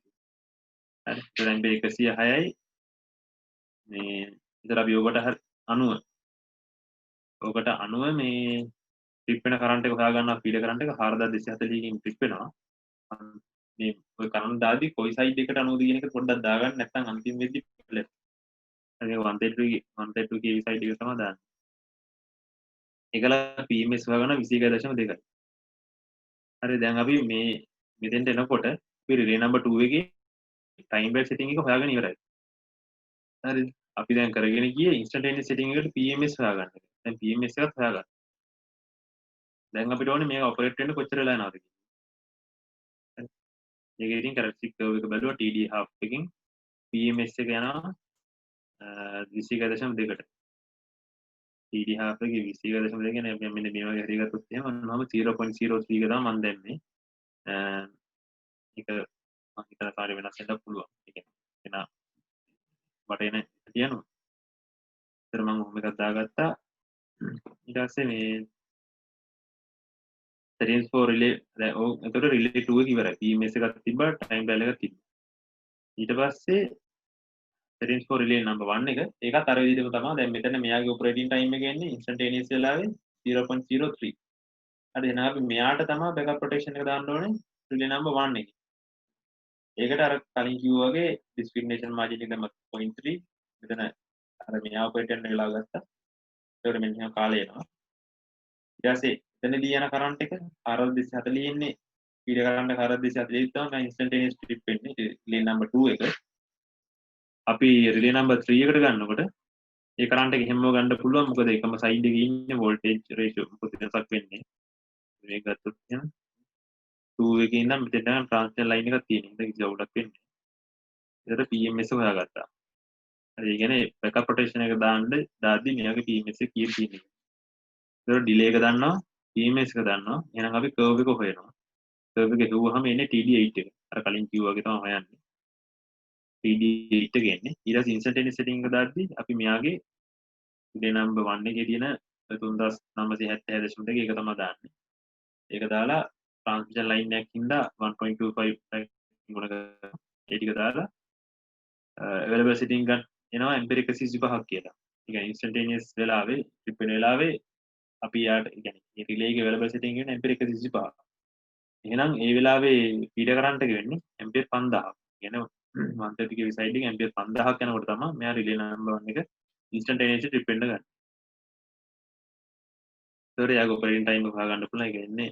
හරි. ඒතර ampere 106යි මේ ඉතින් අපි ඔකට අනුව මේ ට්‍රිප් වෙන කරන්ට් එක හොයාගන්නවා ෆීඩර් කරන්ට් එක 4240 කින් ට්‍රිප් වෙනවා. මේ ඔය කරන්ට් දාද්දි කොයි සයිඩ් එකට අනුවද කියන එක පොඩ්ඩක් දාගන්න නැත්නම් අන්තිම වෙද්දි ලෙෆ්ට්. හරි 132 kV සයිඩ් එක තමයි දාන්නේ. ඒකලා PMS හොයාගන්න 21.2යි. හරි දැන් අපි මේ මෙතෙන්ට එනකොට අපි රිලේ නම්බර් 2 එකේ ටයිම් බෙල් සෙටින් එක හොයාගෙන ඉවරයි. හරි අපි දැන් කරගෙන ගියේ ඉන්ස්ටන්ටේනියස් සෙටින් එකට PMS හොයාගන්න. දැන් PMS එකත් හොයාගන්න. දැන් අපිට ඕනේ මේක ඔපරේට් වෙන්න කොච්චර වෙලා යනවද කියලා. හරි. මේක ඉතින් කැරක්ටරිස්ටික් කර්ව් එක බැලුවා TD half එකකින් PMS එක යනවා 21.2කට. TD half එකේ 21.2 කියන්නේ මෙන්න මේ වගේ හරි ගත්තොත් එහෙම මම 0.03 එක තමයි මම දැම්මේ. ඒක මම හිතන කාර්ය වෙනස් වෙන්න පුළුවන්. ඒ කියන්නේ එන මට එන කියනවා. ඒතර මම ඔහොම එකක් දාගත්තා. ඊට පස්සේ මේ settings for relay එතකොට relay 2 එක ඉවරයි. PMS එකක් තිබ්බා, time dial එකක් තිබ්බා. ඊට පස්සේ settings for relay number 1 එක ඒකත් අර විදිහටම තමයි. දැන් මෙතන මෙයාගේ operating time එක එන්නේ instantaneous වෙලාවේ 0.03. හරි එහෙනම් අපි මෙයාට තමයි backup protection එක දාන්න ඕනේ relay number 1 එකේ. ඒකට අර කලින් කිව්වා වගේ discrimination margin එක තමයි 0.3. මෙතන අර මෙයා ඔපරේට් කරන වෙලාව ගත්තා. ඒකට මෙන්න මෙහෙම කාලය එනවා. ඊට පස්සේ එතනදී යන කරන්ට් එක 4240 ඉන්නේ. ඊට කරන්ට් 4240 තමයි ඉන්ස්ටන්ටේනියස් ට්‍රිප් වෙන්නේ. රිලේ නම්බර් 2 එක. අපි රිලේ නම්බර් 3 එකට ගන්නකොට ඒ කරන්ට් එක හැමෝම ගන්න පුළුවන්. මොකද එකම සයිඩ් එකේ ඉන්නේ වෝල්ටේජ් රේෂියෝ මොකද වෙනසක් වෙන්නේ. මේක ගත්තොත් එහෙනම් 2 එකේ ඉඳන් මෙතෙන් යන ට්‍රාන්ස්මිෂන් ලයින් එකක් තියෙන. ඉතින් කිසි අවුලක් වෙන්නේ නැහැ. ඒකට PMS එක හොයාගත්තා. හරි ඒ කියන්නේ බෑකප් ප්‍රොටෙක්ෂන් එක දාද්දි මෙයාගේ PMS එක කීයද කියන්නේ. ඒතකොට ඩිලේ එක දන්නවා PMS එක දන්නවා. එහෙනම් අපි කර්ව් එක හොයනවා. කර්ව් එක හෙව්වහම එන්නේ TD8 එක. අර කලින් කිව්වා වගේ තමයි හොයන්නේ. TD8 එක එන්නේ. ඊට පස්සේ ඉන්ස්ටන්ටේනියස් සෙටින් එක දාද්දි අපි මෙයාගේ රිලේ නම්බර් 1 එකේ තියෙන 3970.2 ඒක තමයි දාන්නේ. ඒක දාලා ට්‍රාන්ස්මිෂන් ලයින් එකක් හින්දා 1.25 ගුණ කරලා ඒ ටික දාලා available setting ගන්න එනවා ampere 125ක් කියලා. ඒ කියන්නේ instantaneous වෙලාවේ ට්‍රිප් වෙන වෙලාවේ අපි යාට ඒ කියන්නේ මේ relay එකේ available setting එක ampere 125ක්. එහෙනම් ඒ වෙලාවේ feeder current එක වෙන්නේ ampere 5000ක්. කියන්නේ 130 kV side එකේ ampere 5000ක් යනකොට තමයි මෙයා relay number 1 එක instantaneous ට්‍රිප් වෙන්න ගන්න. ඒතකොට යාගේ operating time එක හොයාගන්න පුළුවන්. ඒක එන්නේ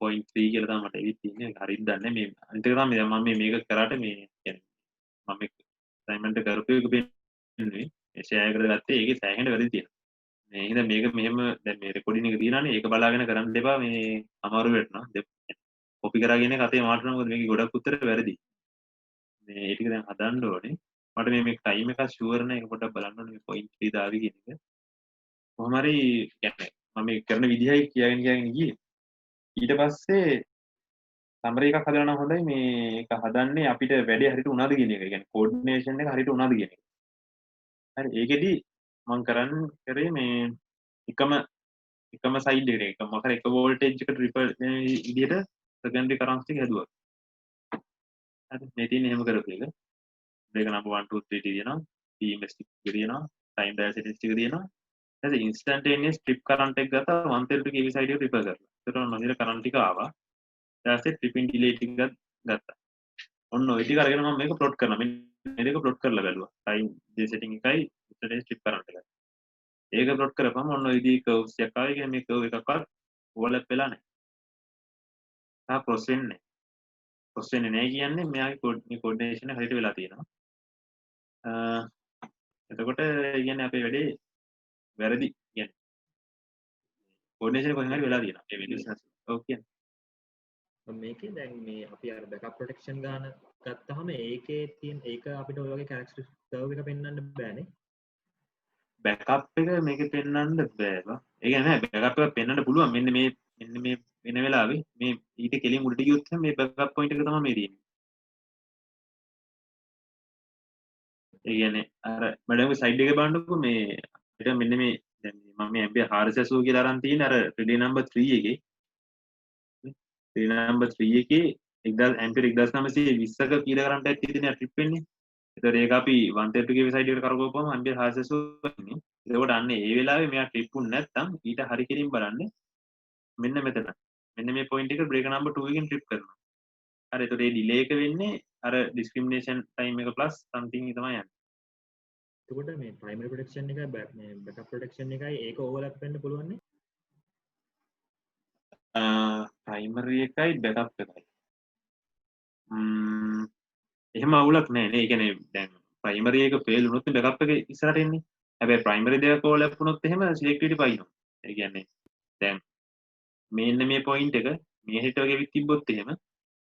0.3 කියලා තමයි මට එවිත් තියෙන්නේ. ඒක හරියට දන්නේ මේ අනිත් එක තමයි මම මේක කරාට මේ කියන්නේ මම assignment එක කරපු එක වෙන්නේ මේ share එකට ගත්තේ ඒකේ සෑහෙන වැරදි තියෙනවා. මේ හින්දා මේක මෙහෙම දැන් මේ රෙකෝඩින් එක තියනවානේ ඒක බලාගෙන කරන්න එපා මේ අමාරු වෙනවා. කොපි කරගෙන කතේ මාටන මොකද මේකේ ගොඩක් උත්තර වැරදි. මේ ඒ ටික දැන් හදන්න ඕනේ. මට මේ ටයිම් එක ෂුවර් නැහැ. ඒක පොඩ්ඩක් බලන්න ඕනේ මේ 0.3 දාවි කියන එක. කොහොම හරි කියන්නේ මම මේ කරන විදිහයි කියගෙන ගියේ. ඊට පස්සේ සමරි එකක් හදලා නම් හොඳයි. මේ එක හදන්නේ අපිට වැඩේ හරියට උනාද කියන එක. ඒ කියන්නේ කෝඩිනේෂන් එක හරියට උනාද කියන එක. හරි ඒකෙදි මම කරේ මේ එකම සයිඩ් එකට එක මොකද එක වෝල්ටේජ් එක ට්‍රිපල් විදිහට සෙකන්ඩරි කරන්ට්ස් ටික හැදුවා. හරි මේ තියෙන එහෙම කරපු එක. මේක නම්බර් 1 2 3 තියෙනවා. PMS ටික තියෙනවා. ටයිම් ඩයල් සෙටින්ග්ස් ටික තියෙනවා. ඊට පස්සේ ඉන්ස්ටන්ටේනියස් ට්‍රිප් කරන්ට් එක ගත්තා 132 kV සයිඩ් එක ට්‍රිපල් කරලා. ඒකට මොනවද කරන්ට් ටික ආවා. ඊට පස්සේ ට්‍රිපින් ඩිලේ ටික ගත්තා. ඔන්න ඔය ටික අරගෙන මම මේක ප්ලොට් කරනවා. මේ දෙක ප්ලොට් කරලා බැලුවා. ටයිම් ඩේ සෙටින් එකයි ඉන්ස්ටන්ටේනියස් ට්‍රිප් කරන්ට් එකයි. ඒක ප්ලොට් කරපුවම ඔන්න ඔය විදිහේ කර්ව්ස් එකක් ආවා. ඒ කියන්නේ මේ කර්ව් එකක්වත් ඕවර්ලැප් වෙලා නැහැ. ක්‍රොස් වෙන්නේ නැහැ කියන්නේ මෙයාගේ කෝඩිනේෂන් එක හරියට වෙලා තියෙනවා. එතකොට කියන්නේ අපේ වැඩේ වැරදි කියන්නේ කෝඩිනේෂන් කොහෙන් හරි වෙලා තියෙනවා මේ වෙන්නේ. ඔව් කියන්නේ.
මේකේ දැන් මේ අපි අර බෑකප් ප්‍රොටෙක්ෂන් ගාන ගත්තාම ඒකේ තියෙන ඒක අපිට ඔය වගේ කැරක්ටරිස්ටික් කර්ව් එක පෙන්වන්න බෑනේ.
බෑකප් එක මේකේ පෙන්වන්න බෑ බා. ඒ කියන්නේ බෑකප් එක පෙන්වන්න පුළුවන් මෙන්න මේ වෙන වෙලාවේ මේ ඊට කෙලින් උඩට ගියොත් මේ බෑකප් පොයින්ට් එක තමයි මේ තියෙන්නේ. ඒ කියන්නේ අර මඩම්ගේ සයිඩ් එක බලන්නකො මේ අපිට මෙන්න මේ දැන් මම මේ MB 480 කියලා අරන් තියෙන අර රිලේ නම්බර් 3 එකේ රිලේ නම්බර් 3 එකේ 1000 ඇම්පියර් 1920ක කීල කරන්ට් එකක් තියෙන ට්‍රිප් වෙන්නේ. ඒතර ඒක අපි 132 ගේ සයිඩ් එකට කරකවපුවම MB 480 වෙන්නේ. ඒකට අන්න ඒ වෙලාවේ මෙයා ට්‍රිප් වුනේ නැත්තම් ඊට හරි කෙලින් බලන්න මෙන්න මෙතන. මෙන්න මේ පොයින්ට් එක බ්‍රේකර් නම්බර් 2 එකෙන් ට්‍රිප් කරනවා. හරි ඒතර ඒ ඩිලේ එක වෙන්නේ අර ඩිස්ක්‍රිමිනේෂන් ටයිම් එක ප්ලස් සම්තිං තමයි යන්නේ.
එතකොට මේ ප්‍රයිමරි ප්‍රොටෙක්ෂන් එකයි මේ බෑකප් ප්‍රොටෙක්ෂන් එකයි ඒක ඕවර්ලැප් වෙන්න පුළුවන් නේ.
ප්‍රයිමරි එකයි බෑකප් එකයි. එහෙම අවුලක් නැහැ නේ. ඒ කියන්නේ දැන් ප්‍රයිමරි එක ෆේල් වුණොත් බෑකප් එක ඉස්සරහට එන්නේ. හැබැයි ප්‍රයිමරි දෙක ඕවර්ලැප් වුණොත් එහෙම සිලෙක්ටිවිටි පයින්නවා. ඒ කියන්නේ දැන් මේන්න මේ පොයින්ට් එක මේ හෙට වගේ විත් තිබ්බොත් එහෙම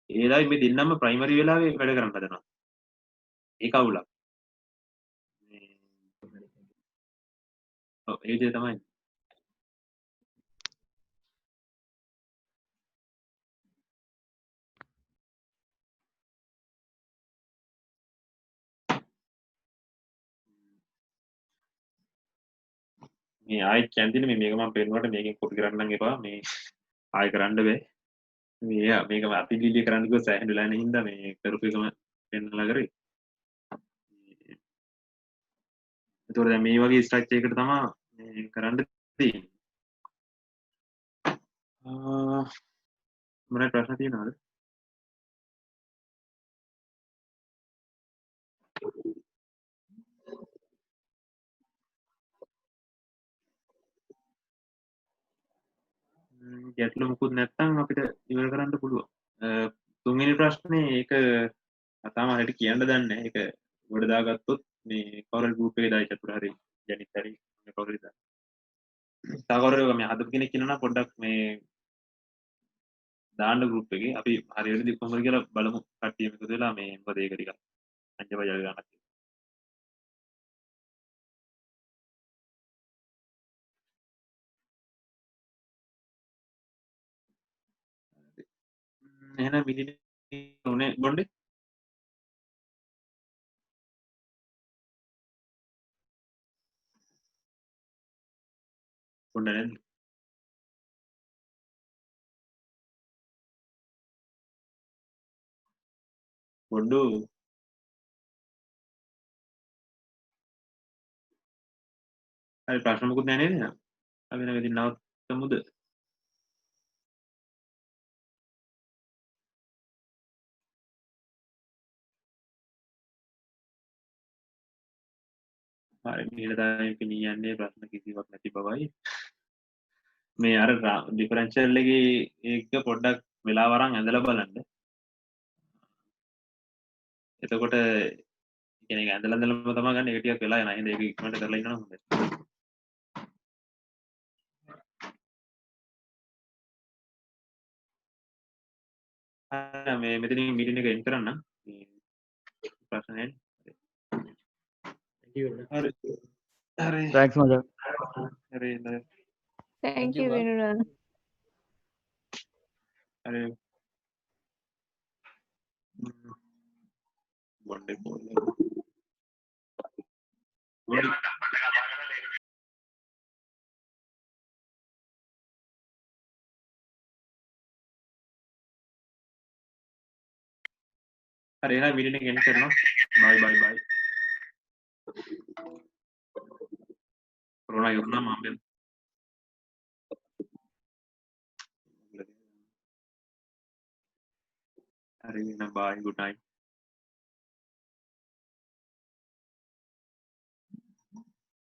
ඒ වෙලාවේ මේ දෙන්නම ප්‍රයිමරි වෙලාවේ වැඩ කරන්න හදනවා. ඒක අවුලක්. ඔව් ඒ විදිහ තමයි. මේ ආයෙත් කැන්තිනේ මේක මම පෙන්නුවට මේකෙන් කොපි කරන්නම් එපා මේ ආයෙ කරන්න බෑ මේ මේක අතිවිලි කරන්න කිව්ව සෑහෙන වෙලා නේ හින්දා මේ කරපු එකම පෙන්නලා කරේ ඒතකොට දැන් මේ වගේ ස්ට්‍රක්චර් එකකට තමයි මේ කරන්න තියෙන්නේ මොනවද ප්‍රශ්න තියෙනවද ගැටලු මුකුත් නැත්නම් අපිට ඉවර කරන්න පුළුවන්. තුන්වෙනි ප්‍රශ්නේ ඒක තාම හරියට කියන්න දන්නේ නැහැ. ඒක ගොඩ දාගත්තොත් මේ කවුරුල් ගෲප් එකේ දායි චතුරාරි ජනිත් හරි කවුරුද දායි. තව කවුරු මේ හදපු කෙනෙක් ඉන්නවනම් පොඩ්ඩක් මේ දාන්න ගෲප් එකේ අපි හරියට කොහොමද කියලා බලමු. කට්ටිය එකතු වෙලා මේ මොකද ඒක ටිකක් අංජබජල් ගන්නත්. එහෙනම් මිනිත් උනේ බොණ්ඩේ බොණ්ඩ නැද්ද බොණ්ඩු හරි ප්‍රශ්න මොකුත් නැහැ නේද අපි නම් ඉතින් නවත්තමුද හරි නිලධාරීන් පිළියන්නේ ප්‍රශ්න කිසිවක් නැති බවයි මේ අර ඩිෆරන්ෂියල් එකේ ඒක පොඩ්ඩක් වෙලා වරන් ඇඳලා බලන්න එතකොට කියන්නේ ඇඳලා ඇඳලාම තමයි ගන්න ඒක ටිකක් වෙලා යනවා එහෙනම් ඒක ඉක්මනට කරලා ඉන්නවනම් හොඳයි මේ මෙතනින් මීටින් එක එන්ඩ් කරන්න මේ ප්‍රශ්න නැහැ
Thank you.
හරි හරි
තෑන්ක්ස් මචං
හරි හරි
Thank you, Vinura.
හරි බොණ්ඩේ පොල් හරි එහෙනම් මීටින් එක එන්ඩ් කරනවා බයි බයි බයි කොරෝනා ඉවරනා මම හරි එහෙනම් බයි good night